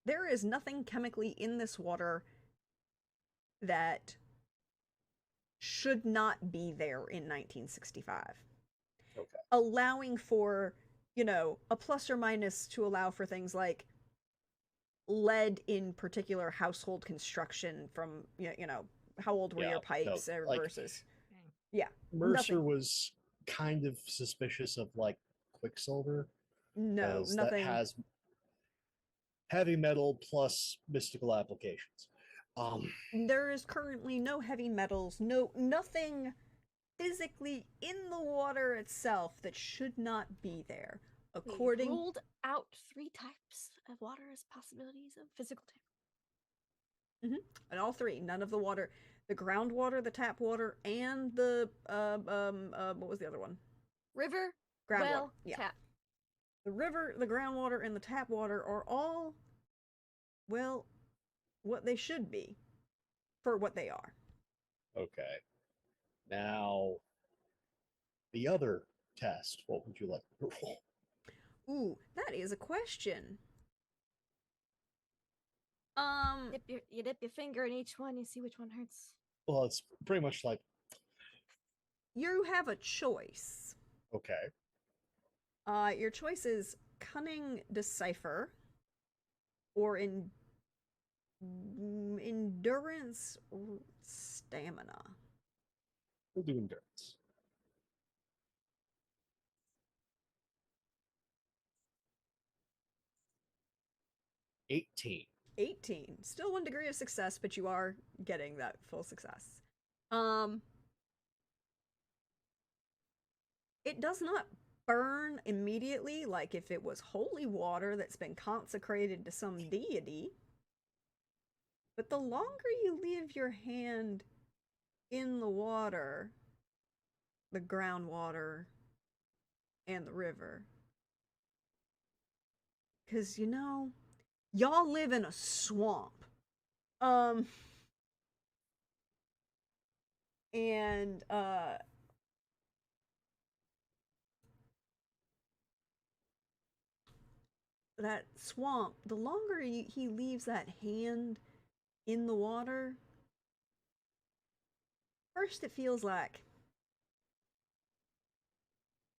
Speaker 1: there is nothing chemically in this water that should not be there in 1965.
Speaker 3: Okay.
Speaker 1: Allowing for, a plus or minus to allow for things like lead in particular household construction from, how old were your pipes versus... Yeah.
Speaker 3: Mercer was kind of suspicious of like Quicksilver.
Speaker 1: No,
Speaker 3: That
Speaker 1: nothing.
Speaker 3: has heavy metal plus mystical applications.
Speaker 1: There is currently no heavy metals, nothing physically in the water itself that should not be there.
Speaker 4: According, we ruled out 3 types of water as possibilities of physical damage.
Speaker 1: And all 3, none of the water, the groundwater, the tap water, and the what was the other one?
Speaker 4: River,
Speaker 1: groundwater.
Speaker 4: well,
Speaker 1: Yeah.
Speaker 4: tap.
Speaker 1: The river, the groundwater, and the tap water are all, well, what they should be for what they are.
Speaker 3: Okay. Now, the other test, what would you like to roll?
Speaker 1: Ooh, that is a question.
Speaker 4: You dip your finger in each one, you see which one hurts.
Speaker 3: Well, it's pretty much like...
Speaker 1: You have a choice.
Speaker 3: Okay.
Speaker 1: Your choice is cunning decipher or endurance or stamina.
Speaker 3: We'll do endurance. $18.
Speaker 1: 18. Still 1 degree of success, but you are getting that full success. It does not burn immediately like if it was holy water that's been consecrated to some deity. But the longer you leave your hand in the water, the groundwater, and the river, because y'all live in a swamp. And that swamp, the longer he leaves that hand in the water, first it feels like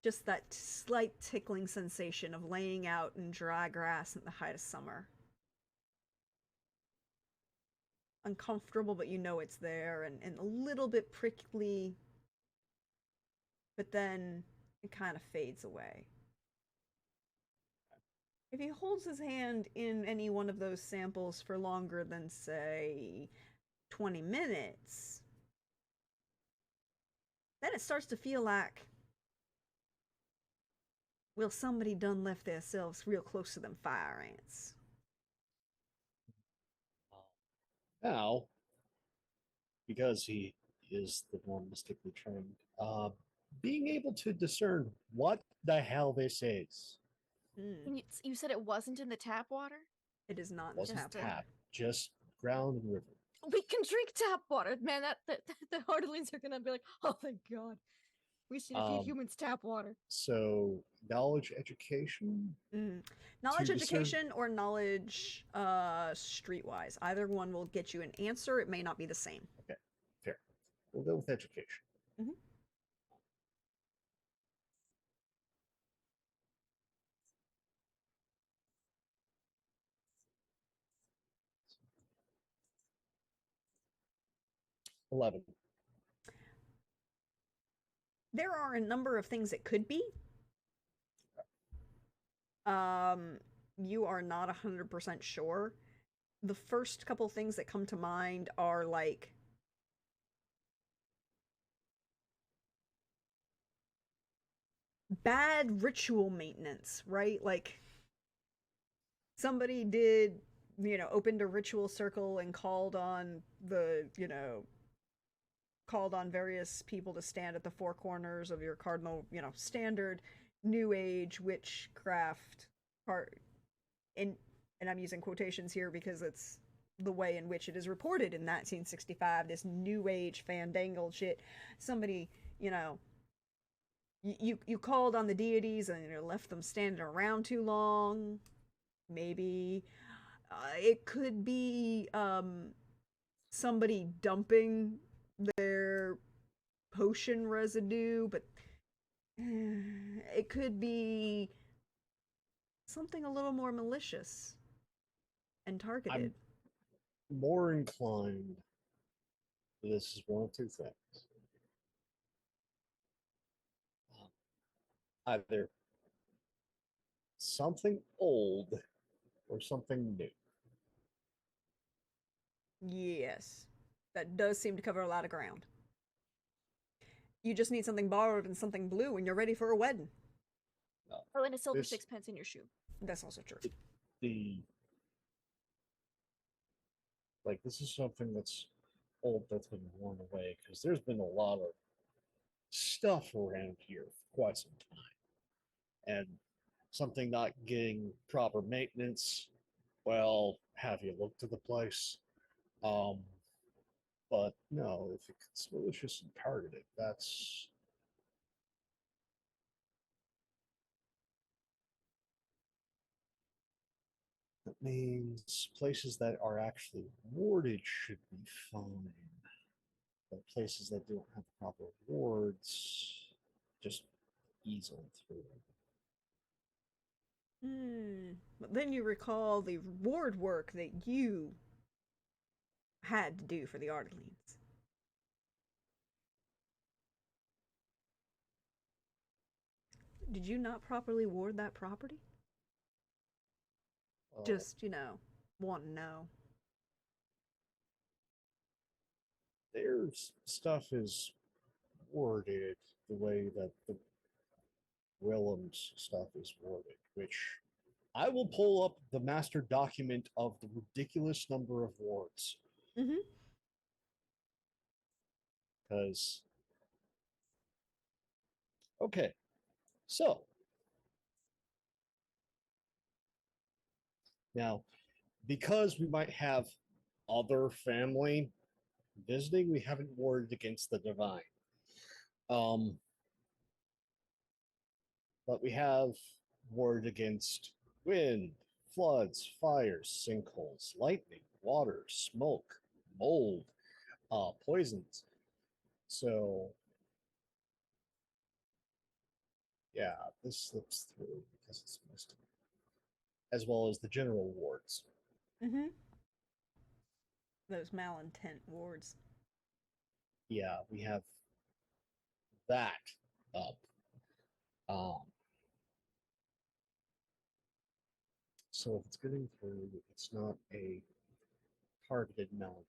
Speaker 1: just that slight tickling sensation of laying out in dry grass in the height of summer. Uncomfortable, but it's there, and a little bit prickly, but then it kind of fades away. If he holds his hand in any one of those samples for longer than, say, 20 minutes, then it starts to feel like, well, somebody done left themselves real close to them fire ants.
Speaker 3: Now, because he is the more mystically trained, being able to discern what the hell this is.
Speaker 4: You said it wasn't in the tap water?
Speaker 1: It is not in
Speaker 3: Wasn't
Speaker 1: tap
Speaker 3: tap,
Speaker 1: water.
Speaker 3: just ground and river.
Speaker 4: We can drink tap water, man. The Hardlings are gonna be like, oh, thank God. We just need to feed humans tap water.
Speaker 3: So, knowledge education?
Speaker 1: Knowledge
Speaker 3: To discern-
Speaker 1: education or knowledge streetwise. Either one will get you an answer. It may not be the same.
Speaker 3: Okay, fair. We'll go with education.
Speaker 1: Mhm.
Speaker 3: $11.
Speaker 1: There are a number of things it could be. You are not 100% sure. The first couple things that come to mind are like bad ritual maintenance, right? Like somebody did, opened a ritual circle and called on called on various people to stand at the four corners of your cardinal, standard new age witchcraft part. And I'm using quotations here because it's the way in which it is reported in 1965, this new age fandangled shit. Somebody, you called on the deities and you left them standing around too long. Maybe it could be somebody dumping their potion residue, but it could be something a little more malicious and targeted.
Speaker 3: I'm more inclined. This is one of two things. Either something old or something new.
Speaker 1: Yes, that does seem to cover a lot of ground. You just need something borrowed and something blue when you're ready for a wedding.
Speaker 4: Oh, and a silver
Speaker 3: This-
Speaker 4: sixpence in your shoe.
Speaker 1: That's also true.
Speaker 3: This is something that's old that's been worn away because there's been a lot of stuff around here for quite some time. And something not getting proper maintenance, well, have you looked at the place? But no, if it's malicious and targeted, that means places that are actually warded should be fine. But places that don't have proper wards just ease on through.
Speaker 1: But then you recall the ward work that you had to do for the Ardelines. Did you not properly ward that property? Just, want to know.
Speaker 3: Their stuff is worded the way that the Willem's stuff is worded, which I will pull up the master document of the ridiculous number of wards. Because, okay, so now, because we might have other family visiting, we haven't warded against the divine. But we have warded against wind, floods, fires, sinkholes, lightning, water, smoke, mold, poisons. So, yeah, this slips through because it's missed, as well as the general wards.
Speaker 1: Those malintent wards.
Speaker 3: Yeah, we have that up. So if it's getting through, it's not a targeted malediction.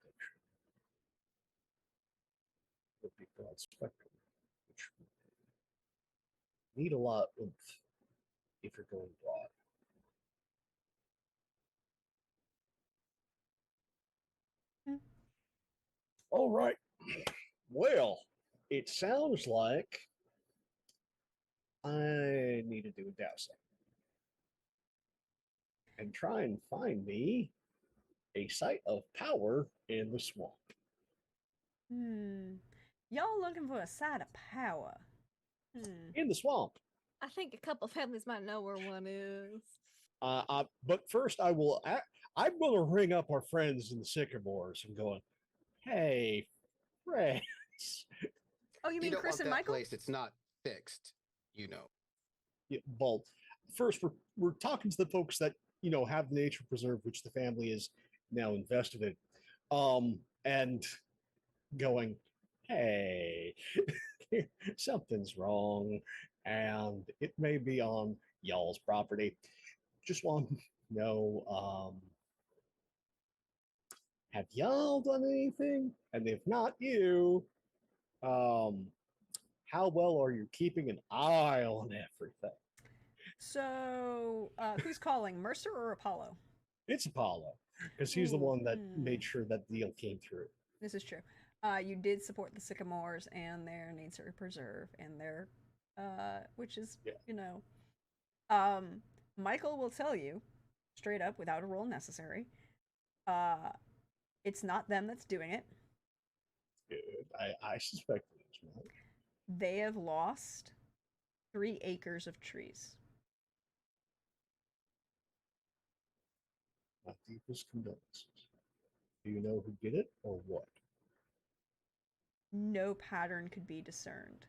Speaker 3: It would be broad spectrum, which would need a lot of if you're going broad. All right. Well, it sounds like I need to do a dowsing and try and find me a site of power in the swamp.
Speaker 1: Y'all looking for a site of power?
Speaker 3: in the swamp.
Speaker 4: I think a couple families might know where one is.
Speaker 3: But first, I'm going to ring up our friends in the Sycamores and going, hey, friends.
Speaker 1: Oh, you
Speaker 6: You
Speaker 1: mean
Speaker 6: don't
Speaker 1: Chris
Speaker 6: want
Speaker 1: and
Speaker 6: that
Speaker 1: Michael?
Speaker 6: place. It's not fixed. You know.
Speaker 3: Yeah, well, first, we're talking to the folks that, have the nature preserve, which the family is now invested in. And going, hey, something's wrong, and it may be on y'all's property. Just want to know, have y'all done anything? And if not you, how well are you keeping an eye on everything?
Speaker 1: So, who's calling, Mercer or Apollo?
Speaker 3: It's Apollo, because he's the
Speaker 1: Ooh,
Speaker 3: one that made sure that deal came through.
Speaker 1: This is true. You did support the Sycamores and their nature preserve and their, which is, Michael will tell you straight up without a roll necessary. It's not them that's doing it.
Speaker 3: Good. I suspect it is, right?
Speaker 1: They have lost 3 acres of trees.
Speaker 3: My deepest condolences. Do you know who did it or what?
Speaker 1: No pattern could be discerned.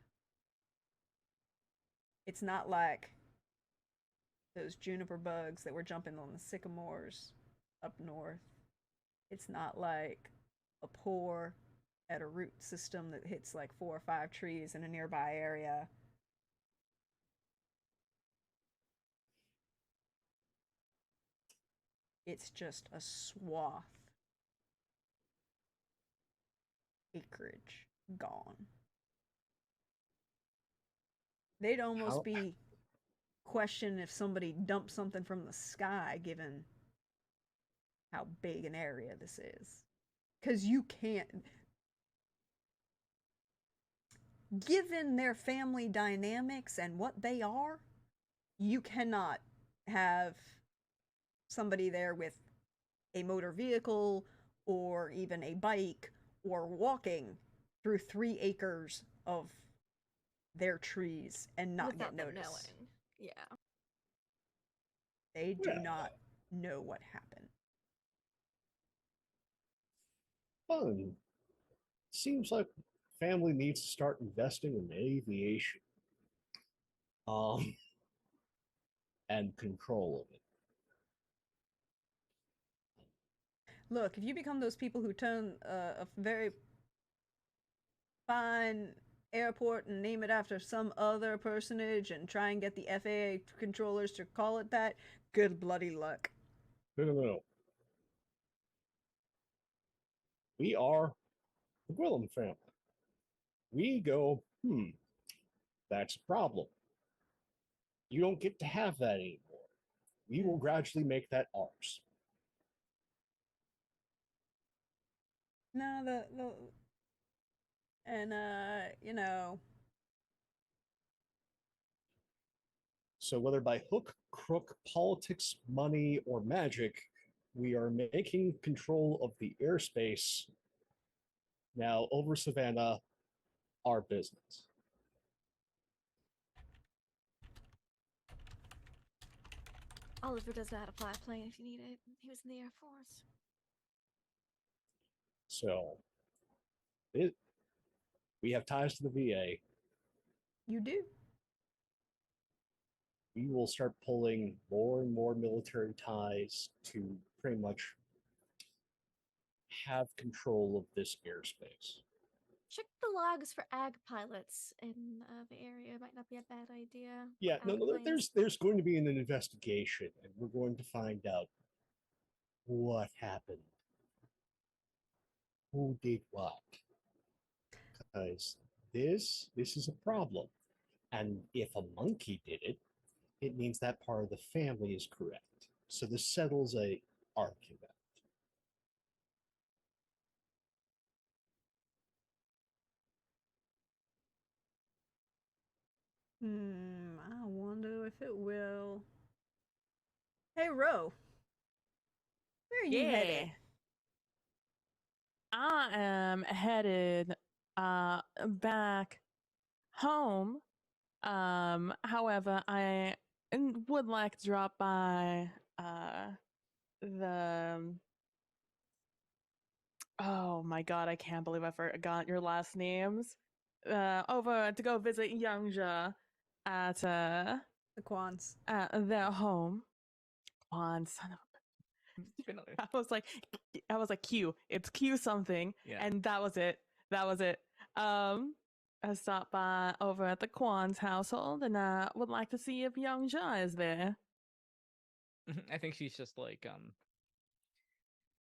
Speaker 1: It's not like those juniper bugs that were jumping on the sycamores up north. It's not like a pour at a root system that hits like 4 or 5 trees in a nearby area. It's just a swath acreage gone. They'd almost be questioning if somebody dumped something from the sky, given how big an area this is. Because you can't, given their family dynamics and what they are, you cannot have somebody there with a motor vehicle or even a bike or walking through 3 acres of their trees and not
Speaker 4: Without
Speaker 1: get
Speaker 4: them
Speaker 1: noticed.
Speaker 4: knowing. Yeah.
Speaker 1: They do not know what happened.
Speaker 3: Fun. Seems like family needs to start investing in aviation. And control of it.
Speaker 1: Look, if you become those people who turn a very fine airport and name it after some other personage and try and get the FAA controllers to call it that, good bloody luck.
Speaker 3: No. We are the Gwillem family. We go, that's a problem. You don't get to have that anymore. We will gradually make that ours.
Speaker 1: No, and
Speaker 3: So whether by hook, crook, politics, money, or magic, we are making control of the airspace now over Savannah our business.
Speaker 4: Oliver does know how to fly a plane if you need it. He was in the Air Force.
Speaker 3: So we have ties to the VA.
Speaker 1: You do.
Speaker 3: We will start pulling more and more military ties to pretty much have control of this airspace.
Speaker 4: Check the logs for ag pilots in the area. Might not be a bad idea.
Speaker 3: Yeah, no, there's going to be an investigation, and we're going to find out what happened, who did what, because this is a problem, and if a monkey did it, it means that part of the family is correct. So this settles a argument.
Speaker 1: I wonder if it will. Hey, Ro. Where are you headed?
Speaker 2: I am headed back home However, I would like to drop by the oh my god, I can't believe I forgot your last names. Over to go visit Youngja at
Speaker 1: The Quans.
Speaker 2: their home. Quan, son of
Speaker 5: It's been
Speaker 2: I was like Q. It's Q something,
Speaker 5: Yeah.
Speaker 2: and that was it. That was it. I stopped by over at the Quan's household, and I would like to see if Young Ja is there.
Speaker 5: I think she's just like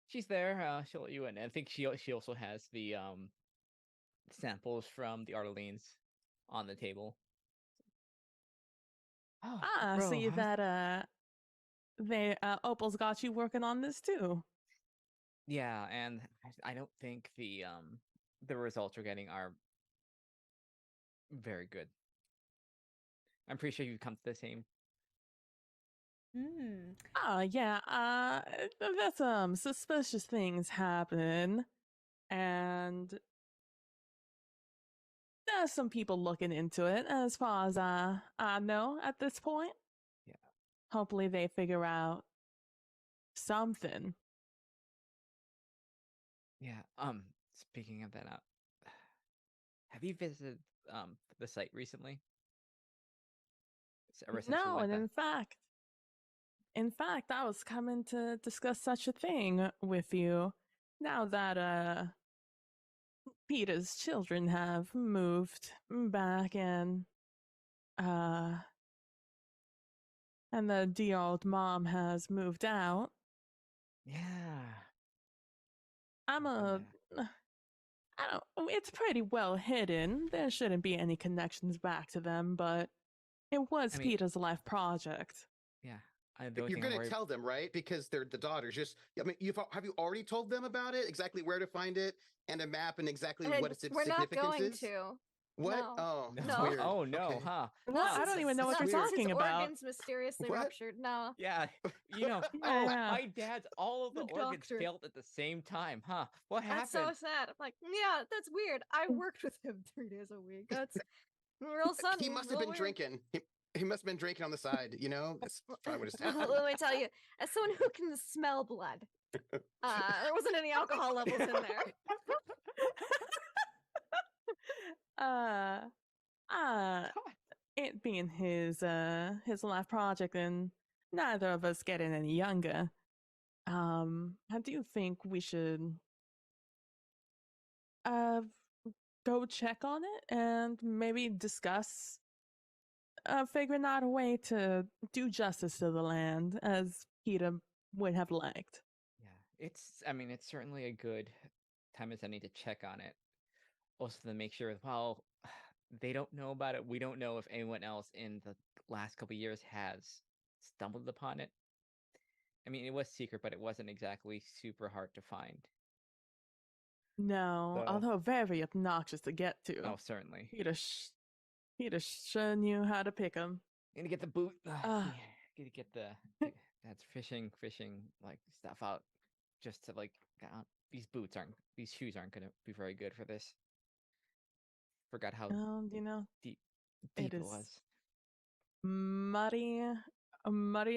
Speaker 5: she's there. She'll let you in. I think she also has the samples from the Arlene's on the table. Oh, bro,
Speaker 2: see
Speaker 5: how's-
Speaker 2: that they Opal's got you working on this too.
Speaker 5: Yeah, and I don't think the results we're getting are very good. I'm pretty sure you've come to the same.
Speaker 2: Yeah. There's some suspicious things happen, and there's some people looking into it. As far as I know at this point.
Speaker 5: Yeah.
Speaker 2: Hopefully, they figure out something.
Speaker 5: Yeah. Speaking of that, have you visited the site recently? Ever since we
Speaker 2: No,
Speaker 5: went
Speaker 2: and
Speaker 5: there?
Speaker 2: in fact, I was coming to discuss such a thing with you. Now that Peter's children have moved back and the dear old mom has moved out.
Speaker 5: Yeah.
Speaker 2: I don't, it's pretty well hidden. There shouldn't be any connections back to them, but it was Peter's life project.
Speaker 5: Yeah.
Speaker 6: You're going to tell them, right? Because they're the daughters. I mean, have you already told them about it? Exactly where to find it and a map and exactly what its
Speaker 4: We're
Speaker 6: significance
Speaker 4: not going
Speaker 6: is?
Speaker 4: to.
Speaker 6: What?
Speaker 4: No.
Speaker 6: Oh, that's
Speaker 4: No.
Speaker 6: weird.
Speaker 5: Oh no,
Speaker 6: Okay.
Speaker 5: huh?
Speaker 2: No, I don't even know what you're talking
Speaker 4: his
Speaker 2: about.
Speaker 4: organs mysteriously
Speaker 6: What?
Speaker 4: ruptured. No.
Speaker 5: Yeah, you know,
Speaker 2: Yeah.
Speaker 5: my dad's all of the organs
Speaker 4: doctor.
Speaker 5: failed at the same time, huh? What happened?
Speaker 4: That's so sad. I'm like, yeah, that's weird. I worked with him 3 days a week. That's real sudden.
Speaker 6: He must have
Speaker 4: real
Speaker 6: been
Speaker 4: weird.
Speaker 6: drinking. He must have been drinking on the side, you know? That's probably what has happened.
Speaker 4: Let me tell you, as someone who can smell blood, there wasn't any alcohol levels in there.
Speaker 2: It being his life project and neither of us getting any younger, I do think we should go check on it and maybe discuss figuring out a way to do justice to the land as Peter would have liked.
Speaker 5: Yeah, it's certainly a good time as any to check on it. Also to make sure, well, they don't know about it. We don't know if anyone else in the last couple of years has stumbled upon it. I mean, it was secret, but it wasn't exactly super hard to find.
Speaker 2: No,
Speaker 5: So-
Speaker 2: although very obnoxious to get to.
Speaker 5: Oh, certainly.
Speaker 2: Peter sure knew how to pick them.
Speaker 5: Gonna get the boot. Gonna get that's fishing like stuff out, just to like these shoes aren't gonna be very good for this. Forgot how
Speaker 2: You know,
Speaker 5: deep
Speaker 2: it
Speaker 5: it
Speaker 2: is
Speaker 5: was.
Speaker 2: muddy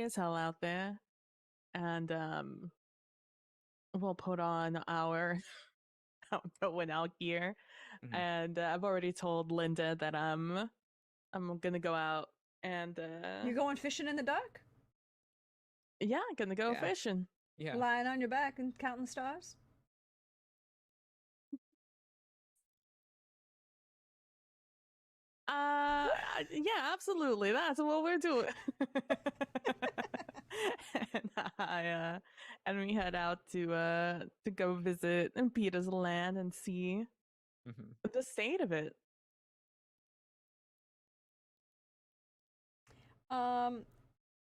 Speaker 2: as hell out there, and we'll put on our going out gear, and I've already told Linda that I'm gonna go out and
Speaker 1: You're going fishing in the dark?
Speaker 2: yeah, gonna go fishing.
Speaker 5: Yeah,
Speaker 1: Lying on your back and counting stars?
Speaker 2: Yeah, absolutely. That's what we're doing. And we head out to go visit Peter's land and see the state of it.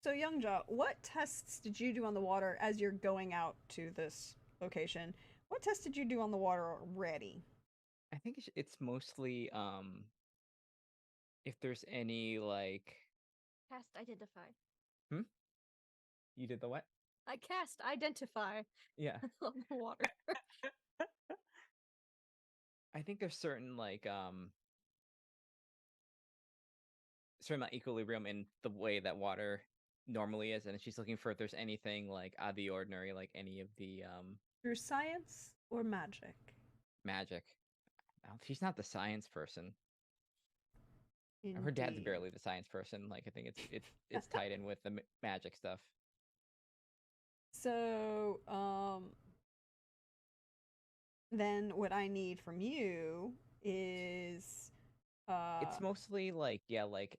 Speaker 1: So Youngja, what tests did you do on the water as you're going out to this location? What tests did you do on the water already?
Speaker 5: I think it's mostly if there's any like
Speaker 4: Cast identify.
Speaker 5: You did the what?
Speaker 4: I cast identify.
Speaker 5: Yeah.
Speaker 4: On the water.
Speaker 5: I think there's certain like certain amount of equilibrium in the way that water normally is, and she's looking for if there's anything like out of the ordinary, like any of the
Speaker 1: Through science or magic?
Speaker 5: magic. She's not the science person. Her dad's
Speaker 1: Indeed.
Speaker 5: barely the science person. Like I think it's tied in with the magic stuff.
Speaker 1: So, then what I need from you is
Speaker 5: It's mostly like like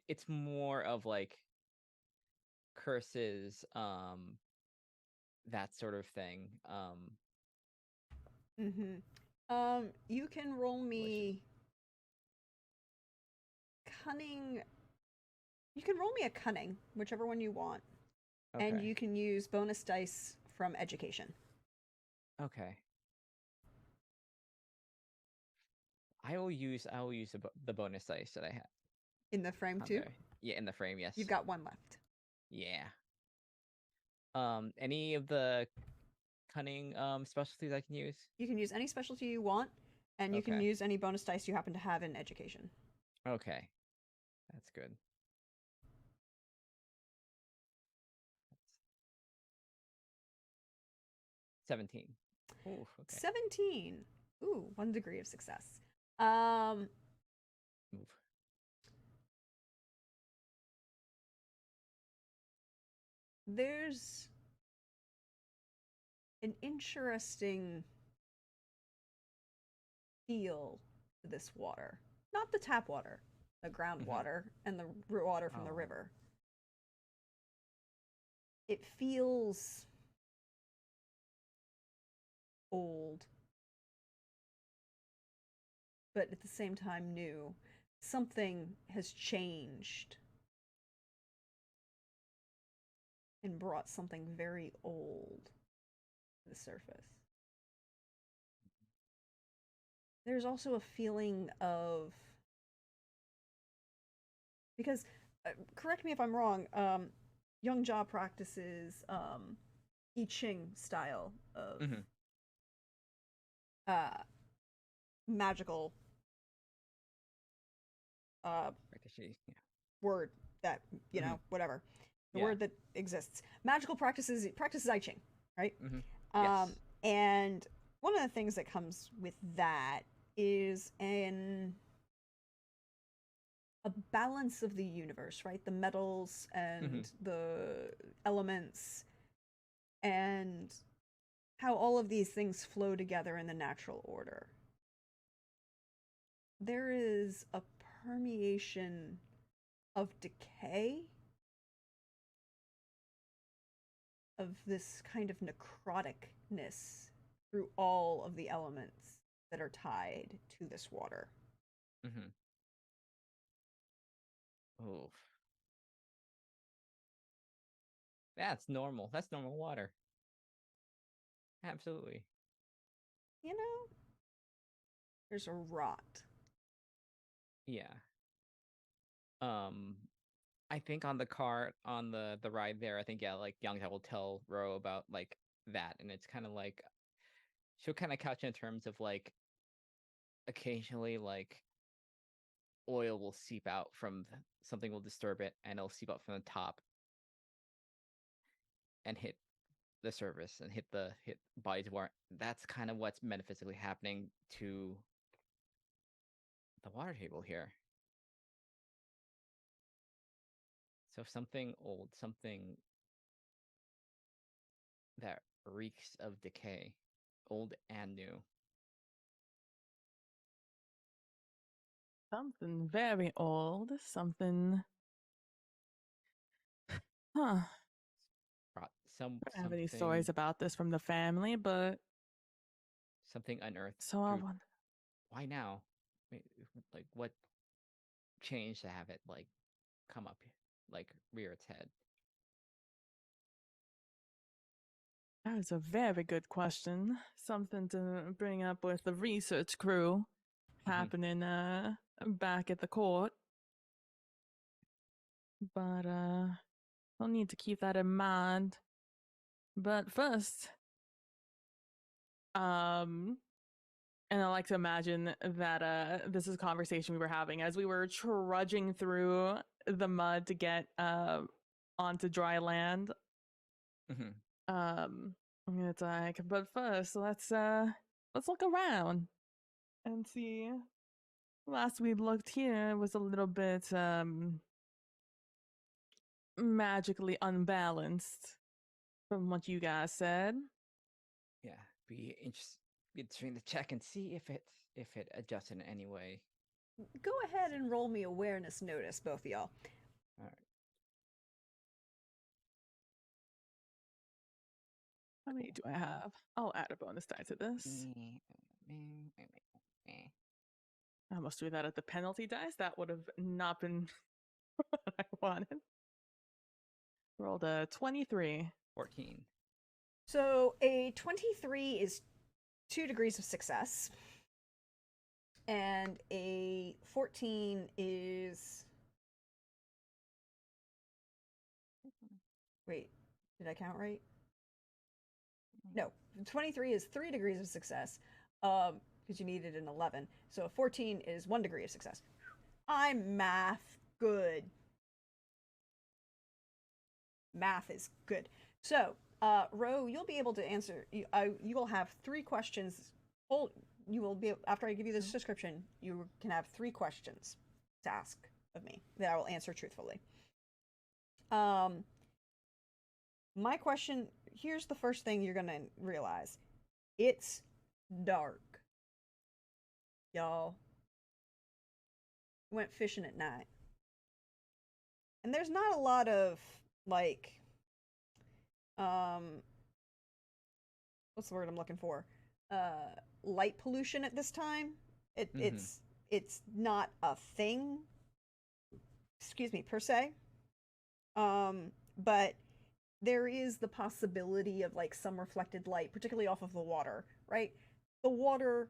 Speaker 5: it's more of like curses, that sort of thing.
Speaker 1: You can roll me cunning. You can roll me a cunning, whichever one you want.
Speaker 5: Okay.
Speaker 1: And you can use bonus dice from education.
Speaker 5: Okay. I will use the bonus dice that I had.
Speaker 1: In the frame too?
Speaker 5: Okay. Yeah, in the frame, yes.
Speaker 1: You've got one left.
Speaker 5: Yeah. Any of the cunning specialties I can use?
Speaker 1: You can use any specialty you want, and you can
Speaker 5: Okay.
Speaker 1: use any bonus dice you happen to have in education.
Speaker 5: Okay. That's good. 17. Ooh, okay.
Speaker 1: 17. Ooh, 1 degree of success.
Speaker 5: Move.
Speaker 1: There's an interesting feel to this water. Not the tap water, the groundwater and the water from the river. It feels old, but at the same time new. Something has changed and brought something very old to the surface. There's also a feeling of, because correct me if I'm wrong, Young Jia practices I Ching style of magical word that, you know, whatever. The word that exists. Magical practices I Ching, right?
Speaker 5: Yes.
Speaker 1: And one of the things that comes with that is a balance of the universe, right? The metals and the elements, and how all of these things flow together in the natural order. There is a permeation of decay, of this kind of necroticness through all of the elements that are tied to this water.
Speaker 5: Oof. That's normal. That's normal water. Absolutely.
Speaker 1: You know, there's a rot.
Speaker 5: Yeah. I think on the car on the ride there, I think like Youngja will tell Ro about like that, and it's kind of like she'll kind of couch in terms of like occasionally like oil will seep out from something will disturb it, and it'll seep out from the top and hit the surface and hit bodies of water. That's kind of what's metaphysically happening to the water table here. So something old, something that reeks of decay, old and new.
Speaker 2: Something very old, something. Huh. I don't have any stories about this from the family, but
Speaker 5: something unearthed.
Speaker 2: So I wonder.
Speaker 5: Why now? Like, what changed to have it like come up, like rear its head?
Speaker 2: That is a very good question. Something to bring up with the research crew happening back at the court. But I'll need to keep that in mind. But first, And I like to imagine that this is a conversation we were having as we were trudging through the mud to get onto dry land. I'm gonna like, but first let's look around and see. Last we looked here was a little bit magically unbalanced from what you guys said.
Speaker 5: Yeah, be interesting to check and see if it adjusts in any way.
Speaker 1: Go ahead and roll me awareness notice, both of y'all.
Speaker 5: All right.
Speaker 2: How many do I have? I'll add a bonus die to this. I almost threw that at the penalty dice. That would have not been what I wanted. Rolled a 23.
Speaker 5: 14.
Speaker 1: So a 23 is 2 degrees of success. And a 14 is... Wait, did I count right? No, 23 is 3 degrees of success, because you needed an 11. So 14 is 1 degree of success. I'm math good. Math is good. So, Ro, you'll be able to answer. You will have 3 questions. You will be, after I give you this description, you can have 3 questions to ask of me that I will answer truthfully. My question, here's the first thing you're gonna realize. It's dark. Y'all. Went fishing at night. And there's not a lot of, like, what's the word I'm looking for? Light pollution at this time. It's not a thing, excuse me, per se. But there is the possibility of like some reflected light, particularly off of the water, right? The water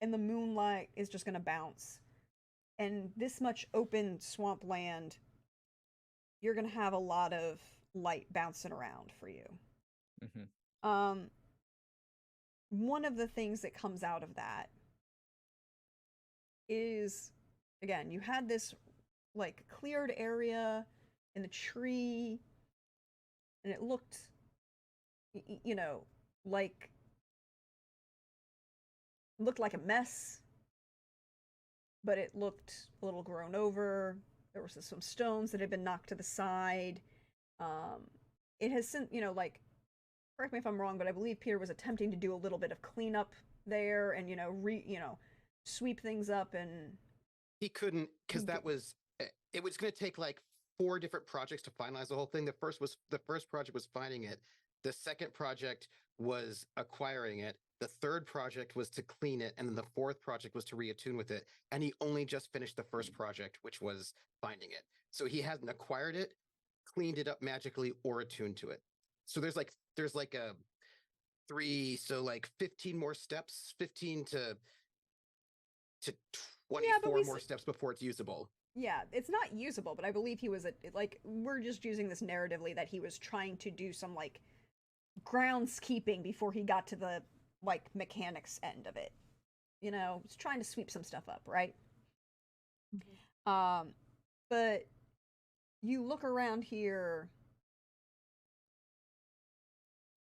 Speaker 1: and the moonlight is just gonna bounce. And this much open swampland, you're gonna have a lot of light bouncing around for you. One of the things that comes out of that is, again, you had this like cleared area in a tree, and it looked, you know, like a mess, but it looked a little grown over. There was some stones that had been knocked to the side. It has since, you know, like, correct me if I'm wrong, but I believe Peter was attempting to do a little bit of cleanup there and, you know, sweep things up, and
Speaker 6: he couldn't, because that was, it was going to take like 4 different projects to finalize the whole thing. The first project was finding it. The second project was acquiring it. The third project was to clean it, and then the fourth project was to reattune with it. And he only just finished the first project, which was finding it. So he hasn't acquired it, cleaned it up magically, or attuned to it. So there's like a 3, so like 15 more steps, 15 to 24 more steps before it's usable.
Speaker 1: Yeah, it's not usable, but I believe he was like, we're just using this narratively that he was trying to do some like groundskeeping before he got to the like mechanics end of it. You know, he's trying to sweep some stuff up, right? But you look around here,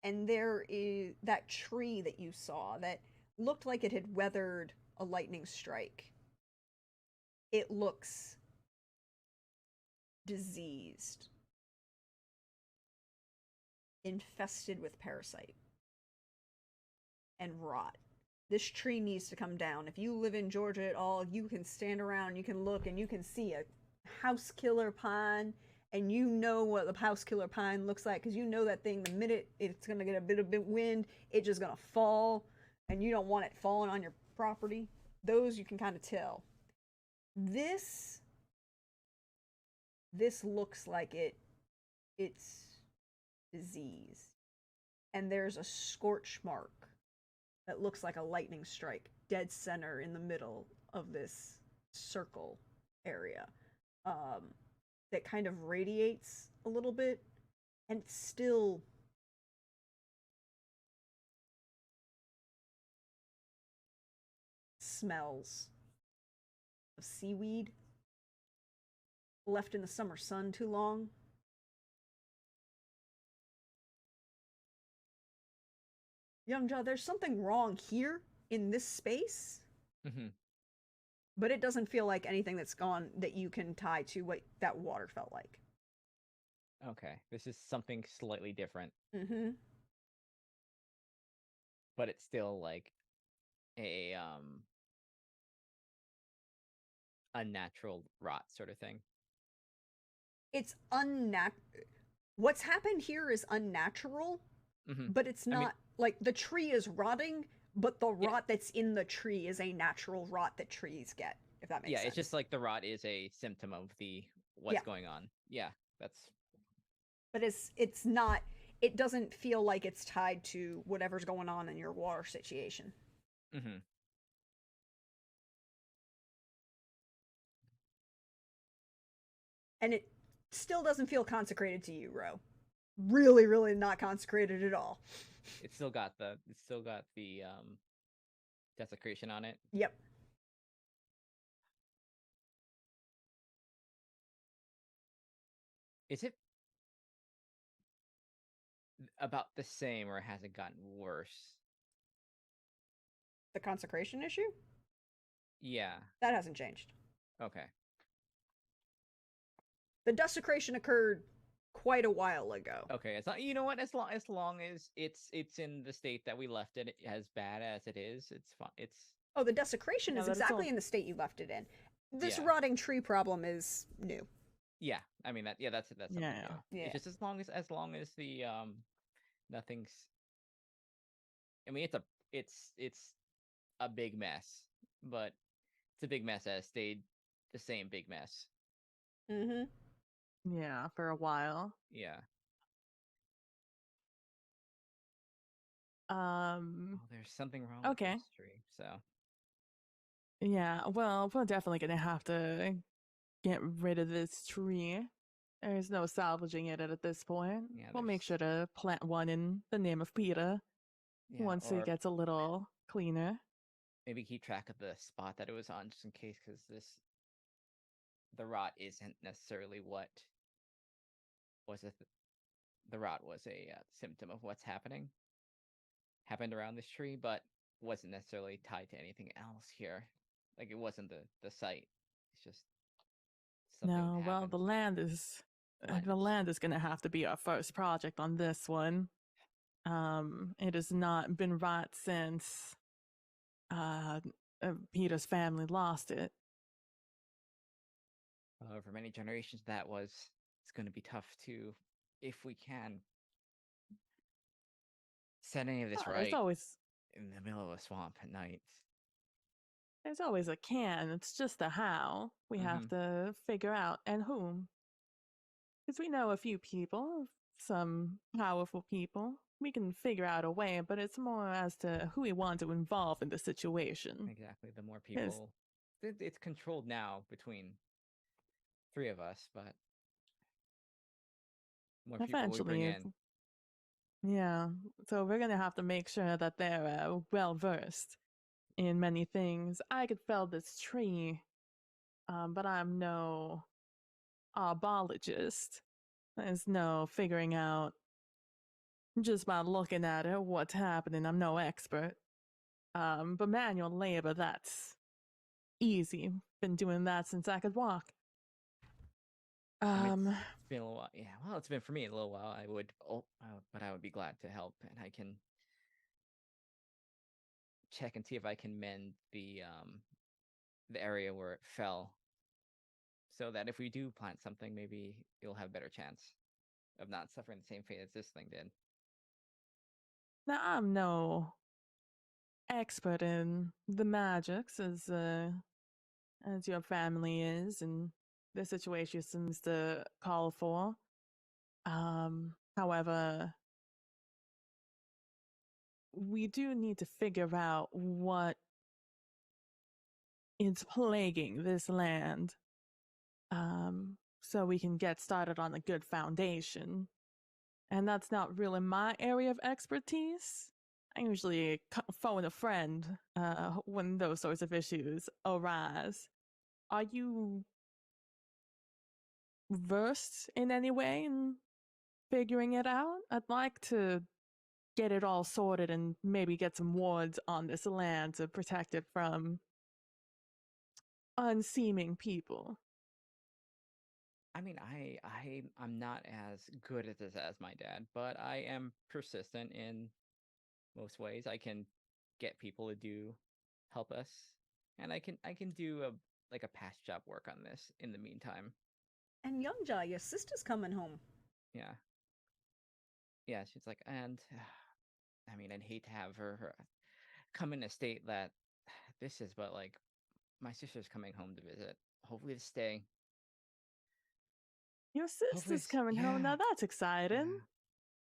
Speaker 1: and there is that tree that you saw that looked like it had weathered a lightning strike. It looks diseased, infested with parasite and rot. This tree needs to come down. If you live in Georgia at all, you can stand around, you can look, and you can see a house killer pine, and you know what the house killer pine looks like, because you know that thing, the minute it's going to get a bit of wind, it's just going to fall, and you don't want it falling on your property. Those you can kind of tell. This looks like it's disease, and there's a scorch mark that looks like a lightning strike dead center in the middle of this circle area, that kind of radiates a little bit, and it's still smells of seaweed left in the summer sun too long. Youngja, there's something wrong here in this space, but it doesn't feel like anything that's gone that you can tie to what that water felt like.
Speaker 5: Okay, this is something slightly different,
Speaker 1: Mm-hmm.
Speaker 5: but it's still like a unnatural rot sort of thing.
Speaker 1: It's what's happened here is unnatural, but it's not like the tree is rotting, but the rot that's in the tree is a natural rot that trees get, if that makes sense.
Speaker 5: Yeah, it's just like the rot is a symptom of the what's going on. Yeah, that's.
Speaker 1: But it's not. It doesn't feel like it's tied to whatever's going on in your water situation.
Speaker 5: Mm-hmm.
Speaker 1: And it still doesn't feel consecrated to you, Ro. Really, really not consecrated at all.
Speaker 5: It's still got the desecration on it.
Speaker 1: Yep.
Speaker 5: Is it about the same, or has it gotten worse?
Speaker 1: The consecration issue?
Speaker 5: Yeah.
Speaker 1: That hasn't changed.
Speaker 5: Okay.
Speaker 1: The desecration occurred quite a while ago.
Speaker 5: Okay, it's not. You know what? As long as it's in the state that we left it, as bad as it is, it's fine.
Speaker 1: Oh, the desecration is exactly in the state you left it in. This rotting tree problem is new.
Speaker 5: Yeah, I mean that's something new.
Speaker 1: Yeah.
Speaker 5: It's just as long as the nothing's. I mean, it's a big mess, but it's a big mess that has stayed the same big mess.
Speaker 1: Mm-hmm.
Speaker 2: Yeah, for a while.
Speaker 5: Yeah. There's something wrong with this tree, so.
Speaker 2: Yeah, well, we're definitely gonna have to get rid of this tree. There's no salvaging it at this point.
Speaker 5: Yeah,
Speaker 2: we'll make sure to plant one in the name of Peter once it gets a little cleaner.
Speaker 5: Maybe keep track of the spot that it was on, just in case, because the rot isn't necessarily what was it. The rot was a symptom of what's happened around this tree, but wasn't necessarily tied to anything else here. Like it wasn't the site. It's just something
Speaker 2: No, well, the land is gonna have to be our first project on this one. It has not been rot since Peter's family lost it.
Speaker 5: However many generations it's going to be tough to, if we can, set any of this right.
Speaker 2: There's always
Speaker 5: in the middle of a swamp at night.
Speaker 2: There's always a can. It's just the how we have to figure out, and whom. Because we know a few people, some powerful people. We can figure out a way, but it's more as to who we want to involve in the situation.
Speaker 5: Exactly. The more people, it's controlled now between three of us, but more people we bring in.
Speaker 2: Yeah, so we're gonna have to make sure that they're well versed in many things. I could fell this tree, but I'm no arbologist. There's no figuring out just by looking at it what's happening. I'm no expert. But manual labor, that's easy. Been doing that since I could walk.
Speaker 5: It's been a while. Yeah, well, it's been for me a little while. But I would be glad to help, and I can check and see if I can mend the area where it fell, so that if we do plant something, maybe you'll have a better chance of not suffering the same fate as this thing did.
Speaker 2: Now, I'm no expert in the magics as your family is, and the situation seems to call for. However, we do need to figure out what is plaguing this land, so we can get started on a good foundation. And that's not really my area of expertise. I usually phone a friend when those sorts of issues arise. Are you versed in any way in figuring it out? I'd like to get it all sorted and maybe get some wards on this land to protect it from unseeming people.
Speaker 5: I mean, I'm not as good at this as my dad, but I am persistent in most ways. I can get people to help us, and I can do a patch job work on this in the meantime.
Speaker 1: And Youngja, your sister's coming home.
Speaker 5: Yeah. Yeah, she's like, and I mean, I'd hate to have her come in a state that this is, but like, my sister's coming home to visit. Hopefully to stay.
Speaker 2: Your sister's coming home now. That's exciting.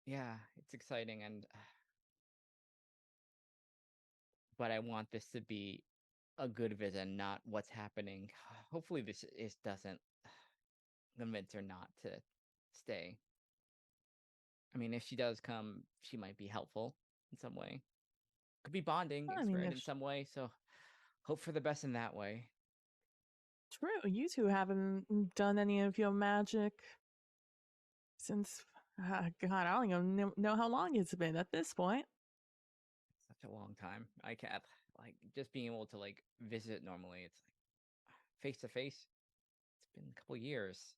Speaker 5: Yeah, it's exciting, and but I want this to be a good visit, not what's happening. Hopefully, this doesn't convince her not to stay. I mean, if she does come, she might be helpful in some way. Could be bonding, in some way. So, hope for the best in that way.
Speaker 2: True. You two haven't done any of your magic since, God, I don't even know how long it's been at this point.
Speaker 5: Such a long time. I can't, like, just being able to, like, visit normally. It's like face to face. It's been a couple years.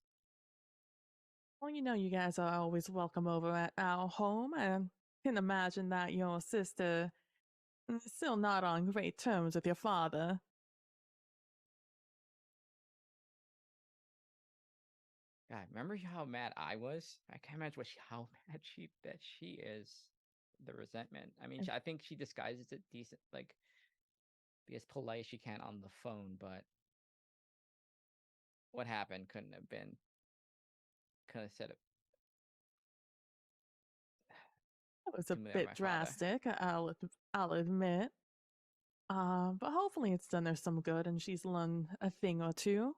Speaker 2: Well, you guys are always welcome over at our home. I can imagine that your sister is still not on great terms with your father.
Speaker 5: God, remember how mad I was? I can't imagine how mad she is. The resentment. I mean, I think she disguises it decent, like, be as polite as she can on the phone, but what happened couldn't have said it.
Speaker 2: That was a bit drastic, I'll admit. But hopefully it's done her some good and she's learned a thing or two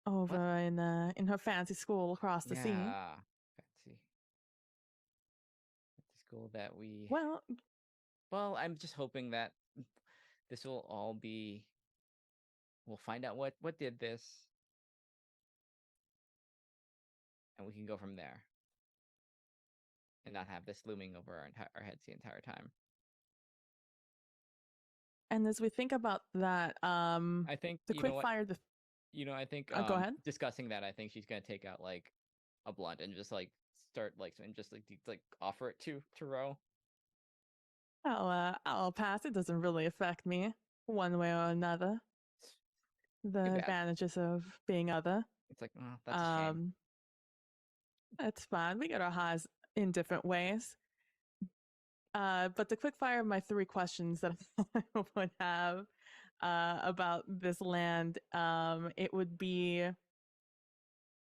Speaker 2: over in her fancy school across the sea.
Speaker 5: Yeah, fancy school that we. Well, I'm just hoping that this will all be. We'll find out what did this, and we can go from there, and not have this looming over our heads the entire time.
Speaker 2: And as we think about that,
Speaker 5: I think
Speaker 2: the quick fire.
Speaker 5: I think
Speaker 2: go ahead.
Speaker 5: Discussing that, I think she's gonna take out like a blunt and just like start and just like offer it to Ro.
Speaker 2: I'll pass. It doesn't really affect me one way or another. The advantages of being other.
Speaker 5: It's like, oh, that's a shame.
Speaker 2: It's fine. We get our highs in different ways. But the quick fire of my 3 questions that I would have about this land, it would be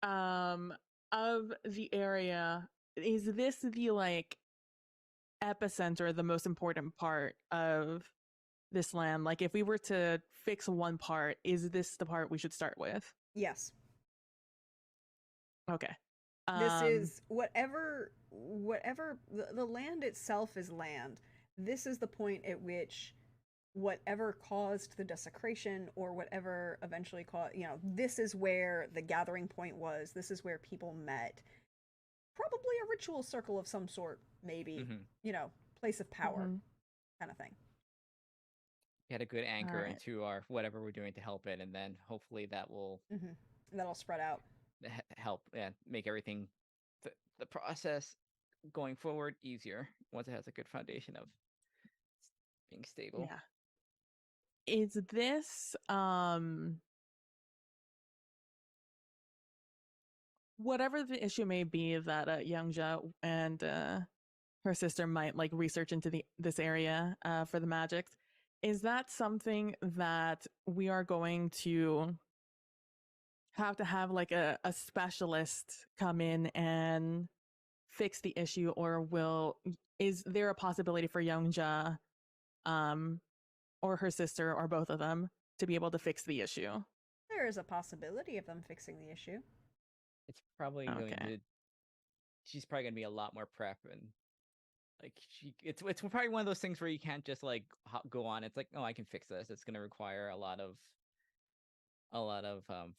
Speaker 2: of the area, is this the like epicenter, the most important part of this land? Like, if we were to fix one part, is this the part we should start with?
Speaker 1: Yes.
Speaker 2: Okay.
Speaker 1: This is whatever the land itself is land. This is the point at which whatever caused the desecration or whatever eventually caused, this is where the gathering point was. This is where people met. Probably a ritual circle of some sort, maybe. Place of power kind of thing.
Speaker 5: We had a good anchor into our whatever we're doing to help it, and then hopefully that will
Speaker 1: that'll spread out.
Speaker 5: Help make everything the process going forward easier once it has a good foundation of being stable.
Speaker 2: Yeah. Is this whatever the issue may be that Youngja and her sister might like research into this area for the magics, is that something that we are going to have like a specialist come in and fix the issue, or is there a possibility for Youngja or her sister or both of them to be able to fix the issue?
Speaker 1: There is a possibility of them fixing the issue.
Speaker 5: It's probably going to. She's probably going to be a lot more prep and like it's probably one of those things where you can't just like go on. It's like, oh, I can fix this. It's gonna require a lot of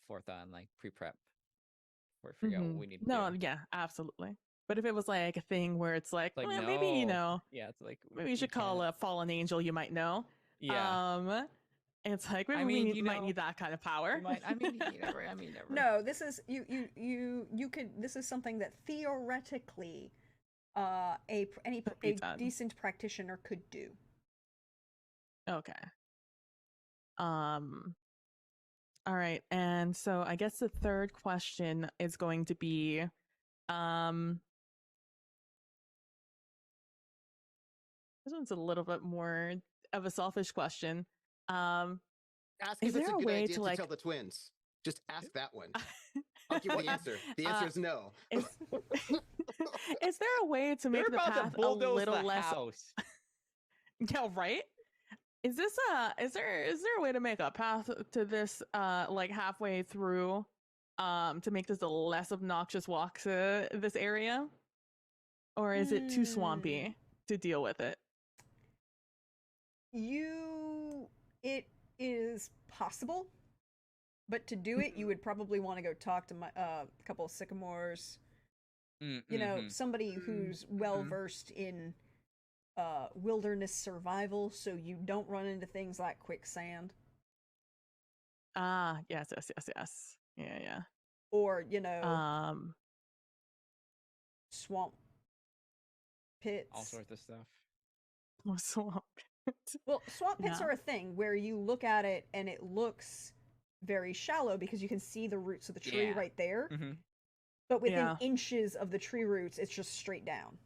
Speaker 5: forethought and like pre-prep for figure out what we need to
Speaker 2: No,
Speaker 5: do.
Speaker 2: yeah, absolutely. But if it was like a thing where it's like,
Speaker 5: Like,
Speaker 2: well, maybe you
Speaker 5: no.
Speaker 2: know,
Speaker 5: Yeah, it's like
Speaker 2: maybe you should call a fallen angel you might know.
Speaker 5: Yeah.
Speaker 2: It's like maybe
Speaker 5: I
Speaker 2: we
Speaker 5: mean,
Speaker 2: might need that kind of power.
Speaker 5: we might. I mean, never. I mean, never.
Speaker 1: No, this is you could. This is something that theoretically, a decent practitioner could do.
Speaker 2: Okay. All right, and so I guess the third question is going to be, this one's a little bit more of a selfish question.
Speaker 6: Ask
Speaker 2: is
Speaker 6: if it's
Speaker 2: there
Speaker 6: a good
Speaker 2: way
Speaker 6: idea to
Speaker 2: like
Speaker 6: tell the twins. Just ask that one. I'll give you the answer. The answer is no.
Speaker 2: Is there a way to make
Speaker 5: They're
Speaker 2: the
Speaker 5: about to
Speaker 2: path a
Speaker 5: bulldoze
Speaker 2: little
Speaker 5: the
Speaker 2: less?
Speaker 5: house.
Speaker 2: Yeah, right. Is there a way to make a path to this like halfway through to make this a less obnoxious walk to this area? Or is it too swampy to deal with it?
Speaker 1: It is possible, but to do it, you would probably want to go talk to a couple of sycamores. You know, somebody who's well versed in wilderness survival, so you don't run into things like quicksand.
Speaker 2: Yes. Yeah.
Speaker 1: Or, you know, swamp pits.
Speaker 5: All sorts of stuff.
Speaker 2: Swamp pits.
Speaker 1: Well, swamp pits are a thing where you look at it and it looks very shallow because you can see the roots of the tree right there. But within inches of the tree roots, it's just straight down.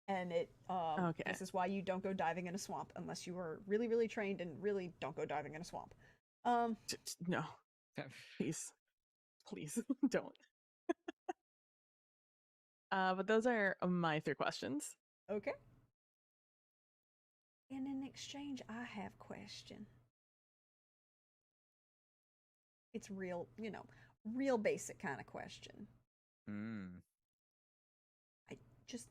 Speaker 1: And it this is why you don't go diving in a swamp unless you are really, really trained, and really don't go diving in a swamp.
Speaker 2: No. Please don't. But those are my 3 questions.
Speaker 1: Okay. And in exchange, I have a question. It's real, you know, real basic kind of question. I just...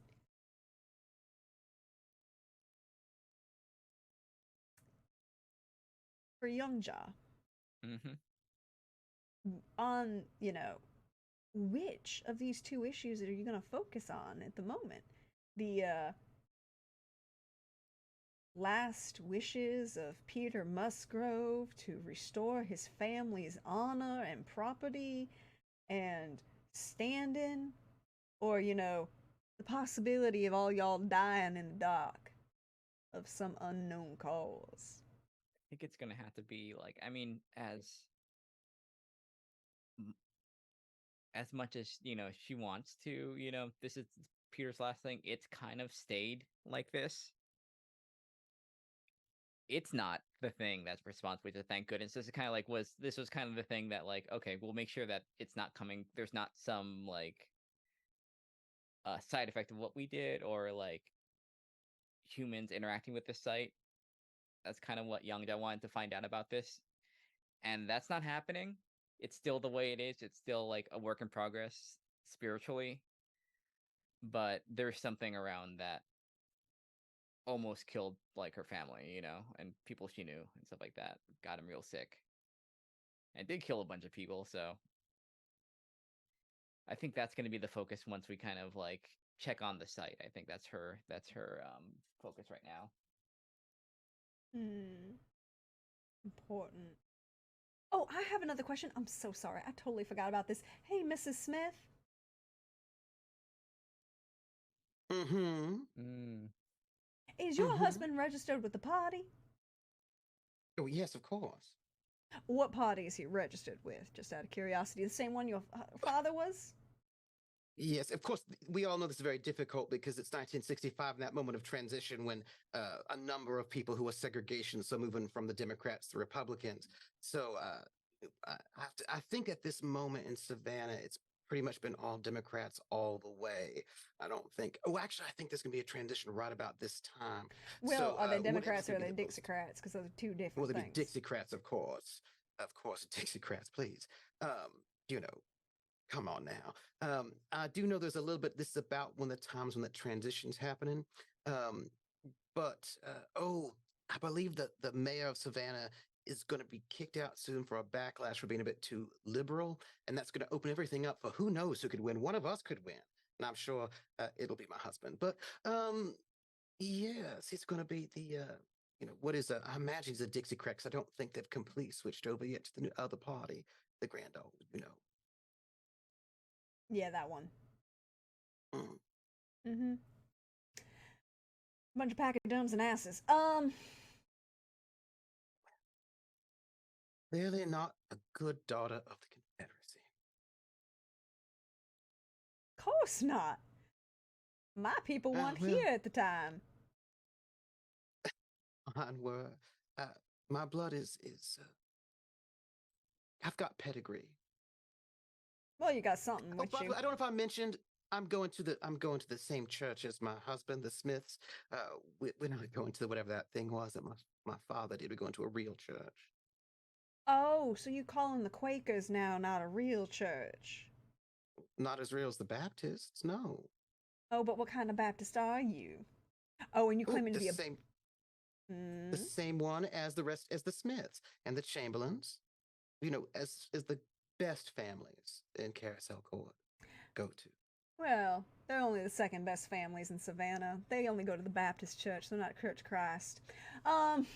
Speaker 1: For Youngja, on, you know, which of these 2 issues are you going to focus on at the moment? The last wishes of Peter Musgrove to restore his family's honor and property and stand-in, or, you know, the possibility of all y'all dying in the dark of some unknown cause?
Speaker 5: I think it's gonna have to be like, I mean, as much as, you know, she wants to, you know, this is Peter's last thing. It's kind of stayed like this. It's not the thing that's responsible to, thank goodness. This is kind of like this was kind of the thing that, like, okay, we'll make sure that it's not coming. There's not some like side effect of what we did, or like humans interacting with the site. That's kind of what Youngja wanted to find out about this, and that's not happening. It's still the way it is. It's still like a work in progress spiritually, but there's something around that almost killed like her family, you know, and people she knew and stuff like that. Got him real sick, and did kill a bunch of people. So I think that's going to be the focus once we kind of like check on the site. I think that's her focus right now.
Speaker 1: Important. Oh, I have another question. I'm so sorry. I totally forgot about this. Hey, Mrs. Smith. Is your husband registered with the party?
Speaker 6: Oh, yes, of course.
Speaker 1: What party is he registered with? Just out of curiosity. The same one your father was?
Speaker 6: Yes, of course. We all know this is very difficult because it's 1965, and that moment of transition when a number of people who were segregationists are moving from the Democrats to Republicans. So I think at this moment in Savannah, it's pretty much been all Democrats all the way. I don't think. Oh, actually, I think there's going to be a transition right about this time.
Speaker 1: Well,
Speaker 6: so,
Speaker 1: are they Democrats or are they Dixiecrats? Because those are 2 different
Speaker 6: well, they'd
Speaker 1: things.
Speaker 6: be Dixiecrats, of course. Of course, Dixiecrats, please. You know, come on now. I do know there's a little bit. This is about when the times when the transition's happening. Um, but I believe that the mayor of Savannah is going to be kicked out soon for a backlash for being a bit too liberal, and that's going to open everything up for who knows who could win. One of us could win, and I'm sure it'll be my husband. But yes, it's going to be the what is I imagine he's a Dixiecrat. 'Cause I don't think they've completely switched over yet to the other party, the grand old.
Speaker 1: Yeah, that one.
Speaker 6: Mm.
Speaker 1: Mm-hmm. Bunch of pack of dumbs and asses.
Speaker 6: Clearly not a good daughter of the Confederacy.
Speaker 1: Course not. My people weren't
Speaker 6: well.
Speaker 1: here at the time.
Speaker 6: Mine were. My blood is. I've got pedigree.
Speaker 1: Well, you got something
Speaker 6: Oh,
Speaker 1: with
Speaker 6: by the
Speaker 1: you.
Speaker 6: way, I don't know if I mentioned. I'm going to the same church as my husband, the Smiths. We're not going to whatever that thing was that my father did. We're going to a real church.
Speaker 1: Oh, so you calling the Quakers now not a real church?
Speaker 6: Not as real as the Baptists, no.
Speaker 1: Oh, but what kind of Baptist are you? Oh, and you claiming to
Speaker 6: the
Speaker 1: be a
Speaker 6: same, the
Speaker 1: Hmm?
Speaker 6: same one as the Smiths and the Chamberlains. As the best families in Carousel Court go to.
Speaker 1: Well, they're only the second best families in Savannah. They only go to the Baptist church. They're not Church of Christ.
Speaker 6: Mm.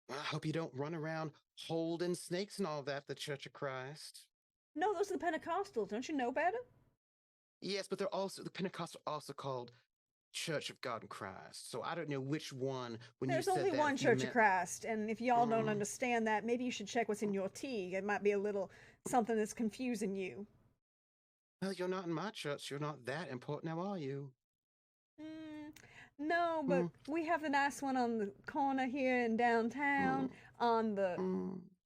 Speaker 6: I hope you don't run around holding snakes and all that, the Church of Christ.
Speaker 1: No, those are the Pentecostals. Don't you know better?
Speaker 6: Yes, but the Pentecostals are also called Church of God in Christ. So I don't know which one when
Speaker 1: There's
Speaker 6: you said
Speaker 1: only
Speaker 6: that,
Speaker 1: one
Speaker 6: if you
Speaker 1: Church of
Speaker 6: meant,
Speaker 1: Christ, and if y'all don't
Speaker 6: Mm.
Speaker 1: understand that, maybe you should check what's in your tea. It might be a little something that's confusing you.
Speaker 6: Well, you're not in my church. You're not that important now, are you?
Speaker 1: No, but we have the nice one on the corner here in downtown, on the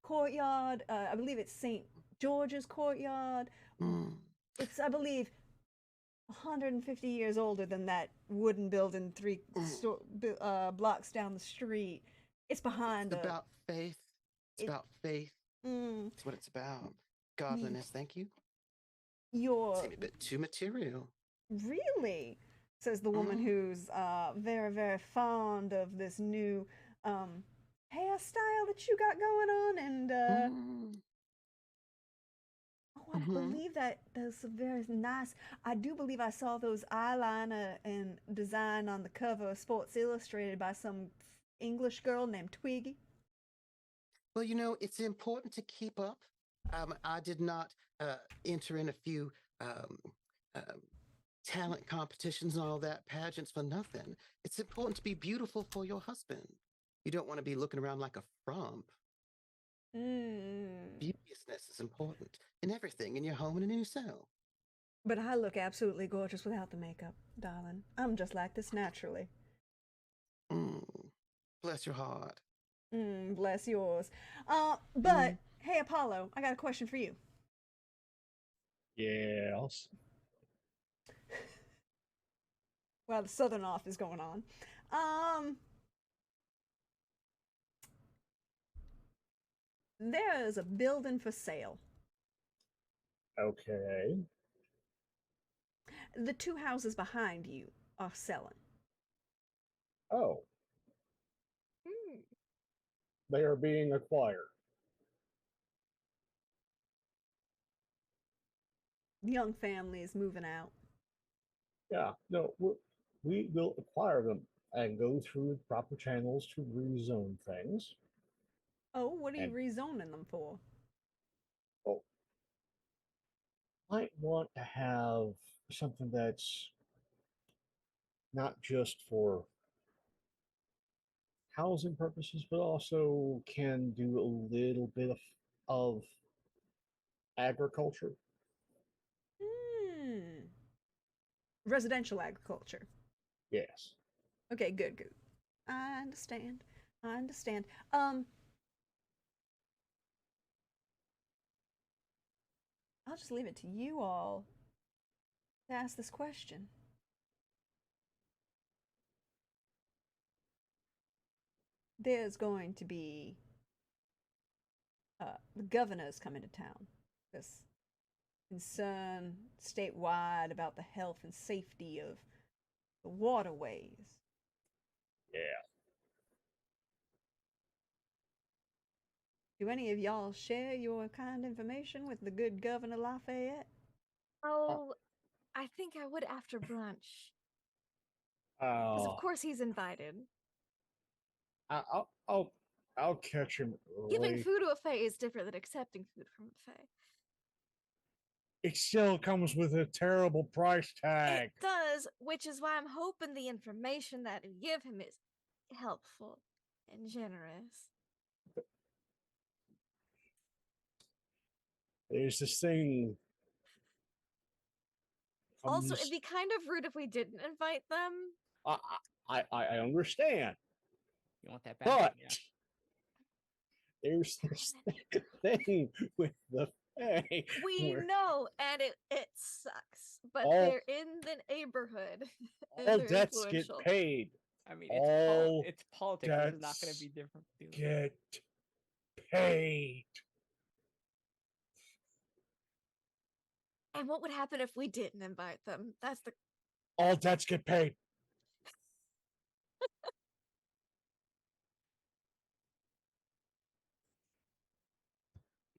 Speaker 1: courtyard. I believe it's St. George's courtyard. It's, I believe, 150 years older than that wooden building blocks down the street. It's behind
Speaker 6: It's about faith. It's about faith.
Speaker 1: Mm,
Speaker 6: That's what it's about. Godliness. Thank you.
Speaker 1: You're
Speaker 6: Seem a bit too material.
Speaker 1: really, says the woman who's very, very fond of this new hairstyle that you got going on, and I believe that's very nice. I do believe I saw those eyeliner and design on the cover of Sports Illustrated by some English girl named Twiggy.
Speaker 6: Well, it's important to keep up. I did not enter in a few talent competitions and all that, pageants for nothing. It's important to be beautiful for your husband. You don't want to be looking around like a frump. Beauteousness is important in everything, in your home and in yourself.
Speaker 1: But I look absolutely gorgeous without the makeup, darling. I'm just like this naturally.
Speaker 6: Bless your heart.
Speaker 1: Bless yours. But hey, Apollo, I got a question for you.
Speaker 3: Yes.
Speaker 1: While the Southern off is going on. There is a building for sale.
Speaker 3: Okay.
Speaker 1: The two houses behind you are selling.
Speaker 3: Oh. They are being acquired.
Speaker 1: The young family is moving out.
Speaker 3: Yeah. No, we will acquire them and go through the proper channels to rezone things.
Speaker 1: Oh, what are you rezoning them for?
Speaker 3: Oh, might want to have something that's not just for housing purposes, but also can do a little bit of agriculture.
Speaker 1: Residential agriculture.
Speaker 3: Yes.
Speaker 1: Okay, good. I understand. I'll just leave it to you all to ask this question. There's going to be the governor's coming to town. this concern statewide about the health and safety of the waterways.
Speaker 3: Yeah.
Speaker 1: Do any of y'all share your kind information with the good Governor Lafayette?
Speaker 4: Oh, I think I would after brunch. Because of course he's invited.
Speaker 3: I'll catch him
Speaker 4: Giving
Speaker 3: early.
Speaker 4: food to a fae is different than accepting food from a fae.
Speaker 3: It still comes with a terrible price tag.
Speaker 4: It does, which is why I'm hoping the information that you give him is helpful and generous.
Speaker 3: There's this thing.
Speaker 4: Also, it'd be kind of rude if we didn't invite them.
Speaker 3: I understand.
Speaker 5: You want that back?
Speaker 3: But
Speaker 5: Yeah.
Speaker 3: there's this thing with the Fae.
Speaker 4: We know, and it sucks. But
Speaker 3: All-
Speaker 4: they're in the neighborhood. and
Speaker 3: All
Speaker 4: they're
Speaker 3: debts get
Speaker 4: influential.
Speaker 3: paid.
Speaker 5: I mean,
Speaker 3: All
Speaker 5: it's politics. It's not going
Speaker 3: debts
Speaker 5: to be different.
Speaker 3: get paid.
Speaker 4: And what would happen if we didn't invite them? That's the
Speaker 3: All debts get paid.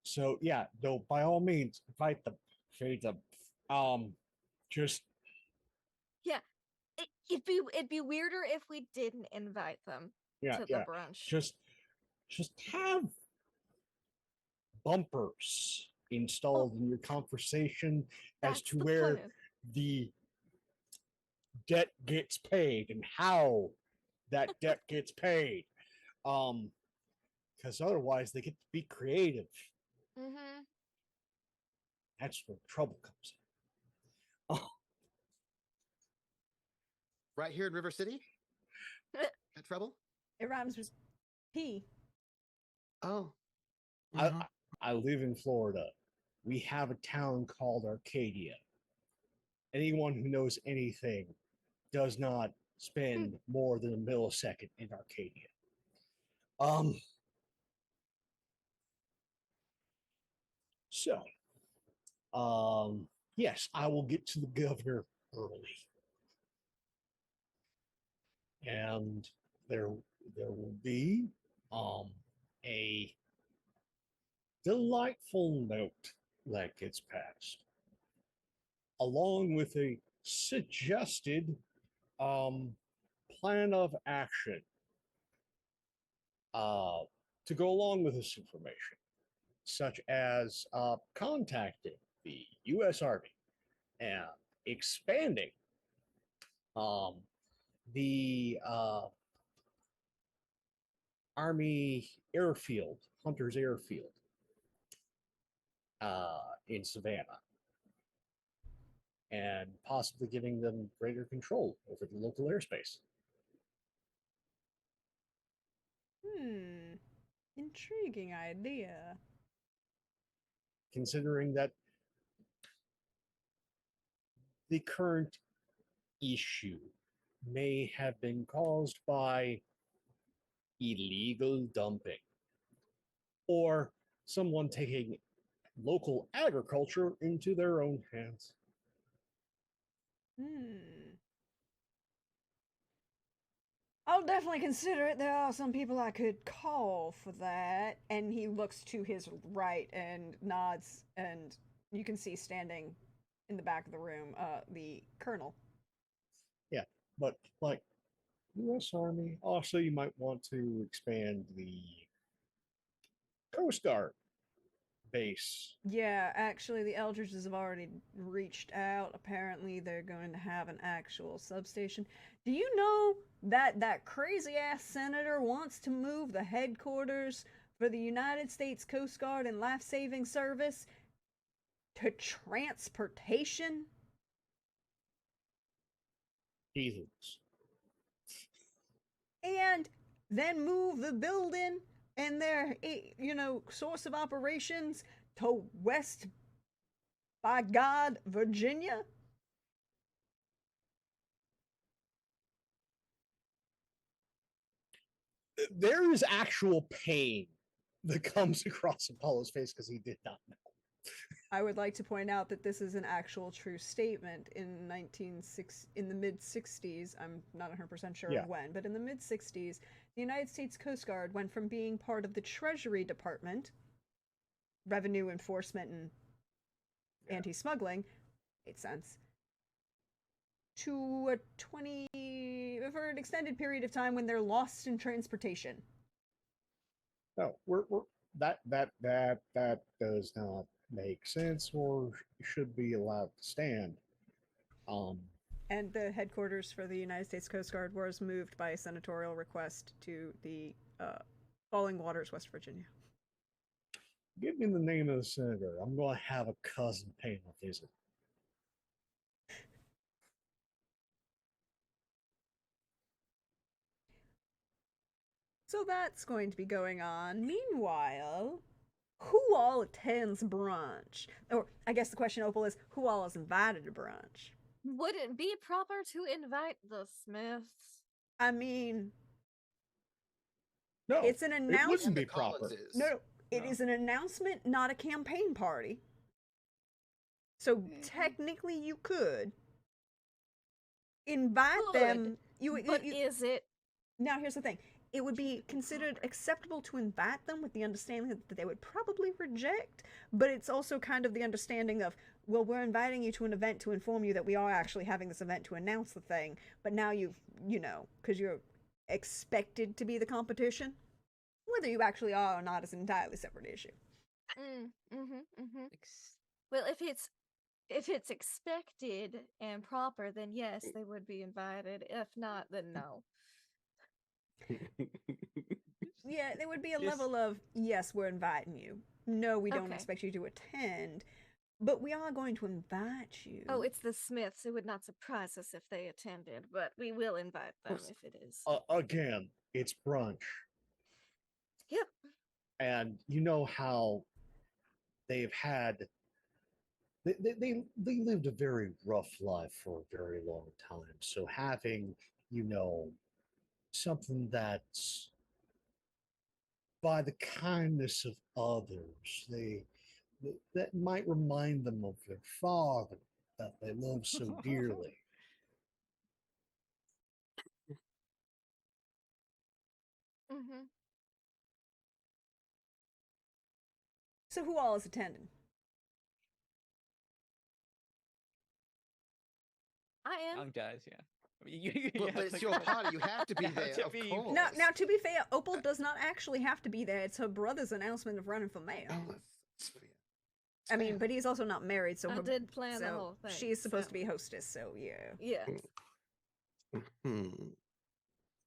Speaker 3: So yeah, no, by all means, invite them. Feed them. Just
Speaker 4: yeah. It'd be weirder if we didn't invite them to the brunch.
Speaker 3: Just have bumpers installed in your conversation as to where the debt gets paid and how that debt gets paid. Because otherwise they get to be creative.
Speaker 4: Mm-hmm.
Speaker 3: That's where trouble comes in. Oh.
Speaker 6: Right here in River City? Got trouble?
Speaker 1: It rhymes with P.
Speaker 6: Oh.
Speaker 3: I live in Florida. We have a town called Arcadia. Anyone who knows anything does not spend more than a millisecond in Arcadia. So, yes, I will get to the governor early. And there will be a delightful note that gets passed, along with a suggested plan of action to go along with this information, such as contacting the U.S. Army and expanding the Army airfield, Hunter's Airfield, in Savannah, and possibly giving them greater control over the local airspace.
Speaker 1: Intriguing idea.
Speaker 3: Considering that the current issue may have been caused by illegal dumping or someone taking local agriculture into their own hands.
Speaker 1: I'll definitely consider it. There are some people I could call for that. And he looks to his right and nods, and you can see standing in the back of the room, the colonel.
Speaker 3: Yeah, but like U.S. Army, also you might want to expand the Coast Guard base.
Speaker 1: Yeah, actually, the Eldridges have already reached out. Apparently, they're going to have an actual substation. Do you know that that crazy-ass senator wants to move the headquarters for the United States Coast Guard and Life Saving Service to transportation?
Speaker 3: Jesus.
Speaker 1: And then move the building and their, source of operations to West, by God, Virginia?
Speaker 3: There is actual pain that comes across Apollo's face because he did not know.
Speaker 1: I would like to point out that this is an actual true statement. In the mid 60s, I'm not 100% sure
Speaker 3: Yeah.
Speaker 1: when, but in the mid 60s, the United States Coast Guard went from being part of the Treasury Department, revenue enforcement and anti-smuggling, makes sense, to for an extended period of time when they're lost in transportation.
Speaker 3: No, that does not make sense or should be allowed to stand.
Speaker 1: And the headquarters for the United States Coast Guard was moved by a senatorial request to the Falling Waters, West Virginia.
Speaker 3: Give me the name of the senator. I'm going to have a cousin pay a visit.
Speaker 1: So that's going to be going on. Meanwhile, who all attends brunch? Or I guess the question, Opal, is who all is invited to brunch?
Speaker 4: Would it be proper to invite the Smiths?
Speaker 1: I mean,
Speaker 3: No,
Speaker 1: it's an
Speaker 3: it
Speaker 1: announcement.
Speaker 3: wouldn't be proper.
Speaker 1: No, it is an announcement, not a campaign party. So technically, you could invite them.
Speaker 4: But is it?
Speaker 1: Now, here's the thing. It would be considered acceptable to invite them with the understanding that they would probably reject, but it's also kind of the understanding of, well, we're inviting you to an event to inform you that we are actually having this event to announce the thing, but now you know, because you're expected to be the competition. Whether you actually are or not is an entirely separate issue.
Speaker 4: Well, if it's expected and proper, then yes, they would be invited. If not, then no.
Speaker 1: Yeah, there would be a level of, yes, we're inviting you. No, we don't
Speaker 4: Okay.
Speaker 1: expect you to attend, but we are going to invite you.
Speaker 4: Oh, it's the Smiths. It would not surprise us if they attended, but we will invite them if it is.
Speaker 3: Again, it's brunch.
Speaker 4: Yep.
Speaker 3: And you know how they've had they lived a very rough life for a very long time. So having, something that's by the kindness of others, that might remind them of their father that they love so dearly.
Speaker 4: Mm-hmm.
Speaker 1: So who all is attending?
Speaker 4: I am.
Speaker 5: Young guys, yeah. I mean,
Speaker 6: But it's your party. You have to be there, of course.
Speaker 1: Now, to be fair, Opal does not actually have to be there. It's her brother's announcement of running for mayor. I mean, but he's also not married, so
Speaker 4: I did plan the
Speaker 1: so
Speaker 4: whole thing.
Speaker 1: she's supposed to be hostess. So yeah.
Speaker 4: Yeah.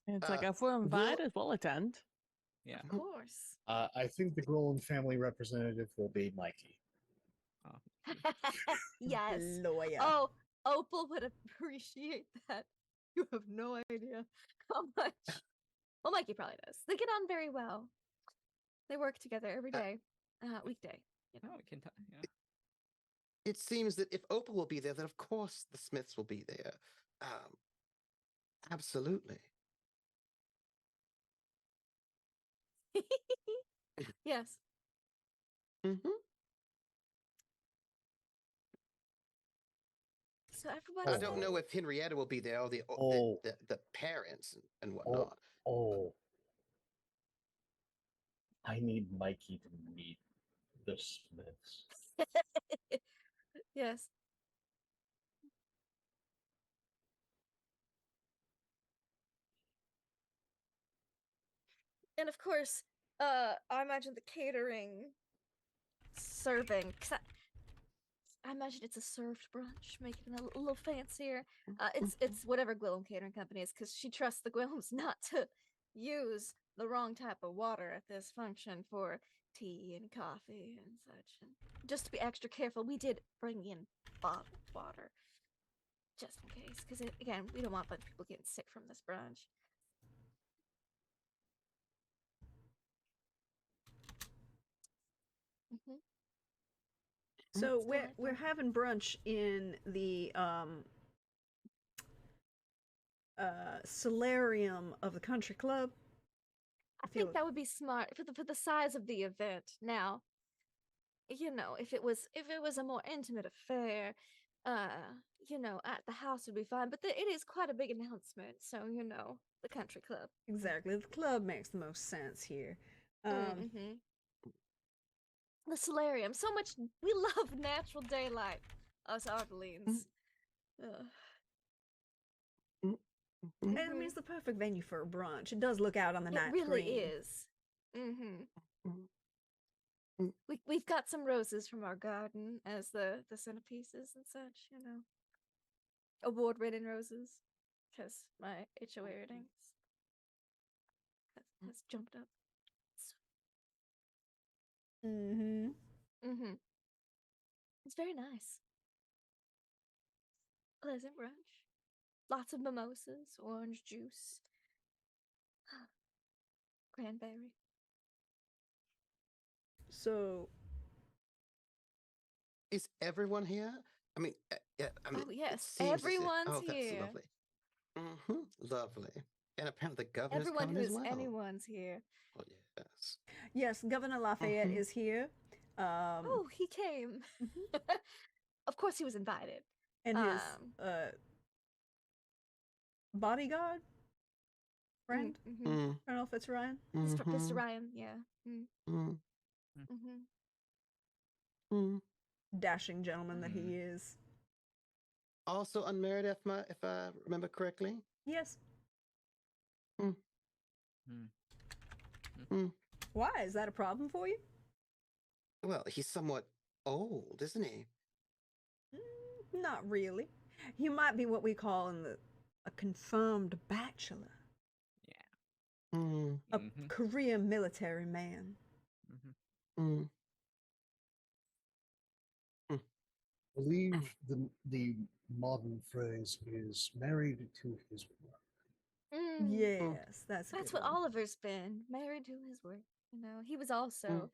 Speaker 2: It's like if we're invited, we'll attend.
Speaker 5: Yeah.
Speaker 4: Of course.
Speaker 3: I think the Grolan family representative will be Mikey.
Speaker 4: Yes.
Speaker 1: Lawyer.
Speaker 4: Oh, Opal would appreciate that. You have no idea how much. Well, Mikey probably does. They get on very well. They work together every day, weekday. You know.
Speaker 5: Oh, we can yeah.
Speaker 6: It seems that if Opal will be there, then of course the Smiths will be there. Absolutely.
Speaker 4: Yes.
Speaker 6: Mm-hmm.
Speaker 4: So everybody.
Speaker 6: I don't know if Henrietta will be there or the parents and whatnot.
Speaker 3: I need Mikey to meet the Smiths.
Speaker 4: Yes. And of course, I imagine the catering, serving. Cause I imagine it's a served brunch, making it a little fancier. It's whatever Gwillem Catering Company is, because she trusts the Gwillems not to use the wrong type of water at this function for tea and coffee and such. And just to be extra careful, we did bring in bottled water, just in case, because again, we don't want a bunch of people getting sick from this brunch. Mm-hmm.
Speaker 1: So we're having brunch in the solarium of the country club.
Speaker 4: I think that would be smart for the size of the event. Now, you know, if it was a more intimate affair, you know, at the house would be fine. But it is quite a big announcement, so you know, the country club.
Speaker 1: Exactly. The club makes the most sense here.
Speaker 4: Mm-hmm. The solarium. So much. We love natural daylight. Us Ardelines.
Speaker 1: And I mean, it's the perfect venue for a brunch. It does look out on the night
Speaker 4: It really
Speaker 1: green.
Speaker 4: is. We've got some roses from our garden as the centerpieces and such, you know. Award-winning roses, because my HOA ratings has jumped up. It's very nice. Pleasant brunch. Lots of mimosas, orange juice, cranberry.
Speaker 1: So,
Speaker 6: is everyone here? I mean,
Speaker 4: Oh yes,
Speaker 6: it seems as if-
Speaker 4: everyone's
Speaker 6: that's
Speaker 4: here.
Speaker 6: lovely. Lovely. And apparently the governor's
Speaker 4: Everyone
Speaker 6: coming
Speaker 4: who
Speaker 6: as
Speaker 4: is
Speaker 6: well.
Speaker 4: anyone's here.
Speaker 6: Oh, yes.
Speaker 1: yes, Governor Lafayette is here.
Speaker 4: Oh, he came. Of course, he was invited.
Speaker 1: And his bodyguard friend, Colonel Fitzryan.
Speaker 4: Mr. Ryan, yeah.
Speaker 1: Dashing gentleman that he is.
Speaker 6: Also unmarried, if I remember correctly.
Speaker 1: Yes. Why? Is that a problem for you?
Speaker 6: Well, he's somewhat old, isn't he?
Speaker 1: Not really. He might be what we call a confirmed bachelor. A career military man.
Speaker 3: I believe the modern phrase is married to his work.
Speaker 1: Yes, that's
Speaker 4: what Oliver's been, married to his work. You know, he was also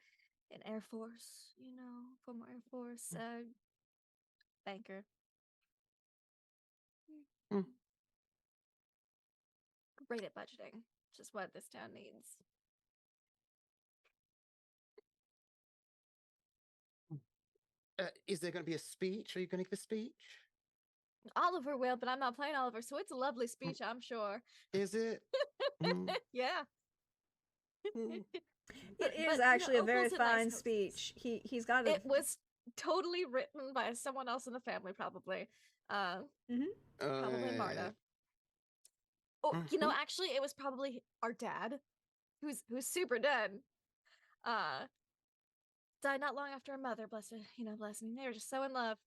Speaker 4: in Air Force. You know, former Air Force banker. Great at budgeting, which is what this town needs.
Speaker 6: Is there going to be a speech? Are you going to give a speech?
Speaker 4: Oliver will, but I'm not playing Oliver, so it's a lovely speech, I'm sure.
Speaker 6: Is it?
Speaker 4: Yeah.
Speaker 1: It is actually a very fine speech. He's got
Speaker 4: It was totally written by someone else in the family, probably. Probably Marta. Oh, you know, actually, it was probably our dad, who's super dead. Died not long after our mother. Bless her, bless him. They were just so in love.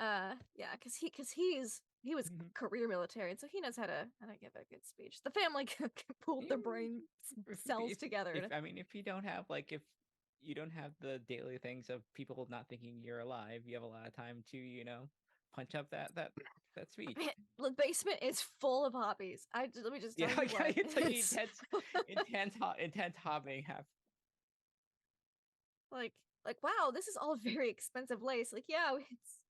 Speaker 4: Yeah, because he was career military, and so he knows how to give a good speech. The family pulled their brain cells together.
Speaker 5: If you don't have if you don't have the daily things of people not thinking you're alive, you have a lot of time to punch up that speech.
Speaker 4: The basement is full of hobbies. Let me just tell you what.
Speaker 5: It's intense hobbying.
Speaker 4: Like wow, this is all very expensive lace. Yeah, it's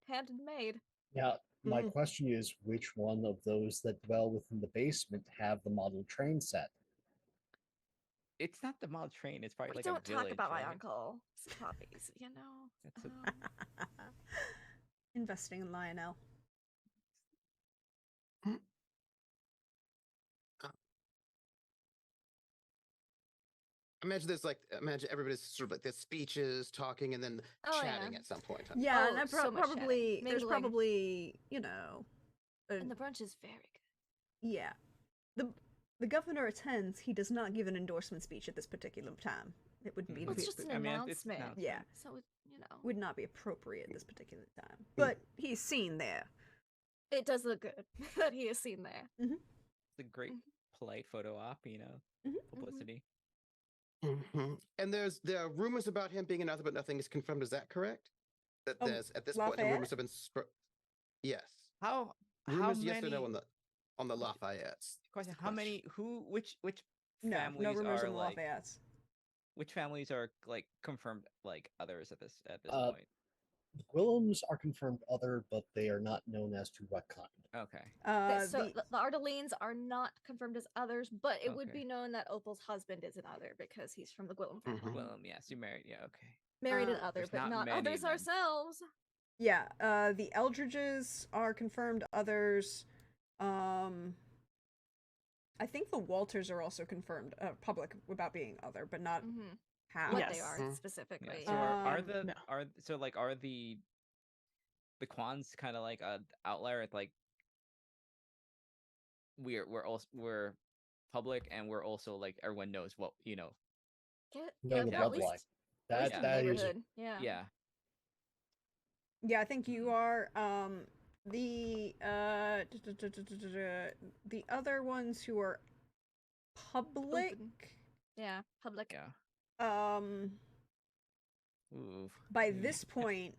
Speaker 4: handmade.
Speaker 3: Now, my question is, which one of those that dwell within the basement have the model train set?
Speaker 5: It's not the model train. It's probably
Speaker 4: we
Speaker 5: don't
Speaker 4: a village, talk about my uncle's hobbies.
Speaker 1: Investing in Lionel.
Speaker 6: Imagine everybody's sort of there's speeches, talking, and then chatting at some point.
Speaker 1: Yeah, and probably there's probably
Speaker 4: and the brunch is very good.
Speaker 1: Yeah, the governor attends. He does not give an endorsement speech at this particular time. It would be
Speaker 4: it's just an announcement.
Speaker 1: Yeah,
Speaker 4: so
Speaker 1: would not be appropriate at this particular time. But he's seen there.
Speaker 4: It does look good that he is seen there.
Speaker 5: It's a great polite photo op, publicity.
Speaker 6: And there are rumors about him being another, but nothing is confirmed. Is that correct? That there's at this
Speaker 1: Lafayette?
Speaker 6: point the rumors have been yes.
Speaker 5: How
Speaker 6: rumors
Speaker 5: many...
Speaker 6: yes or no on the Lafayettes?
Speaker 5: Question: How many? Which families
Speaker 1: no rumors
Speaker 5: are
Speaker 1: on the Lafayettes?
Speaker 5: Which families are confirmed others at this point?
Speaker 3: The Gwillums are confirmed other, but they are not known as to what kind.
Speaker 5: Okay.
Speaker 4: So the Ardelines are not confirmed as others, but it would be known that Opal's husband is an other because he's from the Gwillum family.
Speaker 5: Gwillum, yes, you married. Yeah, okay.
Speaker 4: Married an
Speaker 1: Uh,
Speaker 4: other,
Speaker 5: There's
Speaker 4: but
Speaker 5: not
Speaker 4: not
Speaker 5: many
Speaker 4: others
Speaker 5: then.
Speaker 4: ourselves.
Speaker 1: Yeah, the Eldridges are confirmed others. I think the Walters are also confirmed public about being other, but not
Speaker 4: Mm-hmm.
Speaker 1: how.
Speaker 4: What they
Speaker 2: Yes.
Speaker 4: are
Speaker 6: Mhm.
Speaker 4: specifically.
Speaker 5: Yeah. So are
Speaker 1: Um,
Speaker 5: the
Speaker 2: No.
Speaker 5: are so like are the Quans kind of like a outlier? It's like we're public and we're also like everyone knows what you know.
Speaker 6: Know the
Speaker 4: Yeah, at least,
Speaker 6: bloodline.
Speaker 4: at least
Speaker 5: Yeah.
Speaker 4: in the
Speaker 3: That is
Speaker 4: neighborhood. Yeah.
Speaker 5: Yeah.
Speaker 1: yeah, I think you are. The the other ones who are public.
Speaker 4: Open. Yeah, public.
Speaker 5: Yeah.
Speaker 1: Um,
Speaker 5: Ooh.
Speaker 1: by this point,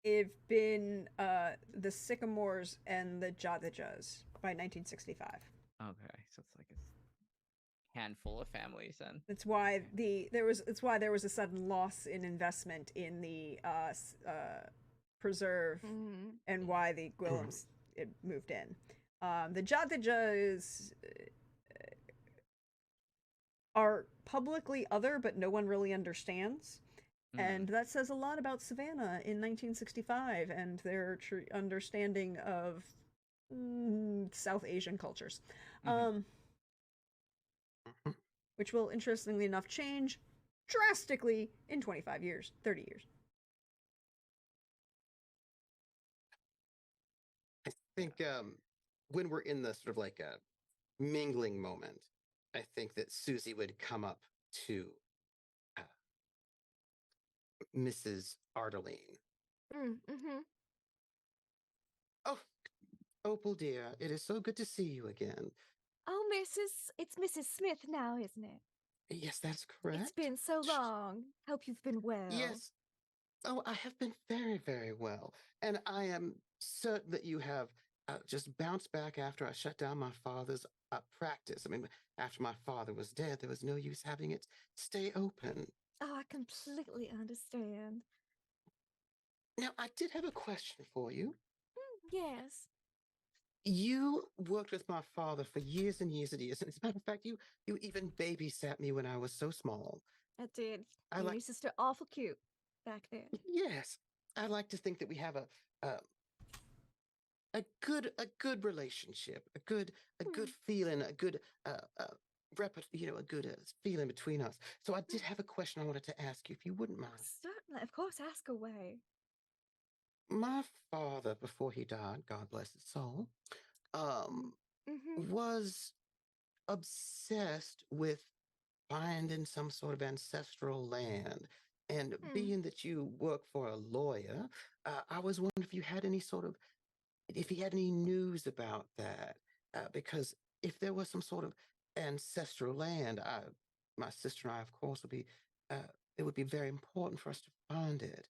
Speaker 1: it've been the Sycamores and the Jadijas by 1965.
Speaker 5: Okay, so it's like a handful of families then.
Speaker 1: That's why it's why there was a sudden loss in investment in the preserve,
Speaker 4: Mm-hmm.
Speaker 1: and why the Gwillums it moved in. The Jadijas are publicly other, but no one really understands. And that says a lot about Savannah in 1965 and their understanding of South Asian cultures. Which will, interestingly enough, change drastically in 25 years, 30 years.
Speaker 6: I think when we're in the sort of like a mingling moment, I think that Susie would come up to uh, Mrs. Ardeline.
Speaker 4: Mm-hmm.
Speaker 6: Oh, Opal dear, it is so good to see you again.
Speaker 4: Oh, it's Mrs. Smith now, isn't it?
Speaker 6: Yes, that's correct.
Speaker 4: It's been so long. Hope you've been well.
Speaker 6: Yes. Oh, I have been very, very well. And I am certain that you have just bounced back after I shut down my father's practice. I mean, after my father was dead, there was no use having it stay open.
Speaker 4: Oh, I completely understand.
Speaker 6: Now, I did have a question for you.
Speaker 4: Yes.
Speaker 6: You worked with my father for years and years and years. And as a matter of fact, you even babysat me when I was so small.
Speaker 4: I did.
Speaker 6: I
Speaker 4: You and
Speaker 6: like-
Speaker 4: your sister awful cute back then.
Speaker 6: Yes, I like to think that we have a good relationship, a good feeling, a good a good feeling between us. So I did have a question I wanted to ask you, if you wouldn't mind.
Speaker 4: Certainly, of course, ask away.
Speaker 6: My father, before he died, God bless his soul,
Speaker 4: Mm-hmm.
Speaker 6: was obsessed with finding some sort of ancestral land. And being that you work for a lawyer, I was wondering if you had any sort of, if he had any news about that. Because if there was some sort of ancestral land, my sister and I, of course, would be, it would be very important for us to find it.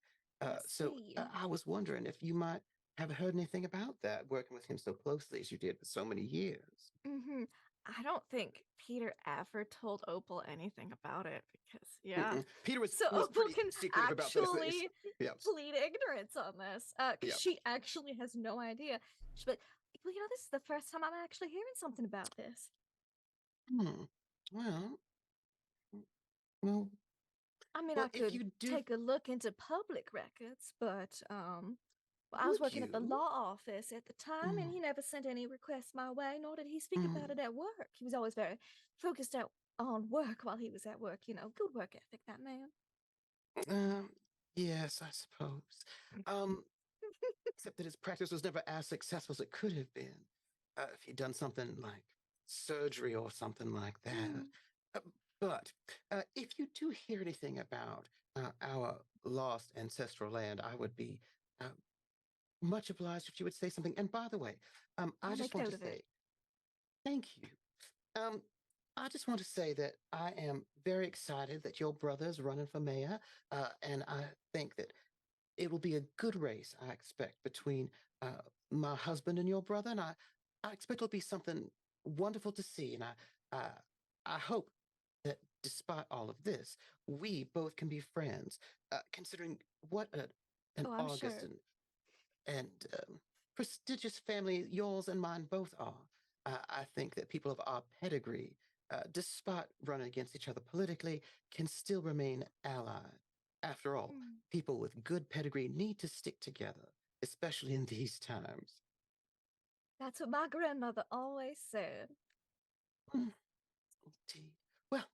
Speaker 6: So I was wondering if you might have heard anything about that, working with him so closely as you did for so many years.
Speaker 4: Mm-hmm. I don't think Peter ever told Opal anything about it because, yeah.
Speaker 6: Mm-mm. Peter was,
Speaker 4: So
Speaker 6: was
Speaker 4: Opal
Speaker 6: pretty
Speaker 4: can
Speaker 6: secretive about those things.
Speaker 4: actually
Speaker 6: Yeah.
Speaker 4: plead ignorance on this because
Speaker 6: Yeah.
Speaker 4: she actually has no idea. But, well, this is the first time I'm actually hearing something about this.
Speaker 6: Well,
Speaker 4: I mean,
Speaker 6: well,
Speaker 4: I
Speaker 6: if
Speaker 4: could
Speaker 6: you do-
Speaker 4: take a look into public records, but well, I was
Speaker 6: Would
Speaker 4: working at the
Speaker 6: you?
Speaker 4: law office at the time, and he never sent any requests my way, nor did he speak about it at work. He was always very focused on work while he was at work. Good work ethic, that man.
Speaker 6: Yes, I suppose. Except that his practice was never as successful as it could have been if he'd done something like surgery or something like that. But if you do hear anything about our lost ancestral land, I would be much obliged if you would say something. And by the way, I
Speaker 4: I'll
Speaker 6: just
Speaker 4: make
Speaker 6: want
Speaker 4: note
Speaker 6: to
Speaker 4: of
Speaker 6: say
Speaker 4: it.
Speaker 6: thank you. I just want to say that I am very excited that your brother's running for mayor, and I think that it will be a good race, I expect, between my husband and your brother, and I expect it'll be something wonderful to see, and I hope that despite all of this, we both can be friends, considering what an
Speaker 4: I'm
Speaker 6: august
Speaker 4: sure.
Speaker 6: and prestigious family yours and mine both are. I think that people of our pedigree despite running against each other politically, can still remain allied. After all, people with good pedigree need to stick together, especially in these times.
Speaker 4: That's what my grandmother always said.
Speaker 6: Indeed. Well,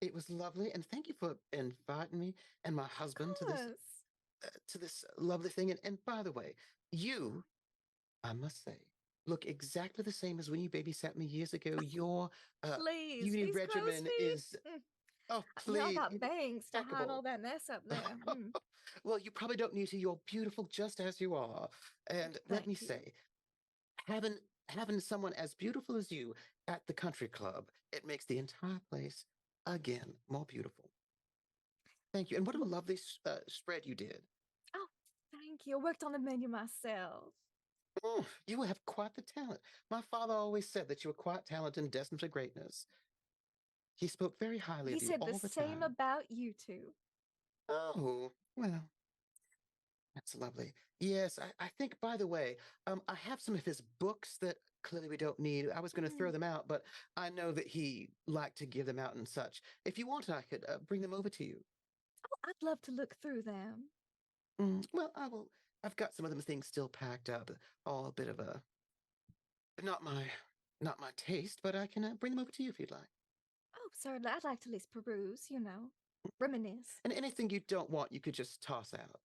Speaker 6: it was lovely, and thank you for inviting me and my husband to this lovely thing. And by the way, you, I must say, look exactly the same as when you babysat me years ago. Your
Speaker 4: Please,
Speaker 6: beauty
Speaker 4: these crow's
Speaker 6: regimen
Speaker 4: feet.
Speaker 6: is oh please,
Speaker 4: Y'all got bangs to hide
Speaker 6: impeccable.
Speaker 4: all that mess up there.
Speaker 6: Well, you probably don't need to. You're beautiful just as you are. And let me
Speaker 4: Thank you.
Speaker 6: say, having someone as beautiful as you at the country club, it makes the entire place again more beautiful. Thank you. And what a lovely spread you did.
Speaker 4: Oh, thank you. I worked on the menu myself.
Speaker 6: Oh, you have quite the talent. My father always said that you were quite talented and destined for greatness. He spoke very highly
Speaker 4: He
Speaker 6: of you
Speaker 4: said
Speaker 6: all
Speaker 4: the
Speaker 6: the
Speaker 4: same
Speaker 6: time.
Speaker 4: about you two.
Speaker 6: Oh, well, that's lovely. Yes, I think, by the way, I have some of his books that clearly we don't need. I was going to throw them out, but I know that he liked to give them out and such. If you want, I could bring them over to you.
Speaker 4: Oh, I'd love to look through them.
Speaker 6: Well, I will. I've got some of them things still packed up. All a bit of a not my taste, but I can bring them over to you if you'd like.
Speaker 4: Oh, certainly. I'd like to at least peruse, reminisce.
Speaker 6: And anything you don't want, you could just toss out.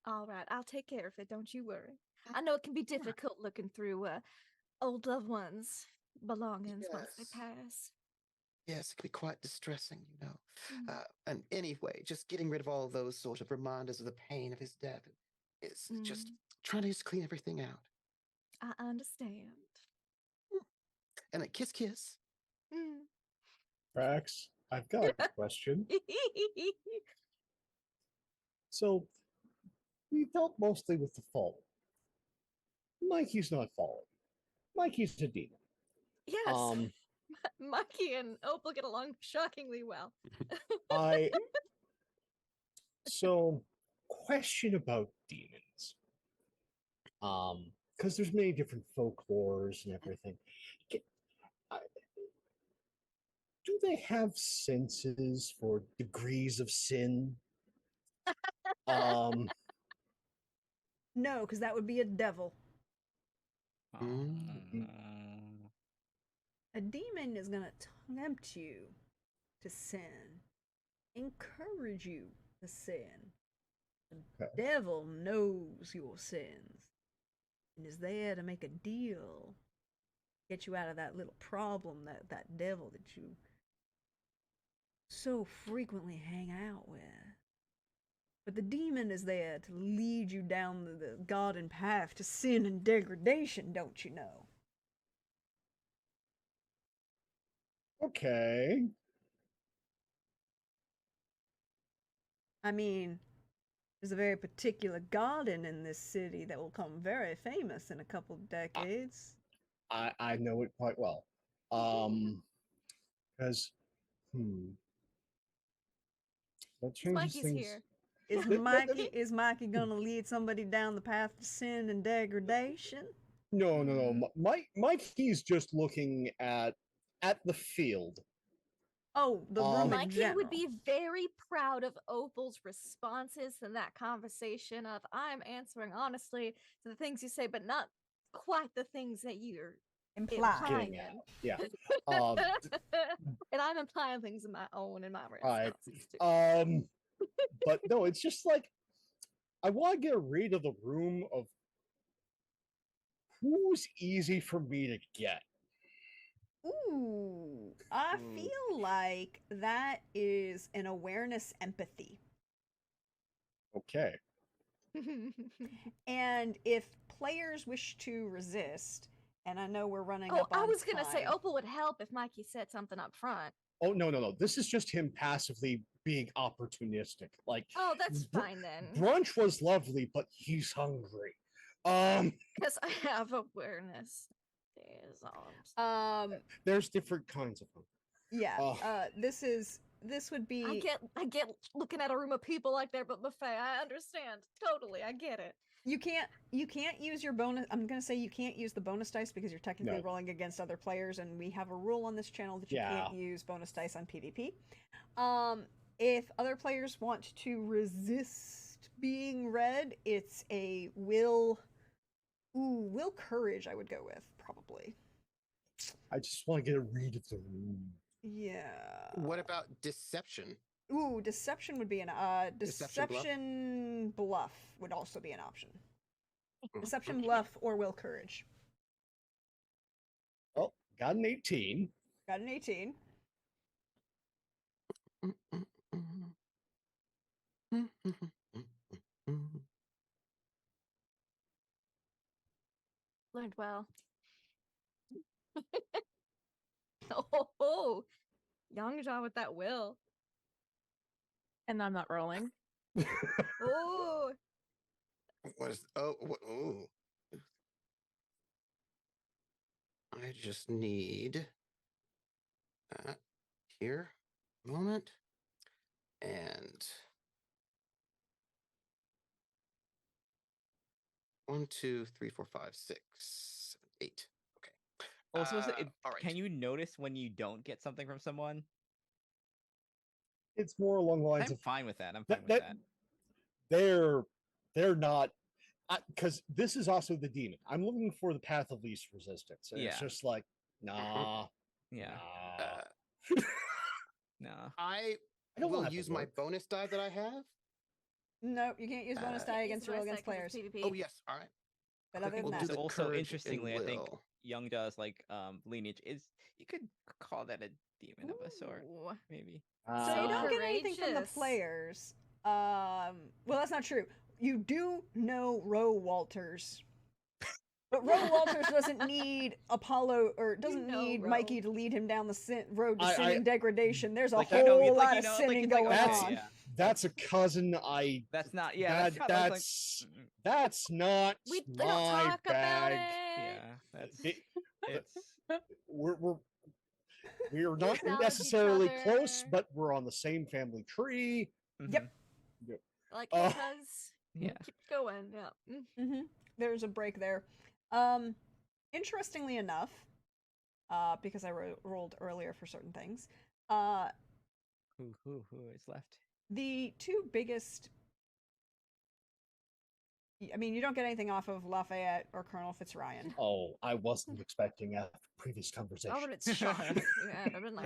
Speaker 4: All right, I'll take care of it. Don't you worry. I know it can be difficult looking through old loved ones' belongings once they pass.
Speaker 6: Yes, it can be quite distressing, And anyway, just getting rid of all those sort of reminders of the pain of his death is just trying to just clean everything out.
Speaker 4: I understand.
Speaker 6: And a kiss, kiss.
Speaker 3: Prax, I've got a question. So, we dealt mostly with the fallen. Mikey's not fallen. Mikey's a demon.
Speaker 4: Yes. Mikey and Opal get along shockingly well.
Speaker 3: So, question about demons. Because there's many different folklores and everything. Do they have senses for degrees of sin?
Speaker 1: No, because that would be a devil. A demon is going to tempt you to sin, encourage you to sin. The devil knows your sins and is there to make a deal, get you out of that little problem, that devil that you so frequently hang out with. But the demon is there to lead you down the garden path to sin and degradation, don't you know?
Speaker 3: Okay.
Speaker 1: I mean, there's a very particular garden in this city that will come very famous in a couple of decades.
Speaker 3: I know it quite well. Because, that changes
Speaker 4: Mikey's
Speaker 3: things.
Speaker 4: here.
Speaker 1: Is Mikey gonna lead somebody down the path to sin and degradation?
Speaker 3: No. Mikey's just looking at the field.
Speaker 1: Oh, the room in
Speaker 4: Mikey
Speaker 1: general.
Speaker 4: would be very proud of Opal's responses in that conversation of, I'm answering honestly to the things you say, but not quite the things that you're implying.
Speaker 3: Yeah.
Speaker 4: And I'm implying things in my own and my responses too.
Speaker 3: But no, it's just like, I want to get rid of the room of who's easy for me to get.
Speaker 1: Ooh, I feel like that is an awareness empathy.
Speaker 3: Okay.
Speaker 1: And if players wish to resist, and I know we're running up on
Speaker 4: I was gonna say
Speaker 1: time.
Speaker 4: Opal would help if Mikey said something up front.
Speaker 3: Oh, no. This is just him passively being opportunistic. Like,
Speaker 4: oh, that's fine then.
Speaker 3: Brunch was lovely, but he's hungry.
Speaker 4: Because I have awareness. Is all.
Speaker 3: There's different kinds of hunger.
Speaker 1: Yeah. This is this would be.
Speaker 4: I get looking at a room of people like that, but buffet. I understand totally. I get it.
Speaker 1: You can't use your bonus. I'm gonna say you can't use the bonus dice because you're technically rolling against other players, and we have a rule on this channel that you can't use bonus dice on PvP. If other players want to resist being read, it's a will courage. I would go with probably.
Speaker 3: I just want to get a read of the room.
Speaker 1: Yeah.
Speaker 6: What about deception?
Speaker 1: Ooh, deception would be an deception bluff would also be an option. Deception bluff or will courage.
Speaker 3: Oh, got an 18.
Speaker 1: Got an 18.
Speaker 4: Learned well. Oh, Youngjaw with that will.
Speaker 2: And I'm not rolling.
Speaker 4: Oh.
Speaker 6: What is? Oh, oh. I just need here moment and 1, 2, 3, 4, 5, 6, 7, 8. Okay.
Speaker 5: Also,
Speaker 6: all right.
Speaker 5: Can you notice when you don't get something from someone?
Speaker 3: It's more along the lines
Speaker 5: I'm
Speaker 3: of
Speaker 5: fine with that. I'm fine with that.
Speaker 3: They're not, because this is also the demon. I'm looking for the path of least resistance, and it's just like, nah,
Speaker 5: yeah,
Speaker 6: no. I will use my bonus die that I have.
Speaker 1: No, you can't use bonus die against roll against players.
Speaker 6: Oh yes, all right.
Speaker 1: But other than that,
Speaker 5: also interestingly, I think Youngdaw's like lineage is, you could call that a demon of a sort, maybe.
Speaker 1: So you don't get anything from the players. Well, that's not true. You do know Roe Walters, but Roe Walters doesn't need Apollo or doesn't need Mikey to lead him down the road to sin and degradation. There's a whole lot of sinning going on.
Speaker 3: That's a cousin.
Speaker 5: That's not. Yeah,
Speaker 3: that's not
Speaker 4: we
Speaker 3: my
Speaker 4: don't talk
Speaker 3: bag.
Speaker 4: about it.
Speaker 5: Yeah, that's
Speaker 3: we're not necessarily close, but we're on the same family tree.
Speaker 1: Yep.
Speaker 4: Like because keep going. Yeah.
Speaker 1: There's a break there. Interestingly enough, because I rolled earlier for certain things,
Speaker 5: who is left?
Speaker 1: The two biggest. I mean, you don't get anything off of Lafayette or Colonel Fitzryan.
Speaker 3: Oh, I wasn't expecting after previous conversation.
Speaker 4: I would have been shocked. Yeah, I've been like,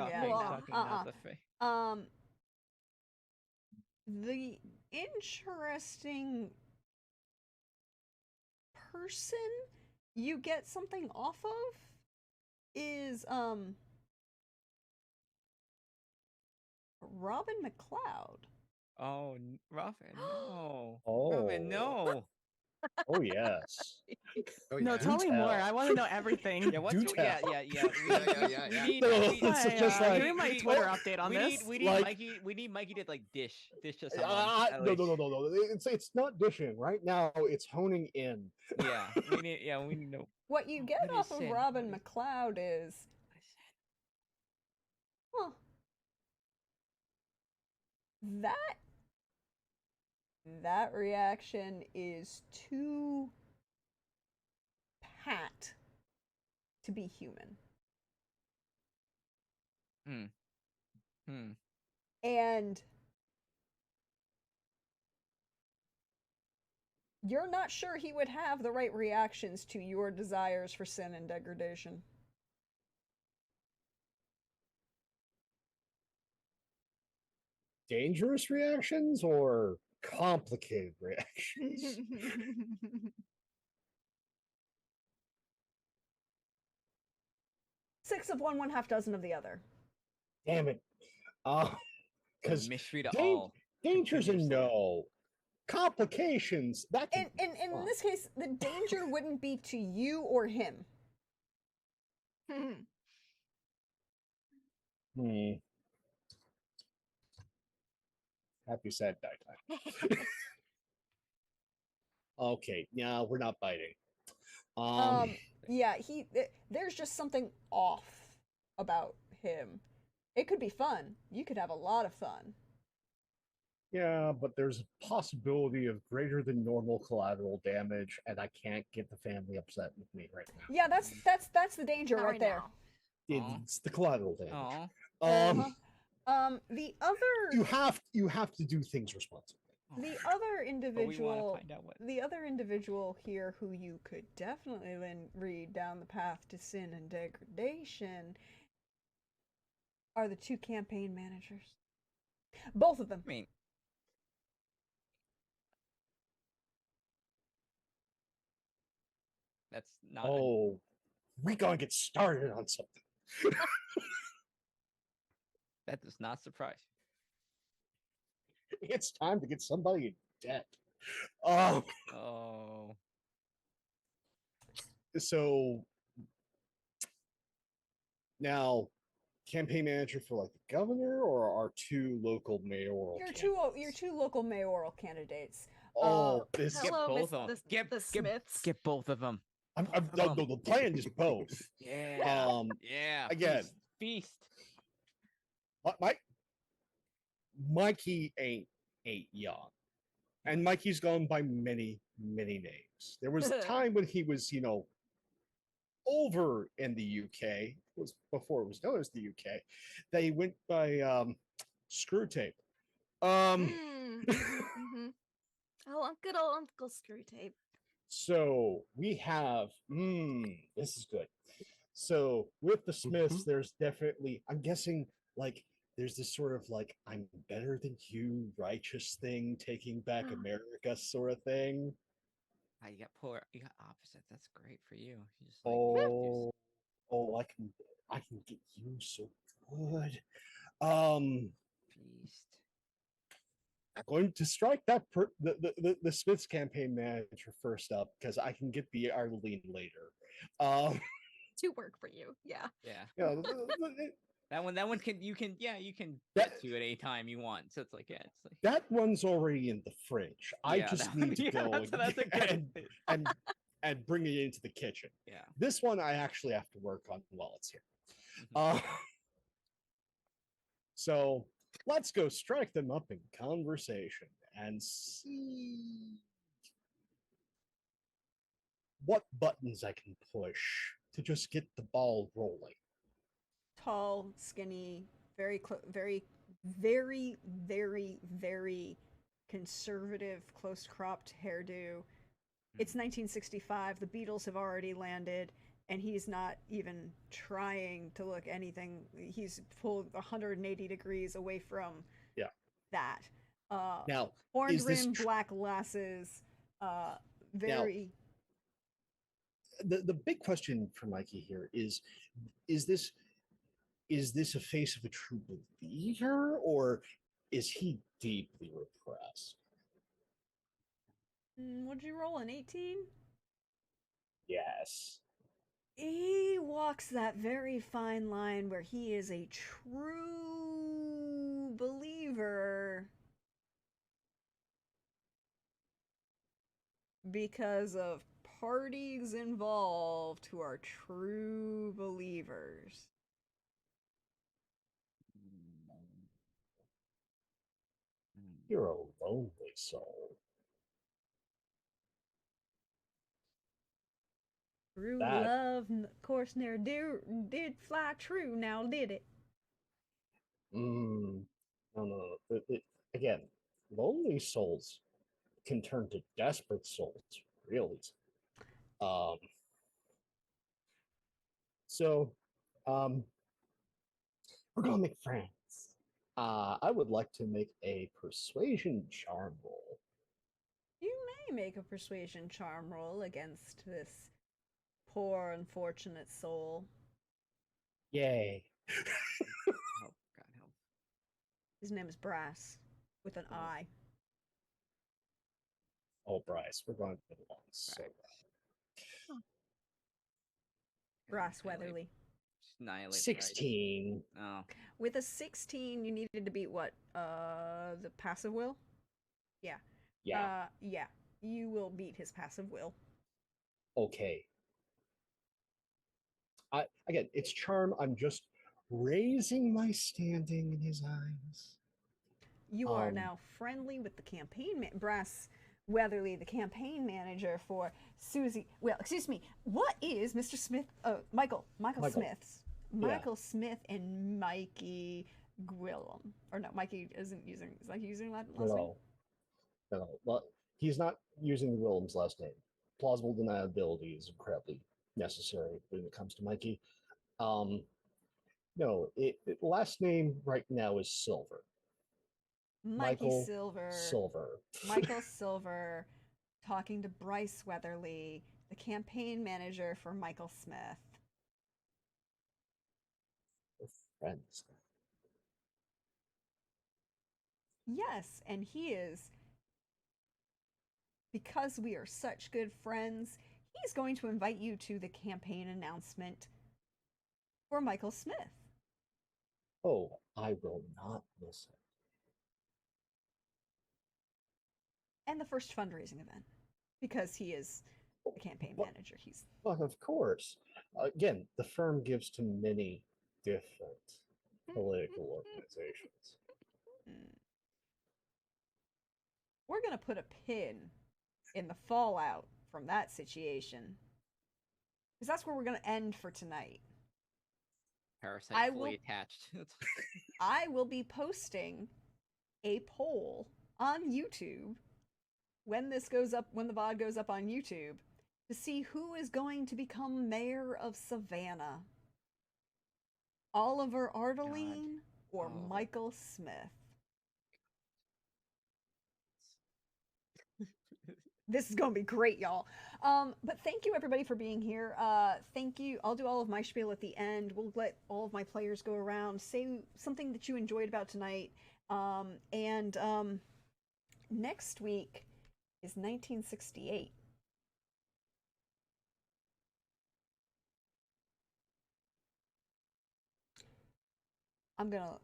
Speaker 1: the interesting person you get something off of is Robin McLeod.
Speaker 5: Oh, Robin, no.
Speaker 3: Oh,
Speaker 5: Robin, no.
Speaker 3: Oh yes.
Speaker 2: Oh, no, tell me more. I want to know everything.
Speaker 5: Yeah,
Speaker 6: yeah.
Speaker 2: Give me my Twitter update on this.
Speaker 5: We need Mikey to like dish to someone.
Speaker 3: No. It's not dishing right now. It's honing in.
Speaker 5: Yeah, we need to know.
Speaker 1: What you get off of Robin McLeod is, that reaction is too pat to be human. And you're not sure he would have the right reactions to your desires for sin and degradation.
Speaker 3: Dangerous reactions or complicated reactions?
Speaker 1: 6 of one, 1/2 dozen of the other.
Speaker 3: Damn it. Because
Speaker 5: mystery to all.
Speaker 3: Dangers and no. Complications. That
Speaker 1: and in this case, the danger wouldn't be to you or him.
Speaker 3: Happy sad die time. Okay, yeah, we're not biting.
Speaker 1: Yeah, there's just something off about him. It could be fun. You could have a lot of fun.
Speaker 3: Yeah, but there's a possibility of greater than normal collateral damage, and I can't get the family upset with me right now.
Speaker 1: Yeah, that's the danger
Speaker 4: Not
Speaker 1: right there.
Speaker 4: now.
Speaker 3: It's the collateral damage.
Speaker 5: Aw.
Speaker 1: The other
Speaker 3: you have to do things responsibly.
Speaker 1: the other
Speaker 5: But we want to
Speaker 1: individual
Speaker 5: find out what.
Speaker 1: the other individual here who you could definitely read down the path to sin and degradation are the two campaign managers. Both of them.
Speaker 5: I mean, that's not.
Speaker 3: Oh, we gotta get started on something.
Speaker 5: That does not surprise
Speaker 3: It's time to get somebody in debt. Oh,
Speaker 5: Oh.
Speaker 3: so now campaign manager for like the governor or our two local mayoral
Speaker 1: Your two local mayoral candidates.
Speaker 3: Oh, this
Speaker 5: Get
Speaker 4: Hello,
Speaker 5: both
Speaker 4: Miss-
Speaker 5: of them.
Speaker 4: the-
Speaker 5: Get
Speaker 4: the Smiths.
Speaker 5: Get both of them.
Speaker 3: no, the plan is both.
Speaker 5: Yeah. Yeah.
Speaker 3: Again,
Speaker 5: feast.
Speaker 3: Mikey ain't young, and Mikey's gone by many names. There was a time when he was, over in the UK. It was before it was known as the UK. They went by Screw Tape.
Speaker 4: Mm-hmm. Oh, good old Uncle Screw Tape.
Speaker 3: So we have this is good. So with the Smiths, there's definitely, I'm guessing, like there's this sort of like I'm better than you righteous thing, taking back America sort of thing.
Speaker 5: You got opposite. That's great for you. You just
Speaker 3: I can get you so good.
Speaker 5: Feast.
Speaker 3: I'm going to strike the Smiths campaign manager first up because I can get the Arlene later.
Speaker 4: To work for you, yeah.
Speaker 5: Yeah. That one you can get to at any time you want. So it's like it's like
Speaker 3: that one's already in the fridge. I just need to go and bring it into the kitchen.
Speaker 5: Yeah.
Speaker 3: This one I actually have to work on while it's here. So let's go strike them up in conversation and see what buttons I can push to just get the ball rolling.
Speaker 1: Tall, skinny, very conservative, close-cropped hairdo. It's 1965. The Beatles have already landed, and he's not even trying to look anything. He's pulled 180 degrees away from that.
Speaker 3: Now,
Speaker 1: horned rim, black glasses. Very.
Speaker 3: Now, the big question for Mikey here is this a face of a true believer, or is he deeply repressed?
Speaker 1: Would you roll an 18?
Speaker 3: Yes.
Speaker 1: He walks that very fine line where he is a true believer because of parties involved who are true believers.
Speaker 3: You're a lonely soul.
Speaker 1: True love, of course, never did fly true, now did it?
Speaker 3: No. Again, lonely souls can turn to desperate souls real easy. We're gonna make friends. I would like to make a persuasion charm roll.
Speaker 1: You may make a persuasion charm roll against this poor, unfortunate soul.
Speaker 3: Yay.
Speaker 5: Oh, God help.
Speaker 1: His name is Brass, with an I.
Speaker 3: Oh, Bryce, we're going to get along so well.
Speaker 1: Brass Weatherly.
Speaker 5: Annihilate
Speaker 3: 16.
Speaker 5: Bryce. Oh.
Speaker 1: With a 16, you needed to beat what? The passive will? Yeah.
Speaker 3: Yeah.
Speaker 1: Yeah. You will beat his passive will.
Speaker 3: Okay. Again, it's charm. I'm just raising my standing in his eyes.
Speaker 1: You are now friendly with the campaign Brass Weatherly, the campaign manager for Susie. Well, excuse me. What is Mr. Smith? Michael Smith's. Michael Smith and Mikey Gwillem. Or no, Mikey isn't using. Is like using that last name?
Speaker 3: No, but he's not using the Williams last name. Plausible deniability is incredibly necessary when it comes to Mikey. No, last name right now is Silver.
Speaker 1: Michael
Speaker 3: Silver.
Speaker 1: Michael Silver talking to Bryce Weatherly, the campaign manager for Michael Smith.
Speaker 3: We're friends.
Speaker 1: Yes, and he is, because we are such good friends, he's going to invite you to the campaign announcement for Michael Smith.
Speaker 3: Oh, I will not miss it.
Speaker 1: And the first fundraising event, because he is the campaign manager. He's
Speaker 3: well, of course. Again, the firm gives to many different political organizations.
Speaker 1: We're going to put a pin in the fallout from that situation, because that's where we're going to end for tonight.
Speaker 5: Parasite fully attached.
Speaker 1: I will be posting a poll on YouTube when this goes up, when the VOD goes up on YouTube, to see who is going to become mayor of Savannah. Oliver Ardeline or Michael Smith. This is going to be great, y'all. But thank you, everybody, for being here. Thank you. I'll do all of my spiel at the end. We'll let all of my players go around, say something that you enjoyed about tonight. Next week is 1968. I'm going to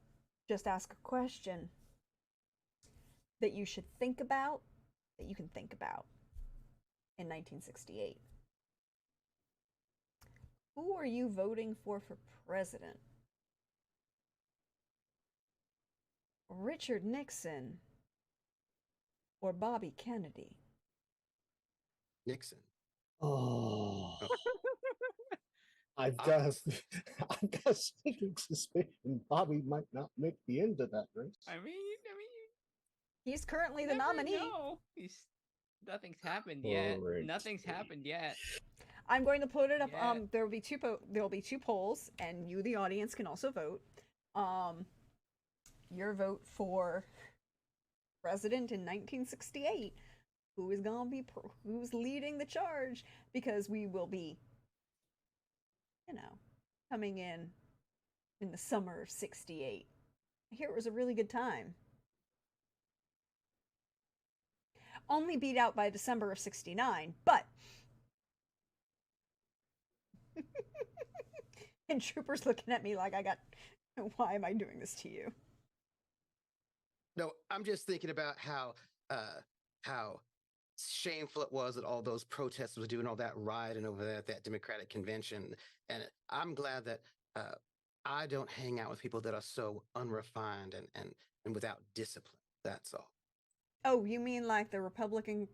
Speaker 1: just ask a question that you should think about, that you can think about in 1968. Who are you voting for president? Richard Nixon or Bobby Kennedy?
Speaker 6: Nixon.
Speaker 3: Oh. I've got a sneaking suspicion Bobby might not make the end of that race.
Speaker 5: I mean,
Speaker 1: he's currently the nominee.
Speaker 5: Nothing's happened yet. Nothing's happened yet.
Speaker 1: I'm going to put it up. There will be two polls, and you, the audience, can also vote. Your vote for president in 1968. Who is gonna be? Who's leading the charge? Because we will be, coming in the summer of '68. I hear it was a really good time. Only beat out by December of '69, but. And Trooper's looking at me like why am I doing this to you?
Speaker 6: No, I'm just thinking about how shameful it was that all those protesters were doing all that rioting over there at that Democratic convention. And I'm glad that I don't hang out with people that are so unrefined and without discipline. That's all.
Speaker 1: Oh, you mean like the Republican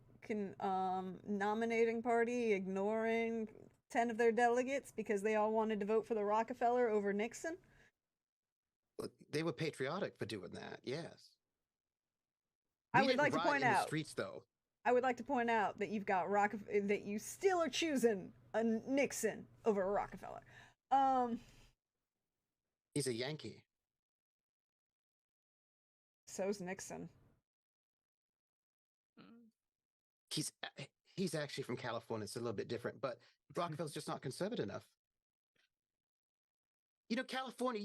Speaker 1: nominating party ignoring 10 of their delegates because they all wanted to vote for the Rockefeller over Nixon?
Speaker 6: They were patriotic for doing that, yes.
Speaker 1: I would like to point out,
Speaker 6: streets, though.
Speaker 1: I would like to point out that you've got that you still are choosing a Nixon over a Rockefeller.
Speaker 6: He's a Yankee.
Speaker 1: So's Nixon.
Speaker 6: He's actually from California. It's a little bit different, but Rockefeller's just not conservative enough. California.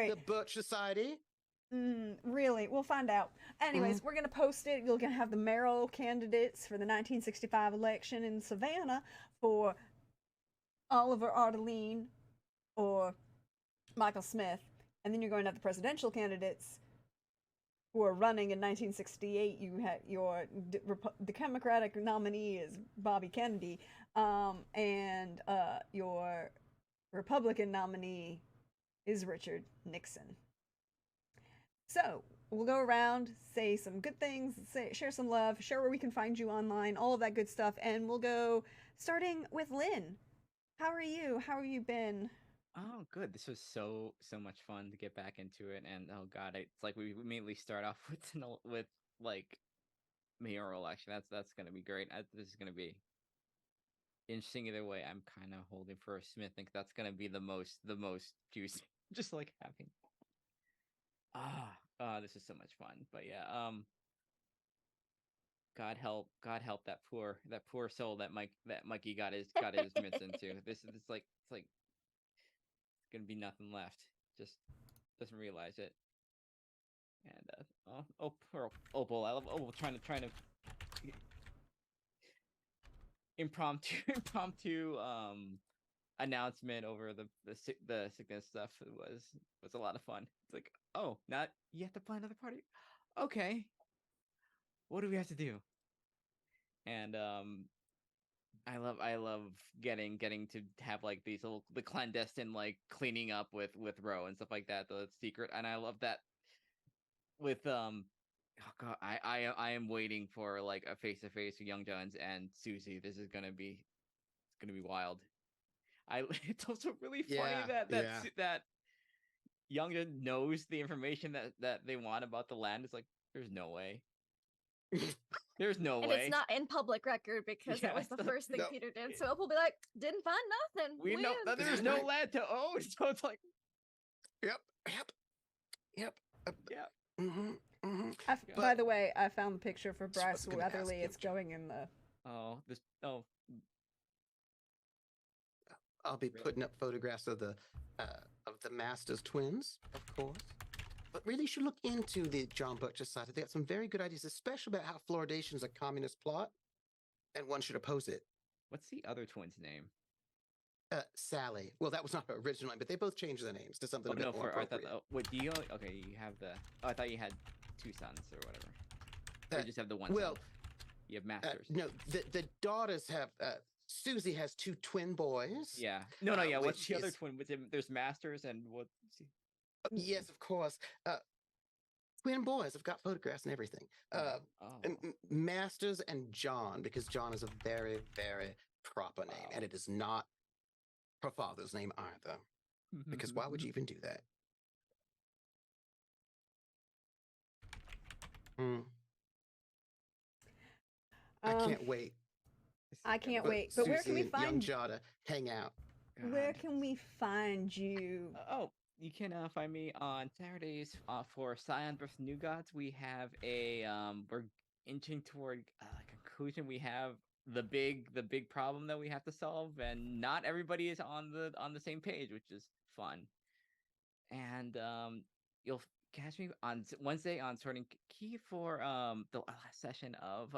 Speaker 6: The Birch Society.
Speaker 1: Really? We'll find out. Anyways, we're gonna post it. You're gonna have the mayoral candidates for the 1965 election in Savannah for Oliver Ardeline or Michael Smith, and then you're going to have the presidential candidates who are running in 1968. You have the Democratic nominee is Bobby Kennedy, and your Republican nominee is Richard Nixon. So we'll go around, say some good things, share some love, share where we can find you online, all of that good stuff, and we'll go starting with Lynn. How are you? How have you been?
Speaker 5: Oh, good. This was so much fun to get back into it, and oh god, it's like we immediately start off with like mayoral election. That's gonna be great. This is gonna be interesting either way. I'm kind of holding for Smith. I think that's gonna be the most juicy. Just like having this is so much fun. But yeah, God help that poor soul that Mikey got his mitts into. This is like it's like gonna be nothing left. Just doesn't realize it. And poor Opal. I love Opal trying to impromptu announcement over the sickness stuff. It was a lot of fun. It's like, oh, not you have to plan another party. Okay, what do we have to do? And I love getting to have like these the clandestine like cleaning up with Ro and stuff like that. The secret, and I love that with oh god, I am waiting for like a face to face with Young Guns and Susie. This is gonna be wild. It's also really funny that Young Gun knows the information that they want about the land. It's like there's no way. There's no
Speaker 4: and
Speaker 5: way.
Speaker 4: it's not in public record because that was the first thing Peter did. So Opal will be like, didn't find nothing.
Speaker 5: We know that there's no land to own. So it's like,
Speaker 6: yep.
Speaker 1: By the way, I found the picture for Bryce Weatherly. It's going in the.
Speaker 6: I'll be putting up photographs of the Masters twins, of course. But really, you should look into the John Butcher side. They got some very good ideas, especially about how fluoridation's a communist plot, and one should oppose it.
Speaker 5: What's the other twin's name?
Speaker 6: Sally. Well, that was not her original name, but they both changed their names to something a bit more appropriate.
Speaker 5: What do you? Okay, you have the. Oh, I thought you had two sons or whatever. Or you just have the one.
Speaker 6: Well,
Speaker 5: son? You have masters.
Speaker 6: No, the daughters have. Susie has two twin boys.
Speaker 5: Yeah. No. Yeah. What's the other twin? There's masters and what?
Speaker 6: Yes, of course. Twin boys. I've got photographs and everything. Masters and John, because John is a very, very proper name, and it is not her father's name either. Because why would you even do that? I can't wait.
Speaker 1: I can't wait. But
Speaker 6: Susie
Speaker 1: where can we find
Speaker 6: Young Jada hang out?
Speaker 1: Where can we find you?
Speaker 5: You can find me on Saturdays for Scion vs. New Gods. We have we're inching toward a conclusion. We have the big problem that we have to solve, and not everybody is on the same page, which is fun. And you'll catch me on Wednesday on Sorting Key for the last session of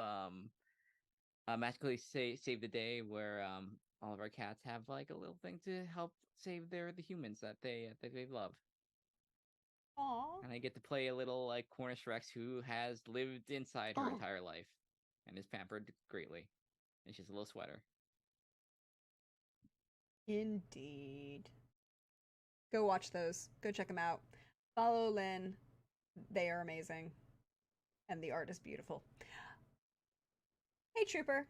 Speaker 5: Magically Save the Day, where all of our cats have like a little thing to help save the humans that they love.
Speaker 1: Aww.
Speaker 5: And I get to play a little like Cornish Rex who has lived inside her entire life and is pampered greatly. And she's a little sweater.
Speaker 1: Indeed. Go watch those. Go check them out. Follow Lynn. They are amazing. And the art is beautiful. Hey, Trooper.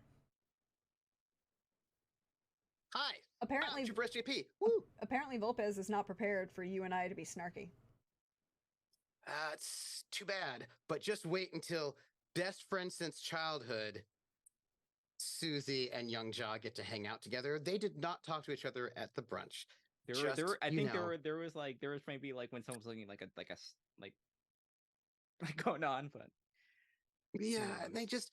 Speaker 6: Hi.
Speaker 1: Apparently,
Speaker 6: Trooper SJP. Woo.
Speaker 1: Apparently, Volpez is not prepared for you and I to be snarky.
Speaker 6: It's too bad. But just wait until best friends since childhood, Susie and Young Ja get to hang out together. They did not talk to each other at the brunch.
Speaker 5: There was maybe like when someone's looking like going on, but
Speaker 6: yeah, and they just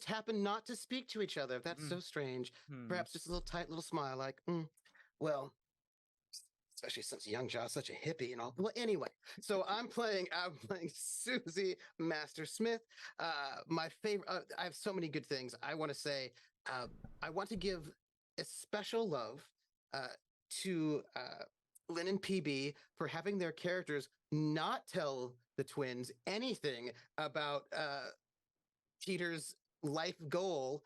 Speaker 6: happen not to speak to each other. That's so strange. Perhaps just a little tight little smile, like, well, especially since Young Ja's such a hippie and all. Well, anyway, so I'm playing Susie Master Smith. My favorite. I have so many good things. I want to say. I want to give a special love to Lynn and PB for having their characters not tell the twins anything about Peter's life goal,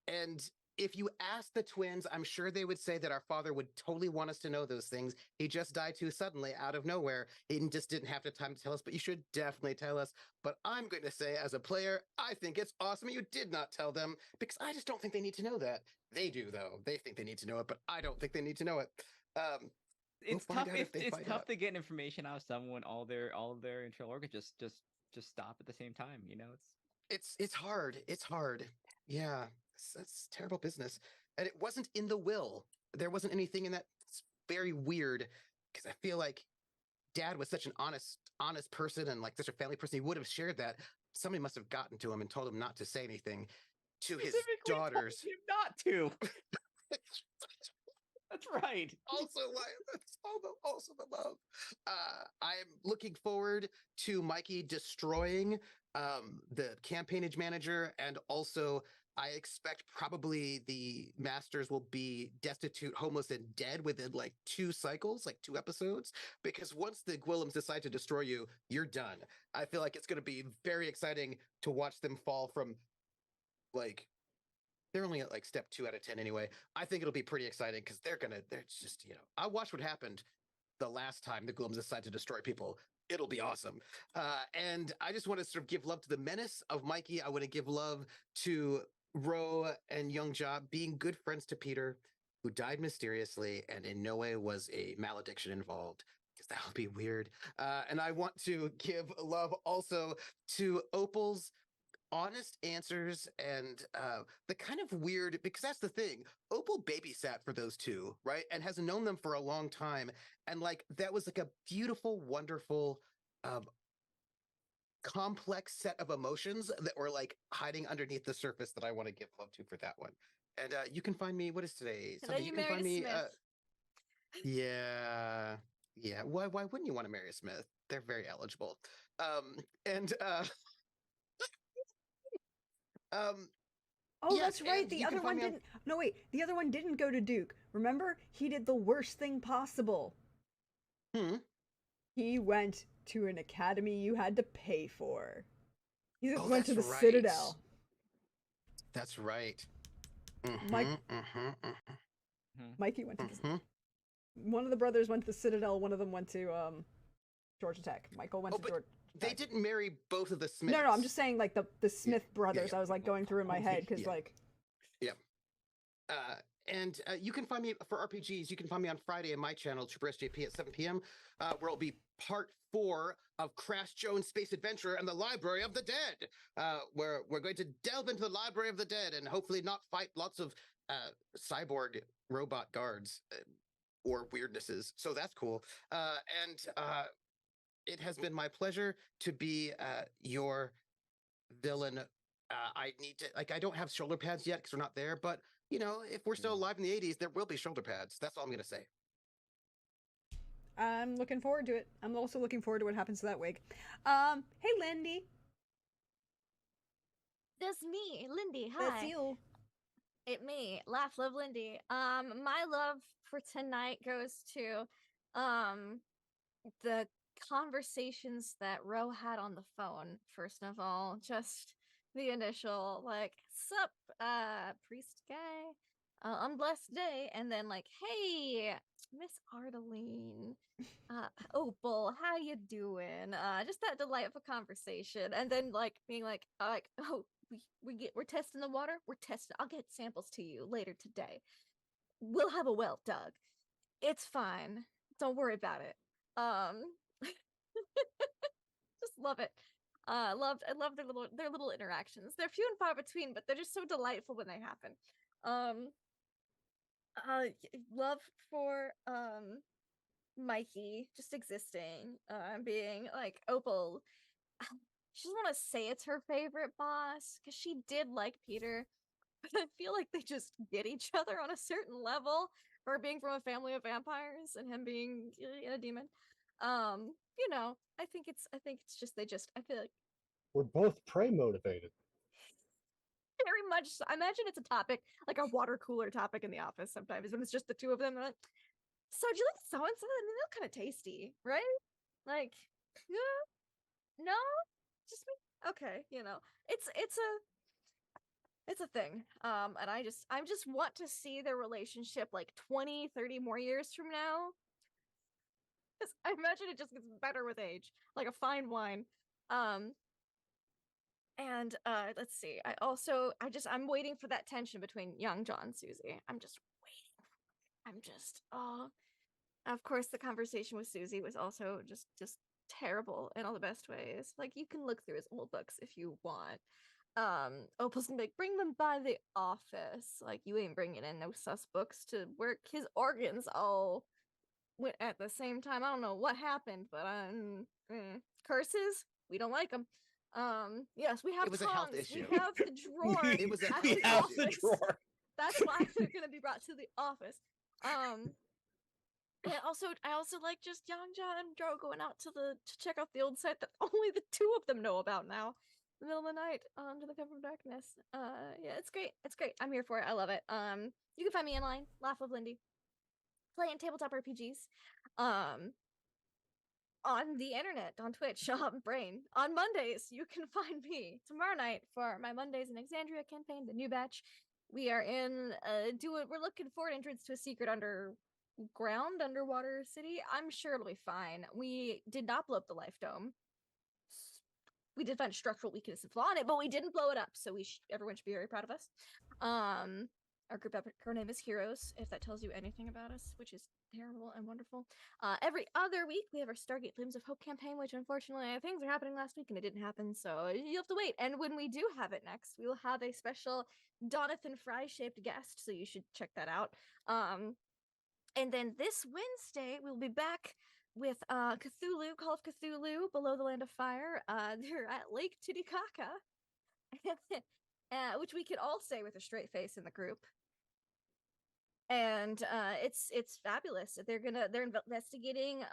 Speaker 6: and if you ask the twins, I'm sure they would say that our father would totally want us to know those things. He just died too suddenly out of nowhere. He just didn't have the time to tell us, but you should definitely tell us. But I'm going to say, as a player, I think it's awesome you did not tell them, because I just don't think they need to know that. They do, though. They think they need to know it, but I don't think they need to know it.
Speaker 5: It's
Speaker 6: find
Speaker 5: tough.
Speaker 6: out if they
Speaker 5: It's
Speaker 6: find
Speaker 5: tough
Speaker 6: out.
Speaker 5: to get information out of someone. All their internal organs just stop at the same time. You know,
Speaker 6: It's hard. It's hard. Yeah, it's terrible business. And it wasn't in the will. There wasn't anything in that. It's very weird, because I feel like Dad was such an honest person and like such a family person. He would have shared that. Somebody must have gotten to him and told him not to say anything to his
Speaker 5: specifically told
Speaker 6: daughters.
Speaker 5: him not to. That's right.
Speaker 6: Also, that's also the love. I am looking forward to Mikey destroying the campaignage manager, and also I expect probably the masters will be destitute, homeless, and dead within like 2 cycles, like 2 episodes. Because once the Gwillums decide to destroy you, you're done. I feel like it's going to be very exciting to watch them fall from like. They're only at like step 2 out of 10 anyway. I think it'll be pretty exciting because they're just, I watched what happened the last time the Glooms decide to destroy people. It'll be awesome. And I just want to sort of give love to the menace of Mikey. I want to give love to Ro and Young Job being good friends to Peter, who died mysteriously and in no way was a malediction involved, because that would be weird. And I want to give love also to Opal's honest answers and the kind of weird, because that's the thing, Opal babysat for those 2, right, and has known them for a long time, and like that was like a beautiful, wonderful complex set of emotions that were like hiding underneath the surface that I want to give love to for that one. And you can find me, what is today,
Speaker 4: And then you
Speaker 6: can find
Speaker 4: married a
Speaker 6: me
Speaker 4: Smith.
Speaker 6: yeah, why wouldn't you want to marry a Smith? They're very eligible. And
Speaker 1: Oh,
Speaker 6: yes,
Speaker 1: that's right.
Speaker 6: and
Speaker 1: The
Speaker 6: you can
Speaker 1: other
Speaker 6: find
Speaker 1: one
Speaker 6: me on-
Speaker 1: didn't. No, wait. The other one didn't go to Duke. Remember? He did the worst thing possible. He went to an academy you had to pay for. He
Speaker 6: Oh,
Speaker 1: went to the
Speaker 6: that's right.
Speaker 1: Citadel.
Speaker 6: That's right.
Speaker 1: Mike- Mikey went to the. One of the brothers went to the Citadel. One of them went to Georgia Tech. Michael went to Georgia.
Speaker 6: They didn't marry both of the Smiths.
Speaker 1: No, I'm just saying like the Smith brothers. I was like going through in my head because like.
Speaker 6: Yeah. And you can find me for RPGs. You can find me on Friday on my channel, Trooper SJP at 7 p.m., where it'll be part 4 of Crash Jones' Space Adventure and the Library of the Dead, where we're going to delve into the Library of the Dead and hopefully not fight lots of cyborg robot guards or weirdnesses. So that's cool. And it has been my pleasure to be your villain. I need to, like, I don't have shoulder pads yet because we're not there, but you know, if we're still alive in the 80s, there will be shoulder pads. That's all I'm going to say.
Speaker 1: I'm looking forward to it. I'm also looking forward to what happens to that wig. Hey, Lindy.
Speaker 4: That's me, Lindy. Hi.
Speaker 1: That's you.
Speaker 4: It me. Laugh, love, Lindy. My love for tonight goes to the conversations that Ro had on the phone. First of all, just the initial like, sup, priest guy, unblessed day, and then like, hey, Miss Ardeline, Opal, how you doing? Just that delightful conversation, and then like being like, oh, we're testing the water. I'll get samples to you later today. We'll have a well dug. It's fine. Don't worry about it. Just love it. I love their little interactions. They're few and far between, but they're just so delightful when they happen. Love for Mikey just existing, being like Opal. She doesn't want to say it's her favorite boss because she did like Peter, but I feel like they just get each other on a certain level. Her being from a family of vampires and him being a demon. You know, I think it's just I feel like
Speaker 3: we're both prey motivated.
Speaker 4: very much so. I imagine it's a topic, like a water cooler topic in the office sometimes when it's just the 2 of them. Like, so do you like so and so? I mean, they're kind of tasty, right? Like, yeah, no, just me. Okay, you know, it's a It's a thing. And I just want to see their relationship like 20, 30 more years from now. Because I imagine it just gets better with age, like a fine wine. Um, and let's see. I'm waiting for that tension between young John and Susie. I'm just waiting. I'm just of course the conversation with Susie was also just terrible in all the best ways. Like you can look through his old books if you want. Opal's gonna be like, bring them by the office. Like you ain't bringing in no sus books to work. His organs all went at the same time. I don't know what happened, but curses. We don't like them. Yes, we have
Speaker 6: It was a health
Speaker 4: tongs. We
Speaker 6: issue.
Speaker 4: have the drawer
Speaker 6: It was a
Speaker 4: at
Speaker 6: health
Speaker 4: the
Speaker 3: have
Speaker 6: issue.
Speaker 3: the
Speaker 4: office.
Speaker 3: drawer.
Speaker 4: That's why they're gonna be brought to the office. And I also like just young John and Joe going out to check out the old site that only the two of them know about now. In the middle of the night, to the cover of darkness. Yeah, it's great. It's great. I'm here for it. I love it. You can find me online, Laugh with Lindy, playing tabletop RPGs. On the internet, on Twitch, Brain. On Mondays, you can find me tomorrow night for my Mondays in Exandria campaign, the new batch. We are we're looking for an entrance to a secret underwater city. I'm sure it'll be fine. We did not blow up the life dome. We did find a structural weakness and flaw in it, but we didn't blow it up, so everyone should be very proud of us. Our group our name is Heroes, if that tells you anything about us, which is terrible and wonderful. Every other week, we have our Stargate Flames of Hope campaign, which unfortunately things are happening last week and it didn't happen, so you have to wait. And when we do have it next, we will have a special Donathan Fry-shaped guest, so you should check that out. And then this Wednesday, we'll be back with Cthulhu, Call of Cthulhu, Below the Land of Fire. They're at Lake Titicaca, which we can all say with a straight face in the group. And it's fabulous. They're investigating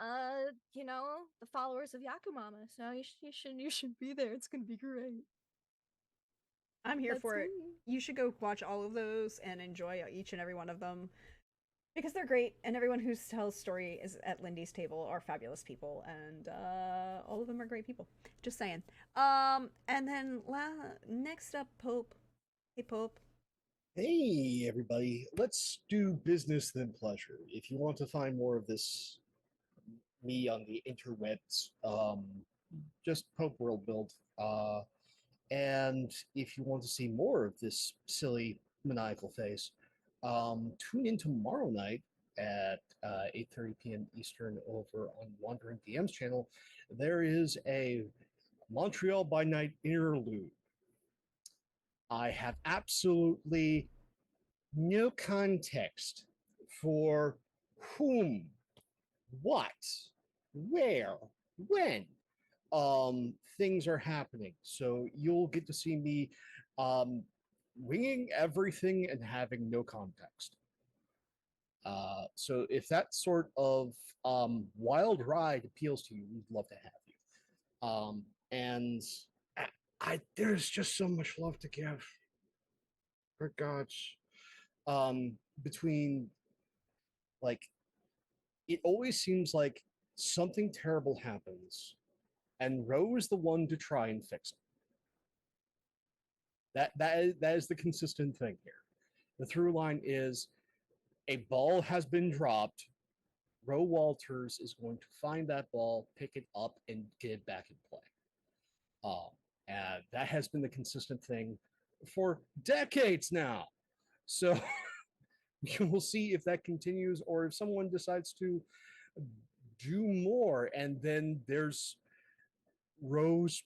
Speaker 4: the followers of Yakumama. So you should be there. It's gonna be great.
Speaker 1: I'm here
Speaker 4: That's
Speaker 1: for it.
Speaker 4: me.
Speaker 1: You should go watch all of those and enjoy each and every one of them because they're great. And everyone who tells story is at Lindy's table are fabulous people, and all of them are great people. Just saying. And then next up, Pope. Hey, Pope.
Speaker 3: Hey, everybody. Let's do business than pleasure. If you want to find more of this, me on the interwebs, just Pope World Build. And if you want to see more of this silly maniacal face, tune in tomorrow night at 8:30 p.m. Eastern over on Wandering DM's channel. There is a Montreal by Night interlude. I have absolutely no context for whom, what, where, when things are happening. So you'll get to see me winging everything and having no context. So if that sort of wild ride appeals to you, we'd love to have you. And there's just so much love to give. For gosh, between like, it always seems like something terrible happens, and Ro's the one to try and fix it. That is the consistent thing here. The through line is a ball has been dropped. Ro Walters is going to find that ball, pick it up, and get it back in play. And that has been the consistent thing for decades now. So we'll see if that continues or if someone decides to do more. And then there's Ro's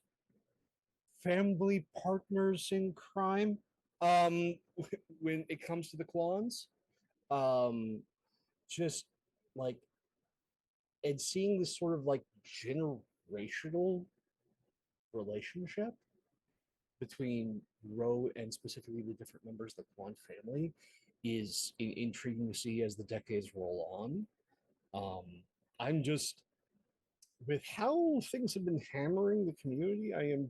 Speaker 3: family partners in crime when it comes to the Klons. Just like, and seeing this sort of like generational relationship between Ro and specifically the different members of the Kwan family is intriguing to see as the decades roll on. I'm just, with how things have been hammering the community, I am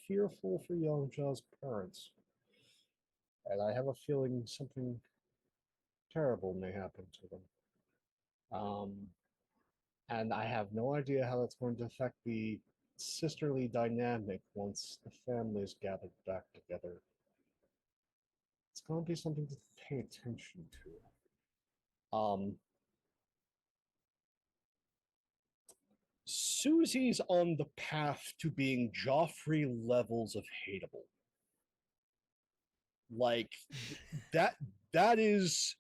Speaker 3: fearful for young Jaw's parents. And I have a feeling something terrible may happen to them. And I have no idea how that's going to affect the sisterly dynamic once the families gather back together. going to be something to pay attention to. Susie's on the path to being Joffrey levels of hateable. Like that is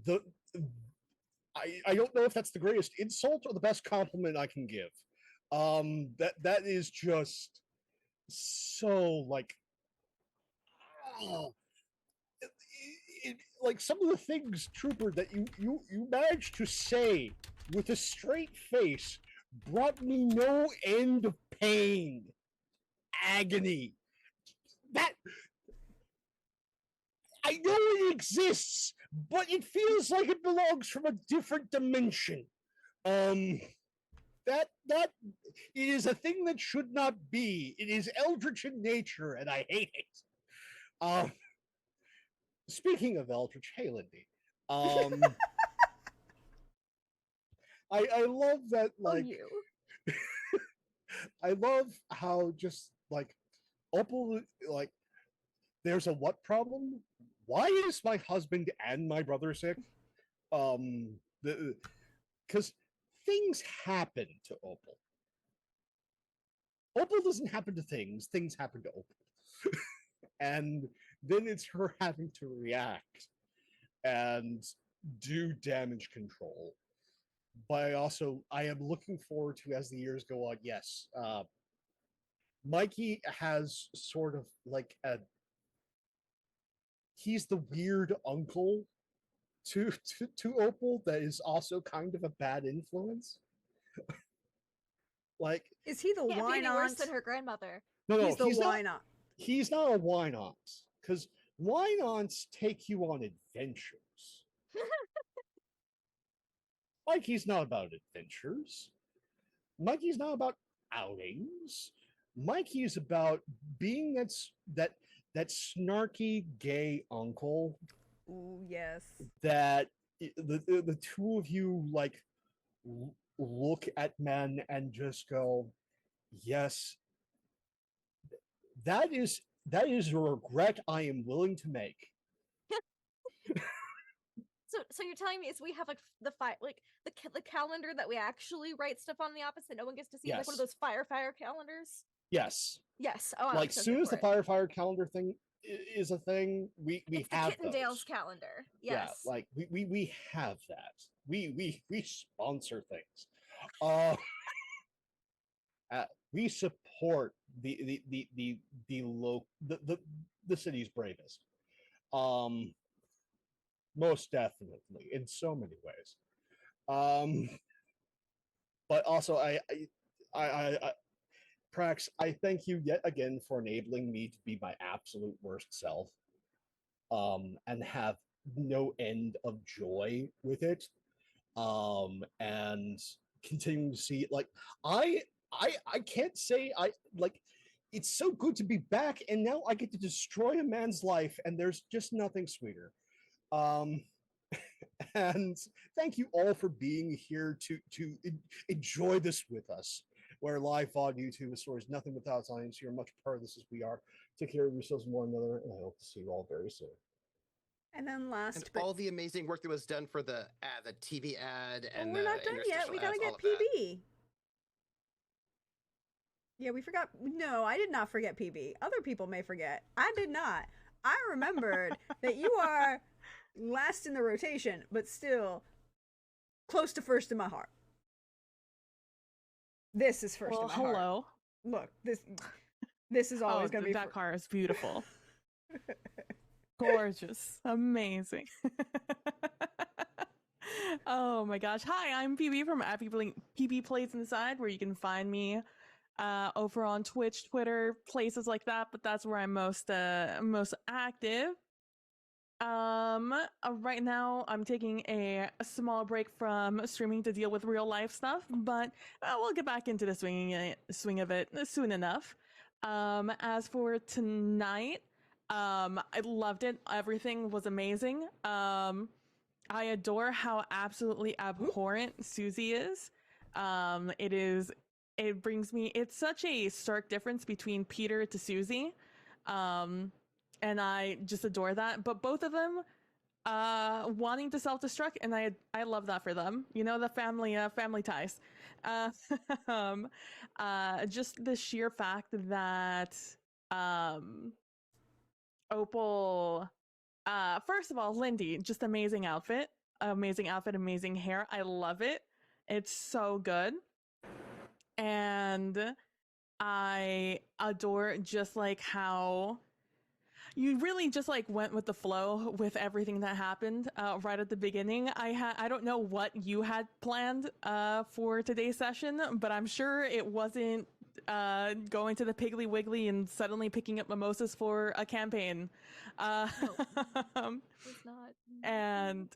Speaker 3: the I don't know if that's the greatest insult or the best compliment I can give. That is just so like oh, like some of the things, Trooper, that you managed to say with a straight face brought me no end of pain, agony. That I know it exists, but it feels like it belongs from a different dimension. That it is a thing that should not be. It is eldritch in nature, and I hate it. Speaking of eldritch, hey Lindy. I love that, like I love how just like Opal, like there's a what problem? Why is my husband and my brother sick? Because things happen to Opal. Opal doesn't happen to things, things happen to Opal. And then it's her having to react and do damage control. But I am looking forward to, as the years go on, yes, Mikey has sort of like he's the weird uncle to Opal that is also kind of a bad influence. Like,
Speaker 1: is he the
Speaker 4: Can't be any
Speaker 1: wine
Speaker 4: worse
Speaker 1: aunt?
Speaker 4: than her grandmother.
Speaker 3: No,
Speaker 1: He's the wine aunt.
Speaker 3: He's not a wine aunt, because wine aunts take you on adventures. Mikey's not about adventures. Mikey's not about outings. Mikey's about being that snarky gay uncle.
Speaker 1: Ooh, yes.
Speaker 3: That the two of you like look at men and just go, yes, that is a regret I am willing to make.
Speaker 4: So you're telling me is we have like the the calendar that we actually write stuff on the opposite no one gets to see, like one of those fire calendars?
Speaker 3: Yes.
Speaker 4: Yes. Oh,
Speaker 3: like soon as the fire calendar thing is a thing, we
Speaker 4: it's
Speaker 3: have
Speaker 4: the Kittendale's calendar. Yes.
Speaker 3: Yeah, like we have that. We sponsor things. We support the city's bravest. Most definitely in so many ways. But also I Prax, I thank you yet again for enabling me to be my absolute worst self, and have no end of joy with it, and continuing to see, like, I can't say I like. It's so good to be back, and now I get to destroy a man's life, and there's just nothing sweeter. And thank you all for being here to enjoy this with us. Where live on YouTube, a story is nothing without science. You're much part of this as we are. Take care of yourselves and one another, and I hope to see you all very soon.
Speaker 1: And then last,
Speaker 6: all the amazing work that was done for the TV ad, and
Speaker 1: we're not done yet. We gotta get PB. Yeah, we forgot. No, I did not forget PB. Other people may forget. I did not. I remembered that you are last in the rotation, but still close to first in my heart. This is first in my heart.
Speaker 2: Hello.
Speaker 1: Look, this is always going to be.
Speaker 2: That car is beautiful. Gorgeous. Amazing. Oh my gosh. Hi, I'm PB from PB Plays Inside, where you can find me over on Twitch, Twitter, places like that, but that's where I'm most active. Right now I'm taking a small break from streaming to deal with real life stuff, but we'll get back into the swing of it soon enough. As for tonight, I loved it. Everything was amazing. I adore how absolutely abhorrent Susie is. It's such a stark difference between Peter to Susie. and I just adore that. But both of them wanting to self-destruct, and I love that for them. You know, the family ties. Uh, just the sheer fact that Opal, first of all, Lindy, just amazing outfit, amazing hair. I love it. It's so good. And I adore just like how you really just like went with the flow with everything that happened right at the beginning. I don't know what you had planned for today's session, but I'm sure it wasn't going to the Piggly Wiggly and suddenly picking up mimosas for a campaign.
Speaker 4: It's not.
Speaker 2: And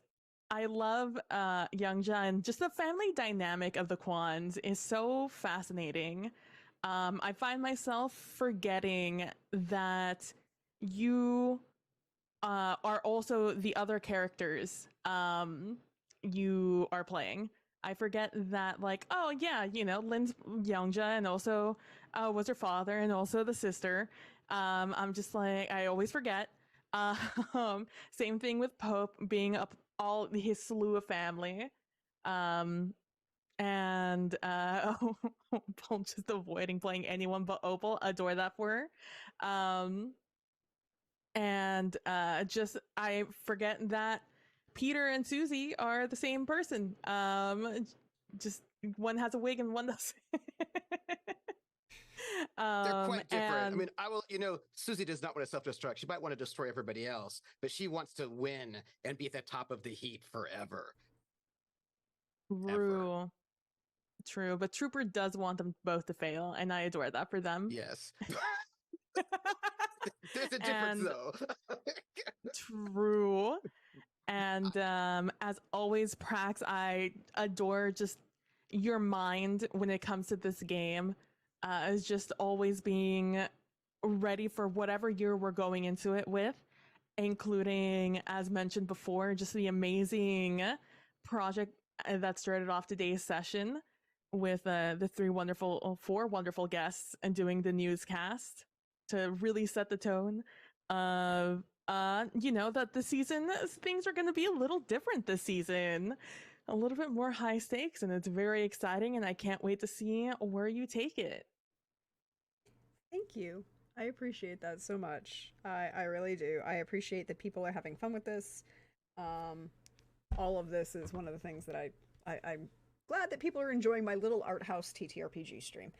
Speaker 2: I love Youngja, and just the family dynamic of the Kwans is so fascinating. I find myself forgetting that you are also the other characters you are playing. I forget that, like, oh yeah, you know, Lynn's Youngja, and also was her father, and also the sister. I'm just like, I always forget. Same thing with Pope being up all his slew of family. And Opal just avoiding playing anyone but Opal. Adore that for her. And just I forget that Peter and Susie are the same person. Just one has a wig and one doesn't.
Speaker 6: They're quite different. I
Speaker 2: And
Speaker 6: mean, I will, Susie does not want to self-destruct. She might want to destroy everybody else, but she wants to win and be at the top of the heap forever.
Speaker 2: True. True, but Trooper does want them both to fail, and I adore that for them.
Speaker 6: Yes. There's a difference, though.
Speaker 2: True. And as always, Prax, I adore just your mind when it comes to this game. Is just always being ready for whatever year we're going into it with, including, as mentioned before, just the amazing project that started off today's session with the four wonderful guests and doing the newscast to really set the tone of that the season, things are going to be a little different this season, a little bit more high stakes, and it's very exciting, and I can't wait to see where you take it.
Speaker 1: Thank you. I appreciate that so much. I really do. I appreciate that people are having fun with this. All of this is one of the things that I'm glad that people are enjoying my little art house TTRPG stream.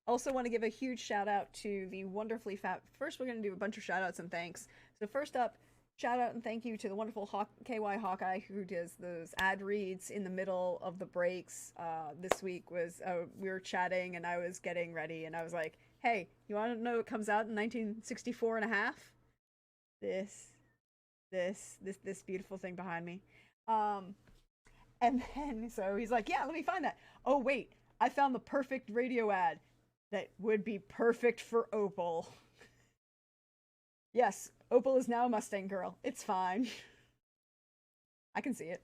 Speaker 1: Also want to give a huge shout out to the wonderfully fat. First, we're going to do a bunch of shout outs and thanks. So first up, shout out and thank you to the wonderful KY Hawkeye who does those ad reads in the middle of the breaks. This week was we were chatting and I was getting ready and I was like, hey, you want to know what comes out in 1964 and a half? This beautiful thing behind me. And then so he's like, yeah, let me find that. Oh wait, I found the perfect radio ad that would be perfect for Opal. Yes, Opal is now a Mustang girl. It's fine. I can see it.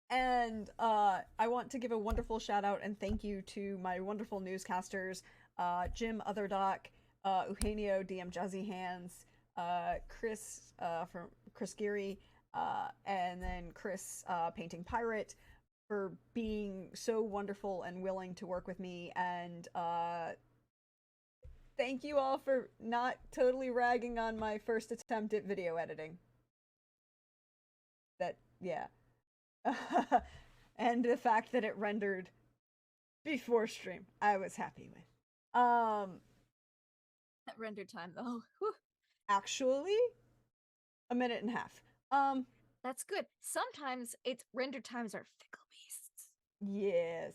Speaker 1: And I want to give a wonderful shout out and thank you to my wonderful newscasters, Jim Otherdoc, Eugenio DM Jazzy Hands, Chris from Chris Geary, and then Chris Painting Pirate, for being so wonderful and willing to work with me, and thank you all for not totally ragging on my first attempt at video editing. Yeah. And the fact that it rendered before stream, I was happy with.
Speaker 4: That render time though. Whew.
Speaker 1: Actually, a minute and a half.
Speaker 4: That's good. Sometimes its render times are fickle beasts.
Speaker 1: Yes.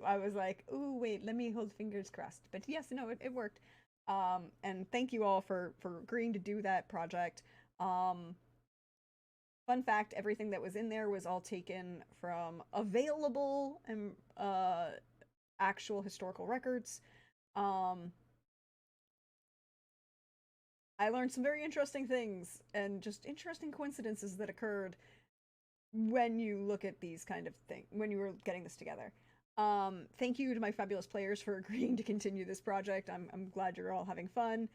Speaker 1: I was like, ooh, wait, let me hold fingers crossed. But yes, no, it worked. And thank you all for agreeing to do that project. Fun fact, everything that was in there was all taken from available and actual historical records. I learned some very interesting things and just interesting coincidences that occurred when you look at these kind of things, when you were getting this together. Thank you to my fabulous players for agreeing to continue this project. I'm glad you're all having fun.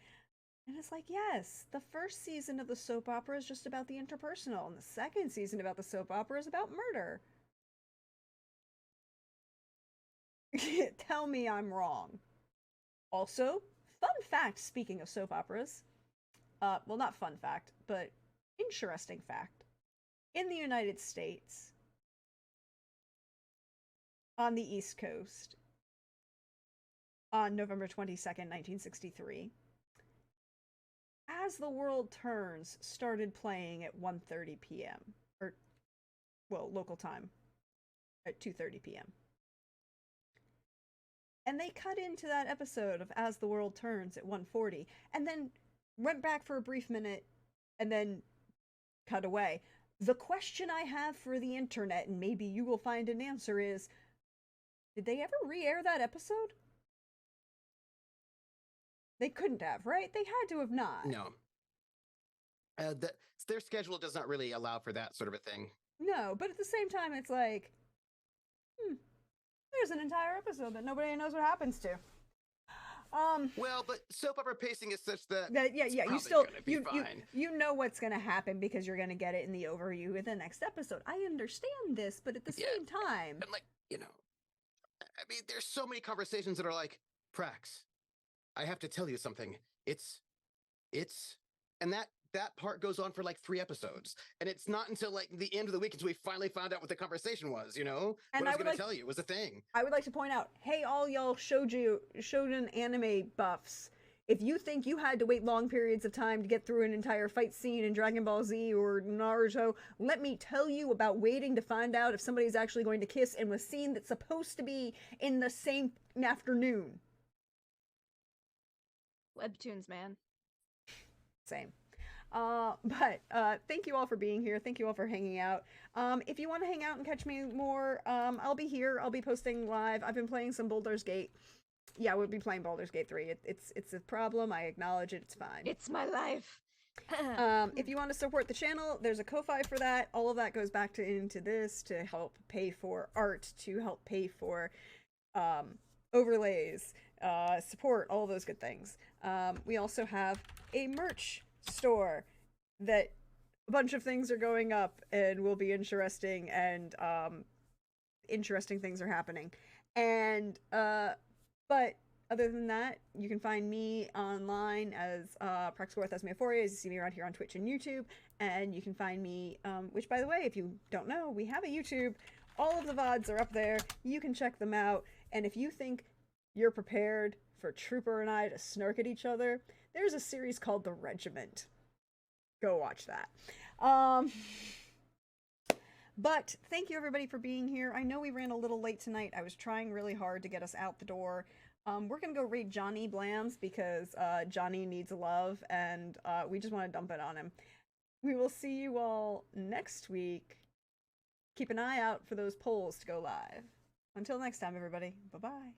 Speaker 1: And it's like, yes, the first season of the soap opera is just about the interpersonal, and the second season about the soap opera is about murder. Tell me I'm wrong. Also, fun fact, speaking of soap operas, well, not fun fact, but interesting fact. In the United States, on the East Coast, on November 22nd, 1963, As the World Turns started playing at 1:30 p.m. or, well, local time at 2:30 p.m. And they cut into that episode of As the World Turns at 1:40 and then went back for a brief minute and then cut away. The question I have for the internet, and maybe you will find an answer, is did they ever re-air that episode? They couldn't have, right? They had to have not.
Speaker 6: No. Their schedule does not really allow for that sort of a thing.
Speaker 1: No, but at the same time, it's like, there's an entire episode that nobody knows what happens to.
Speaker 6: Well, but soap opera pacing is such that
Speaker 1: you still you know what's gonna happen because you're gonna get it in the overview in the next episode. I understand this, but at the same time,
Speaker 6: and like, you know, I mean, there's so many conversations that are like, Prax, I have to tell you something. It's, and that part goes on for like 3 episodes, and it's not until like the end of the week until we finally found out what the conversation was. You know,
Speaker 1: and
Speaker 6: what I was going to tell you was a thing.
Speaker 1: I would like to point out, hey, all y'all shonen anime buffs. If you think you had to wait long periods of time to get through an entire fight scene in Dragon Ball Z or Naruto, let me tell you about waiting to find out if somebody's actually going to kiss in a scene that's supposed to be in the same afternoon.
Speaker 4: Webtoons, man.
Speaker 1: Same. But thank you all for being here. Thank you all for hanging out. If you want to hang out and catch me more, I'll be here. I'll be posting live. I've been playing some Baldur's Gate. Yeah, we'll be playing Baldur's Gate 3. It's a problem. I acknowledge it. It's fine.
Speaker 4: It's my life.
Speaker 1: If you want to support the channel, there's a Ko-Fi for that. All of that goes back into this to help pay for art, to help pay for overlays, support, all those good things. We also have a merch store that a bunch of things are going up and will be interesting, and interesting things are happening. And but other than that, you can find me online as Praxworth as Mayphoria, as you see me around here on Twitch and YouTube. And you can find me, which by the way, if you don't know, we have a YouTube. All of the VODs are up there. You can check them out. And if you think you're prepared for Trooper and I to snark at each other, there's a series called The Regiment. Go watch that. But thank you everybody for being here. I know we ran a little late tonight. I was trying really hard to get us out the door. We're gonna go raid Johnny Blams because Johnny needs love, and we just want to dump it on him. We will see you all next week. Keep an eye out for those polls to go live. Until next time, everybody. Bye-bye.